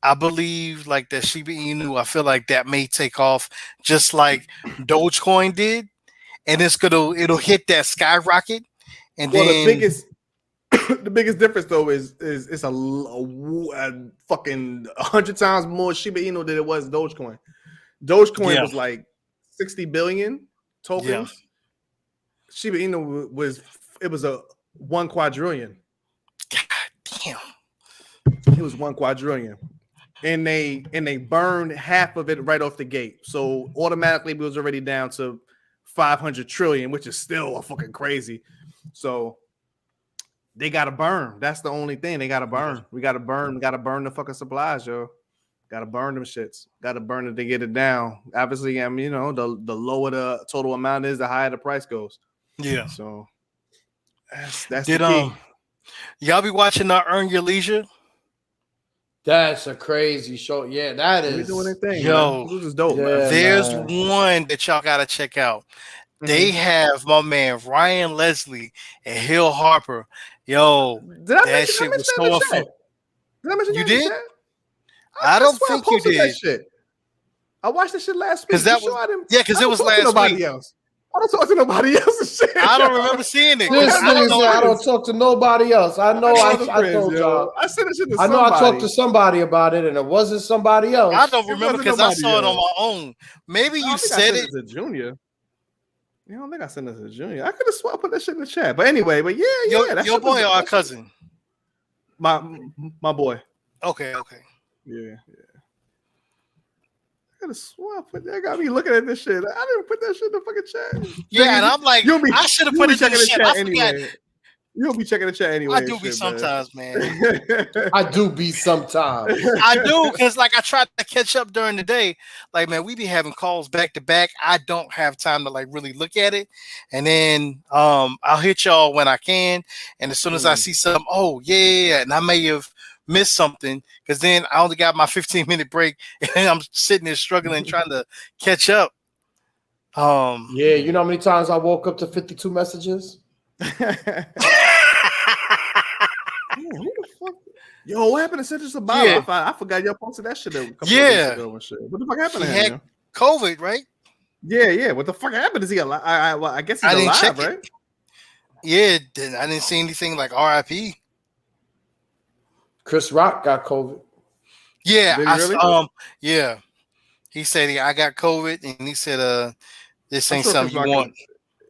B: I believe like that Shiba Inu, I feel like that may take off just like Dogecoin did. And it'll hit that skyrocket. And
A: Well,
B: then
A: the biggest the biggest difference though is it's a fucking 100 times more Shiba Inu than it was Dogecoin. Dogecoin was like 60 billion tokens.
B: Yeah.
A: Shiba Inu was a 1 quadrillion.
B: God damn.
A: It was 1 quadrillion. And they burned half of it right off the gate. So automatically it was already down to 500 trillion, which is still a fucking crazy. So they gotta burn. That's the only thing they gotta burn. We gotta burn the fucking supplies, yo. Gotta burn them shits. Gotta burn it to get it down. Obviously, I mean, you know, the lower the total amount is, the higher the price goes.
B: Yeah.
A: So that's the key.
B: Y'all be watching Earn Your Leisure?
E: That's a crazy show. Yeah, that is.
A: We doing a thing.
B: Yo,
A: this is dope.
E: Yeah.
A: Man.
B: There's
E: man.
B: one that y'all gotta check out. They have my man Ryan Leslie and Hill Harper. Yo,
A: Did I
B: that
A: mention
B: shit was
A: that
B: so
A: in the
B: fun.
A: chat? Did I mention
B: You
A: that in the
B: did?
A: chat?
B: I don't
A: swear
B: think you
A: posted that
B: did.
A: shit. I watched that shit last week.
B: Because that
A: You sure
B: was
A: I didn't,
B: because
A: I
B: it
A: don't
B: was
A: talk to
B: last
A: nobody
B: week.
A: else. I don't talk to nobody else and shit.
B: I don't remember seeing it.
E: This
B: I don't
E: nigga said I
B: know.
E: don't talk to nobody else. I know I told y'all.
A: I sent it shit to
E: I know
A: somebody.
E: I talked to somebody about it, and it wasn't somebody else.
B: I don't
A: It
B: remember
A: wasn't
B: because I
A: nobody
B: saw it on
A: else.
B: my own. Maybe
A: I
B: you
A: don't think I
B: said
A: sent
B: it.
A: to Junior. I don't think I sent it to Junior. I could have sworn I put that shit in the chat. But anyway, but yeah, that
B: Your
A: shit
B: boy
A: was,
B: or our cousin?
A: my boy.
B: Okay.
A: Yeah. I could have sworn I put that. Got me looking at this shit. I didn't put that shit in the fucking chat.
B: Yeah, and I'm like, I should have put it in the chat. I forgot.
A: anyway. You'll be checking the chat anyway.
B: I do be sometimes, man.
E: I do be sometimes.
B: I do, because like I try to catch up during the day. Like, man, we be having calls back to back. I don't have time to like really look at it. And then I'll hit y'all when I can. And as soon as I see something, oh yeah, and I may have missed something, because then I only got my 15-minute break and I'm sitting there struggling trying to catch up.
E: Yeah, you know how many times I woke up to 52 messages?
A: Who the fuck? Yo, what happened to Citrus Obama?
B: Yeah.
A: I forgot y'all posted that shit a couple of
B: Yeah.
A: weeks ago and shit. What the fuck happened
B: He
A: to
B: had
A: him?
B: COVID, right?
A: Yeah. What the fuck happened? Is he alive? I guess he's
B: I didn't
A: alive,
B: check it.
A: right?
B: Yeah, I didn't see anything like RIP.
E: Chris Rock got COVID.
B: Yeah,
A: Did he really?
B: yeah. He said I got COVID, and he said this
A: I'm
B: ain't
A: sure
B: something
A: Chris
B: you
A: Rock
B: want.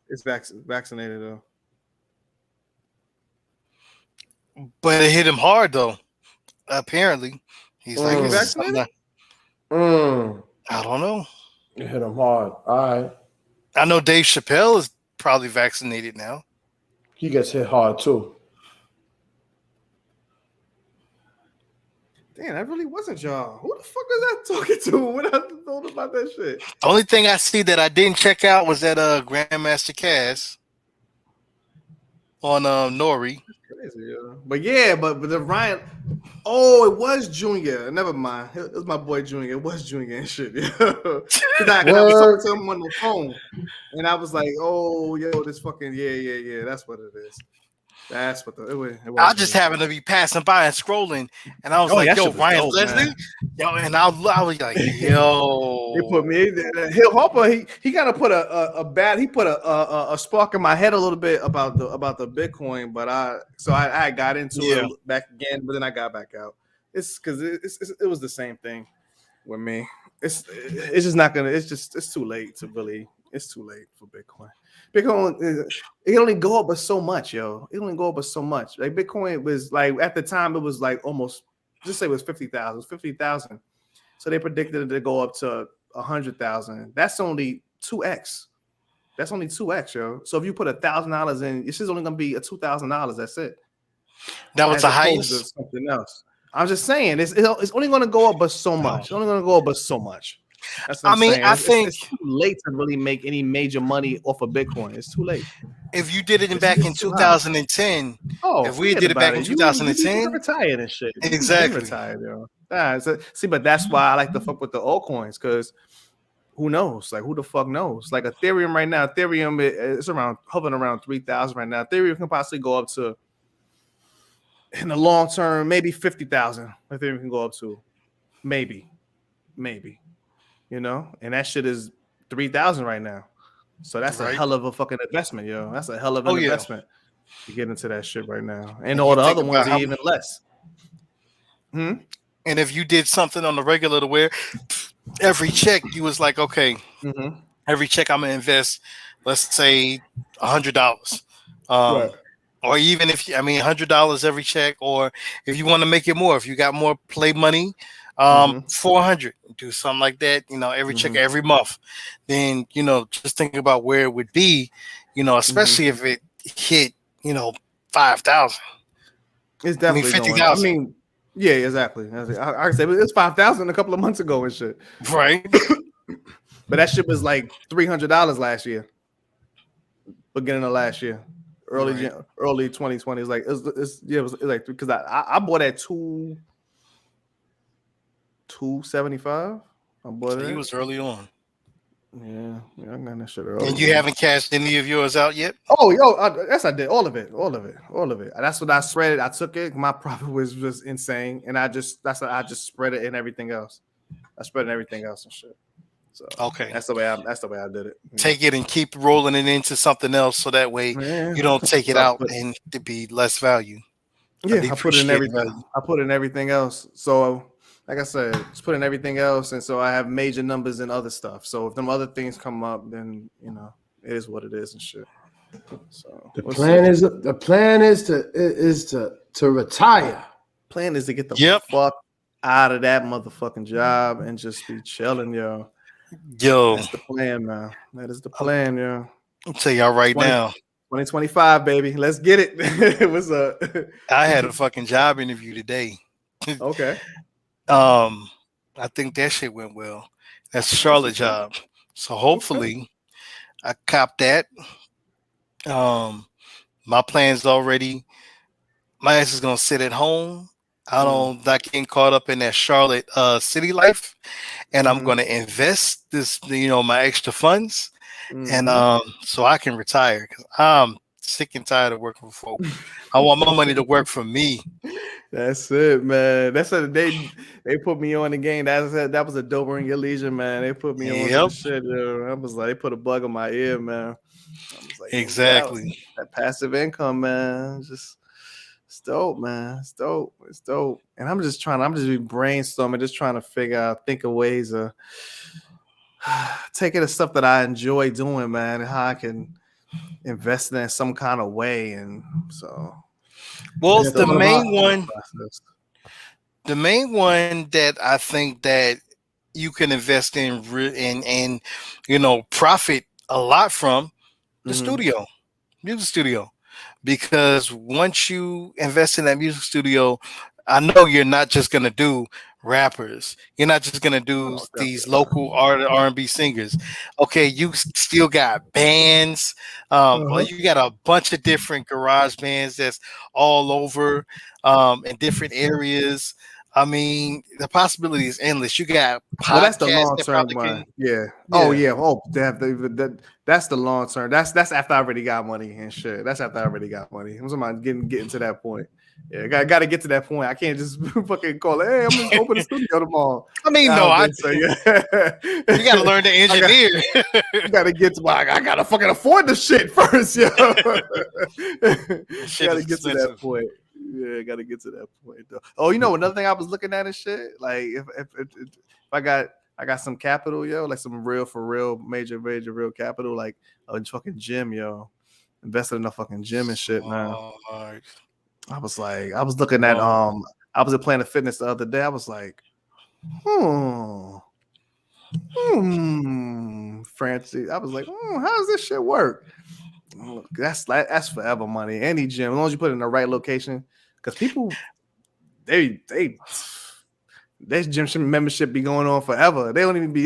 A: is vaccinated though.
B: But it hit him hard though. Apparently, he's like,
A: He
B: this is
A: vaccinated?
B: something I don't know.
E: It hit him hard. All right.
B: I know Dave Chappelle is probably vaccinated now.
E: He gets hit hard too.
A: Damn, that really wasn't y'all. Who the fuck was I talking to when I told about that shit?
B: The only thing I see that I didn't check out was that Grandmaster Cass on Nori.
A: Crazy, yo. But yeah, but the Ryan. Oh, it was Junior. Never mind. It was my boy Junior. It was Junior and shit. Yeah. Cause I was talking to him on the phone, and I was like, "Oh, yo, this fucking yeah. That's what it is. That's what it was.
B: I just happened to be passing by and scrolling, and I was like, "Yo, Ryan Leslie,
A: man.
B: yo," and I was like, "Yo."
A: They put me. Hill Harper. He kind of put a spark in my head a little bit about the Bitcoin, but I got into it back again, but then I got back out. It's because it was the same thing with me. It's just not gonna. It's too late to really. It's too late for Bitcoin. Bitcoin, it only go up but so much, yo. It only go up but so much. Like Bitcoin was like at the time, it was like almost just say it was 50,000. It was 50,000. So they predicted it to go up to 100,000. That's only 2x. That's only 2x, yo. So if you put $1,000 in, it's just only gonna be $2,000. That's it.
B: That was the highest.
A: Something else. I'm just saying, it's only gonna go up but so much. It's only gonna go up but so much. That's what
B: I
A: I'm
B: mean,
A: saying.
B: I
A: It's,
B: think
A: it's too late to really make any major money off of Bitcoin. It's too late.
B: if you did it
A: It's,
B: back in
A: it's too high.
B: 2010,
A: Oh,
B: if we
A: forget
B: did it
A: about
B: back in
A: it. You be
B: 2010,
A: retired and shit. You been
B: exactly.
A: retired, yo. See, but that's why I like to fuck with the altcoins, because who knows? Like, who the fuck knows? Like Ethereum right now, it's around hovering around 3,000 right now. Ethereum can possibly go up to, in the long term, maybe 50,000. Ethereum can go up to, maybe, and that shit is 3,000 right now. So that's a
B: Right.
A: hell of a fucking investment, yo. That's a hell of an
B: Oh yeah.
A: investment to get into that shit right now. And
B: And
A: all
B: you
A: the
B: think
A: other ones
B: about
A: are
B: how,
A: even less.
B: and if you did something on the regular to where every check you was like, okay, every check I'm gonna invest, let's say $100.
A: Right.
B: Or even if $100 every check, or if you want to make it more, if you got more play money, 400, do something like that, every check every month. Then just think about where it would be, especially if it hit 5,000.
A: It's definitely going.
B: 50,000.
A: I mean, yeah, exactly. I said it was 5,000 a couple of months ago and shit.
B: Right.
A: But that shit was like $300 last year, beginning of last year, early 2020. It's like it was like, because I bought at 275. I bought
B: So
A: it.
B: he was early on.
A: Yeah, I got that shit early.
B: And you haven't cashed any of yours out yet?
A: Oh, yo, yes, I did. All of it. That's what I spread it. I took it. My profit was just insane, and I just spread it in everything else. I spread in everything else and shit. So
B: okay,
A: that's the way I did it.
B: Take it and keep rolling it into something else, so that way you don't take it out and to be less value.
A: Yeah, I put it in everything. I put it in everything else. So, like I said, just put in everything else, and so I have major numbers and other stuff. So if them other things come up, then it is what it is and shit. So
E: the plan is to retire.
A: Plan is to get the fuck out of that motherfucking job and just be chilling, yo. That's the plan, man. That is the plan, yo.
B: I'll tell y'all right now.
A: 2025, baby. Let's get it. What's up?
B: I had a fucking job interview today.
A: Okay.
B: I think that shit went well. That's a Charlotte job. So hopefully I cop that. My plan's already, my ass is gonna sit at home. I don't not getting caught up in that Charlotte city life, and I'm gonna invest this, my extra funds, and so I can retire, because I'm sick and tired of working for folk. I want my money to work for me.
A: That's it, man. That's what they put me on the game. That was a dope in your leisure, man. They put me on the shit. I was like, they put a bug in my ear, man. I was like,
B: exactly.
A: That passive income, man. Just it's dope, man. It's dope. And I'm just brainstorming, just trying to think of ways of taking the stuff that I enjoy doing, man, and how I can invest in it in some kind of way. And so,
B: well, the main one that I think that you can invest in and profit a lot from, the music studio. Because once you invest in that music studio, I know you're not just gonna do rappers. You're not just gonna do these local R&B singers. Okay, you still got bands. You got a bunch of different garage bands that's all over in different areas. I mean, the possibility is endless. You got
A: that's the long term one. Yeah. Oh yeah. Oh, that's the long term. That's after I already got money and shit. That's after I already got money. I'm talking about getting to that point. Yeah, got to get to that point. I can't just fucking call it. Hey, I'm just open the studio tomorrow.
B: I mean, you got to learn to engineer.
A: You got to get to. I got to fucking afford the shit first, yo. Got to get to that point. Yeah, got to get to that point though. Oh, another thing I was looking at and shit. Like if I got some capital, yo, like some major real capital, like a fucking gym, yo. Invested in a fucking gym and shit, man. I was looking at I was at Planet Fitness the other day. I was like, Francie. I was like, how does this shit work? That's forever money. Any gym, as long as you put it in the right location, because people they That gym membership be going on forever. They don't even be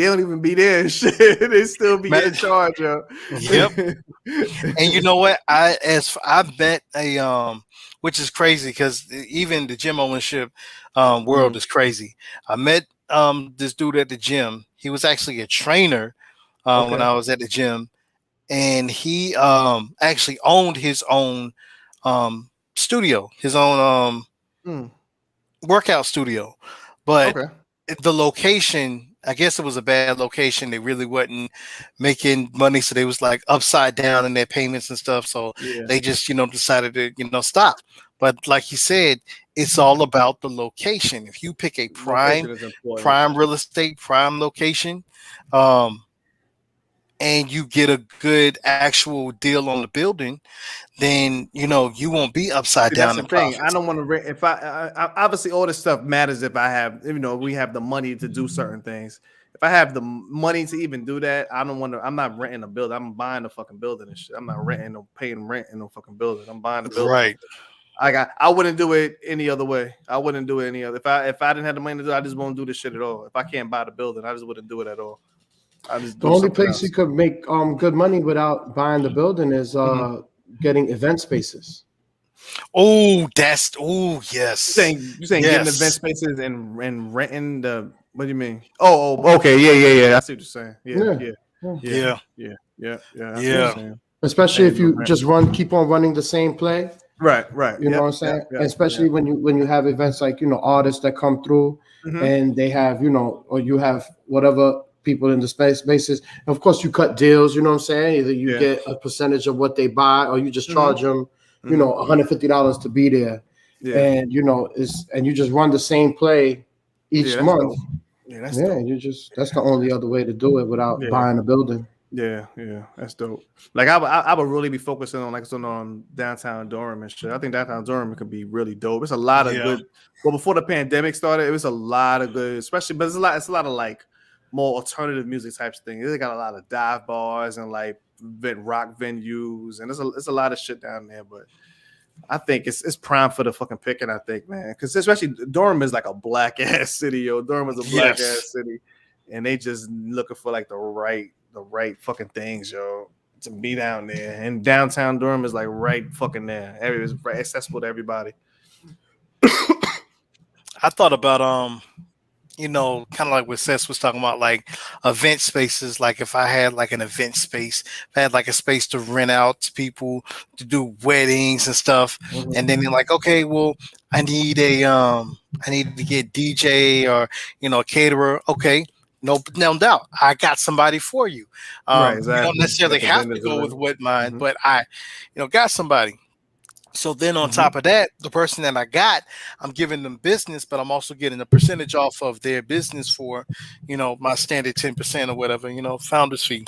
A: there and shit. They still be in charge, yo.
B: Yep. And you know what? I bet which is crazy because even the gym ownership world is crazy. I met this dude at the gym. He was actually a trainer when I was at the gym, and he actually owned his own studio, his own workout studio. But the location, I guess it was a bad location. They really wasn't making money, so they was like upside down in their payments and stuff. So they just, decided to, stop. But like you said, it's all about the location. If you pick a prime real estate, prime location, and you get a good actual deal on the building, then you won't be upside down.
A: That's the thing. I don't want to rent. If I obviously all this stuff matters if I have, we have the money to do certain things. If I have the money to even do that, I don't want to. I'm not renting a building. I'm buying a fucking building and shit. I'm not renting or paying rent in no fucking building. I'm buying the building.
B: Right.
A: I wouldn't do it any other way. I wouldn't do it any other. If I didn't have the money to do it, I just won't do this shit at all. If I can't buy the building, I just wouldn't do it at all.
E: The only place you could make good money without buying the building is getting event spaces.
B: Oh, yes.
A: You saying getting event spaces and renting the? What do you mean? Oh, okay, yeah. I see what you're saying. Yeah.
E: Especially if you just keep on running the same play.
A: Right.
E: You know what I'm saying? Especially when you have events like artists that come through and they have or you have whatever people in the spaces. Of course, you cut deals. You know what I'm saying? Either you get a percentage of what they buy, or you just charge them, $150 to be there, and and you just run the same play each month. That's the only other way to do it without buying a building.
A: Yeah, that's dope. Like I would really be focusing on downtown Durham and shit. I think downtown Durham could be really dope. It's a lot of good. Well, before the pandemic started, it was a lot of good, especially, but it's a lot of like more alternative music types of things. They got a lot of dive bars and like rock venues, and there's a lot of shit down there. But I think it's prime for the fucking picking. I think, man, because especially Durham is like a black ass city, yo. Durham is a black ass city, and they just looking for like the right fucking things, yo, to be down there. And downtown Durham is like right fucking there. It's right accessible to everybody.
B: I thought about kind of like what Seth was talking about, like event spaces. Like if I had like an event space, if I had like a space to rent out to people to do weddings and stuff, and then you're like, okay, well, I need to get DJ or a caterer. Okay, no doubt, I got somebody for you. Right, exactly. You don't necessarily have to go with what mine, but I, got somebody. So then on top of that, the person that I got, I'm giving them business, but I'm also getting a percentage off of their business for, my standard 10% or whatever, founder's fee.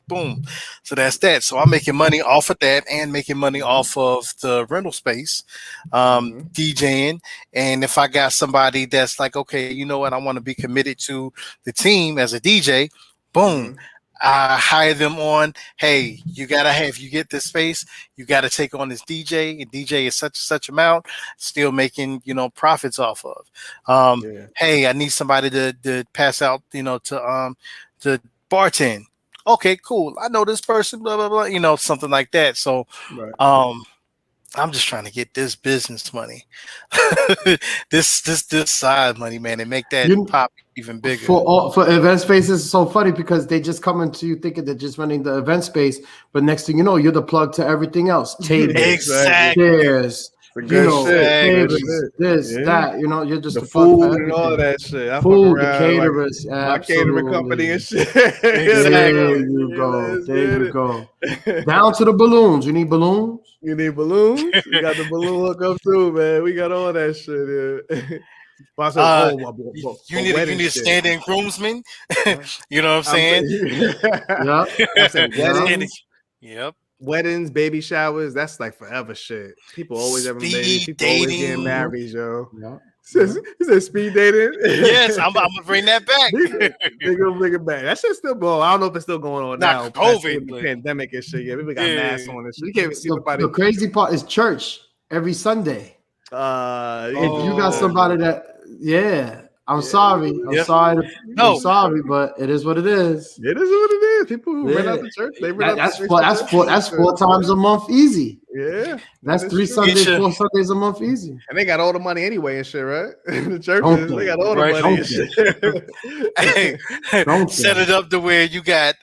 B: Boom. So that's that. So I'm making money off of that and making money off of the rental space, DJing. And if I got somebody that's like, okay, you know what, I want to be committed to the team as a DJ, boom. I hire them on, hey, you get this space, you got to take on this DJ, and DJ is such amount, still making, profits off of. Hey, I need somebody to pass out, to bartend. Okay, cool. I know this person, blah, blah, blah, something like that. So, I'm just trying to get this business money, this side money, man, and make that pop even bigger.
E: For event spaces, it's so funny because they just come into you thinking they're just running the event space, but next thing you know, you're the plug to everything else. Tables, chairs, tables, this, that. You're just
A: the food and all that shit.
E: Food, the caterers,
A: my catering company and shit.
E: There you go. Down to the balloons. You need balloons?
A: You need balloons? We got the balloon hook up too, man. We got all that shit.
B: You need a stand-in groomsman. You know what I'm saying?
A: Weddings.
B: Yep.
A: Weddings, baby showers. That's like forever shit. People always having babies. People always getting married, yo. Yeah. He said speed dating.
B: Yes, I'm gonna bring that back.
A: They're gonna bring it back. That shit's still going. I don't know if it's still going on now.
B: COVID,
A: the pandemic and shit. Yeah, people got masks on and shit. You can't even see nobody.
E: The crazy part is church every Sunday. If you got somebody that, I'm sorry.
B: Yeah.
E: I'm sorry, but it is what it is.
A: It is what it is. People who rent out the church, they rent out the church.
E: That's 4 times a month easy.
A: Yeah.
E: That's 3 Sundays, 4 Sundays a month easy.
A: And they got all the money anyway and shit, right? The churches, they got all the money and shit.
B: Set it up to where you got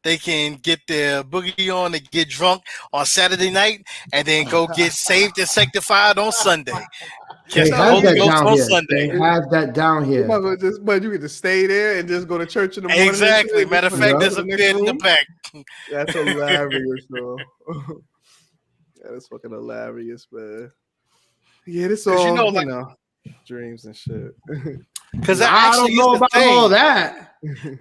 B: they can get their boogie on and get drunk on Saturday night and then go get saved and sanctified on Sunday.
E: They have that down here. Sunday. They have that down here.
A: But you get to stay there and just go to church in the morning.
B: Exactly. Matter of fact, there's a bed in the back.
A: That's hilarious, though. That is fucking hilarious, man. Yeah, this all you know, dreams and shit.
B: Because
E: I don't know about all that.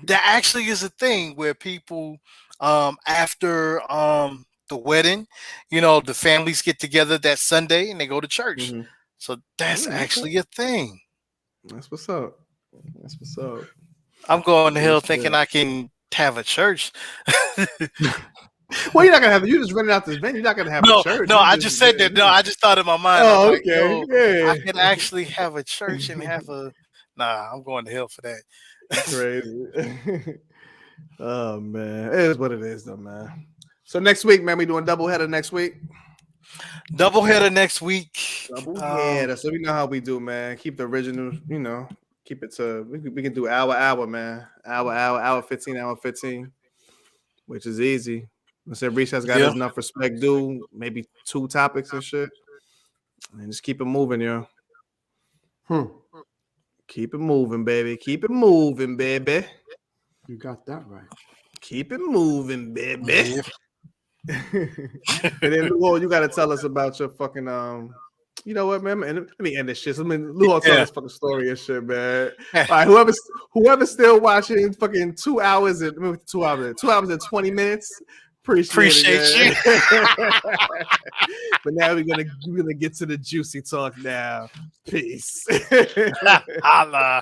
B: That actually is a thing where people, after the wedding, you know, the families get together that Sunday and they go to church. Mm-hmm. So that's actually a thing.
A: That's what's up. That's what's up.
B: I'm going to hell thinking I can have a church.
A: Well, you're not gonna have. You just rented out this venue. You're not gonna have a church.
B: No, I just said that. No, I just thought in my mind.
A: Oh, okay. Yeah.
B: I can actually have a church and have a. Nah, I'm going to hell for that.
A: That's crazy. Oh man, it is what it is, though, man. So next week, man, we doing doubleheader next week.
B: Doubleheader next week.
A: Doubleheader. So we know how we do, man. Keep the original. You know, keep it to. We can do hour, man. Hour 15, which is easy. I said Reese has got enough respect due, maybe 2 topics and shit. And just keep it moving, yo. Keep it moving, baby. Keep it moving, baby.
E: You got that right.
A: Keep it moving, baby. And then Lou, you gotta tell us about your fucking you know what, man? Let me end this shit. I mean, Lou tell this fucking story and shit, man. All right, whoever's still watching fucking 2 hours and 2 hours and 20 minutes. Appreciate you. But now we're gonna get to the juicy talk now. Peace.
B: Holla.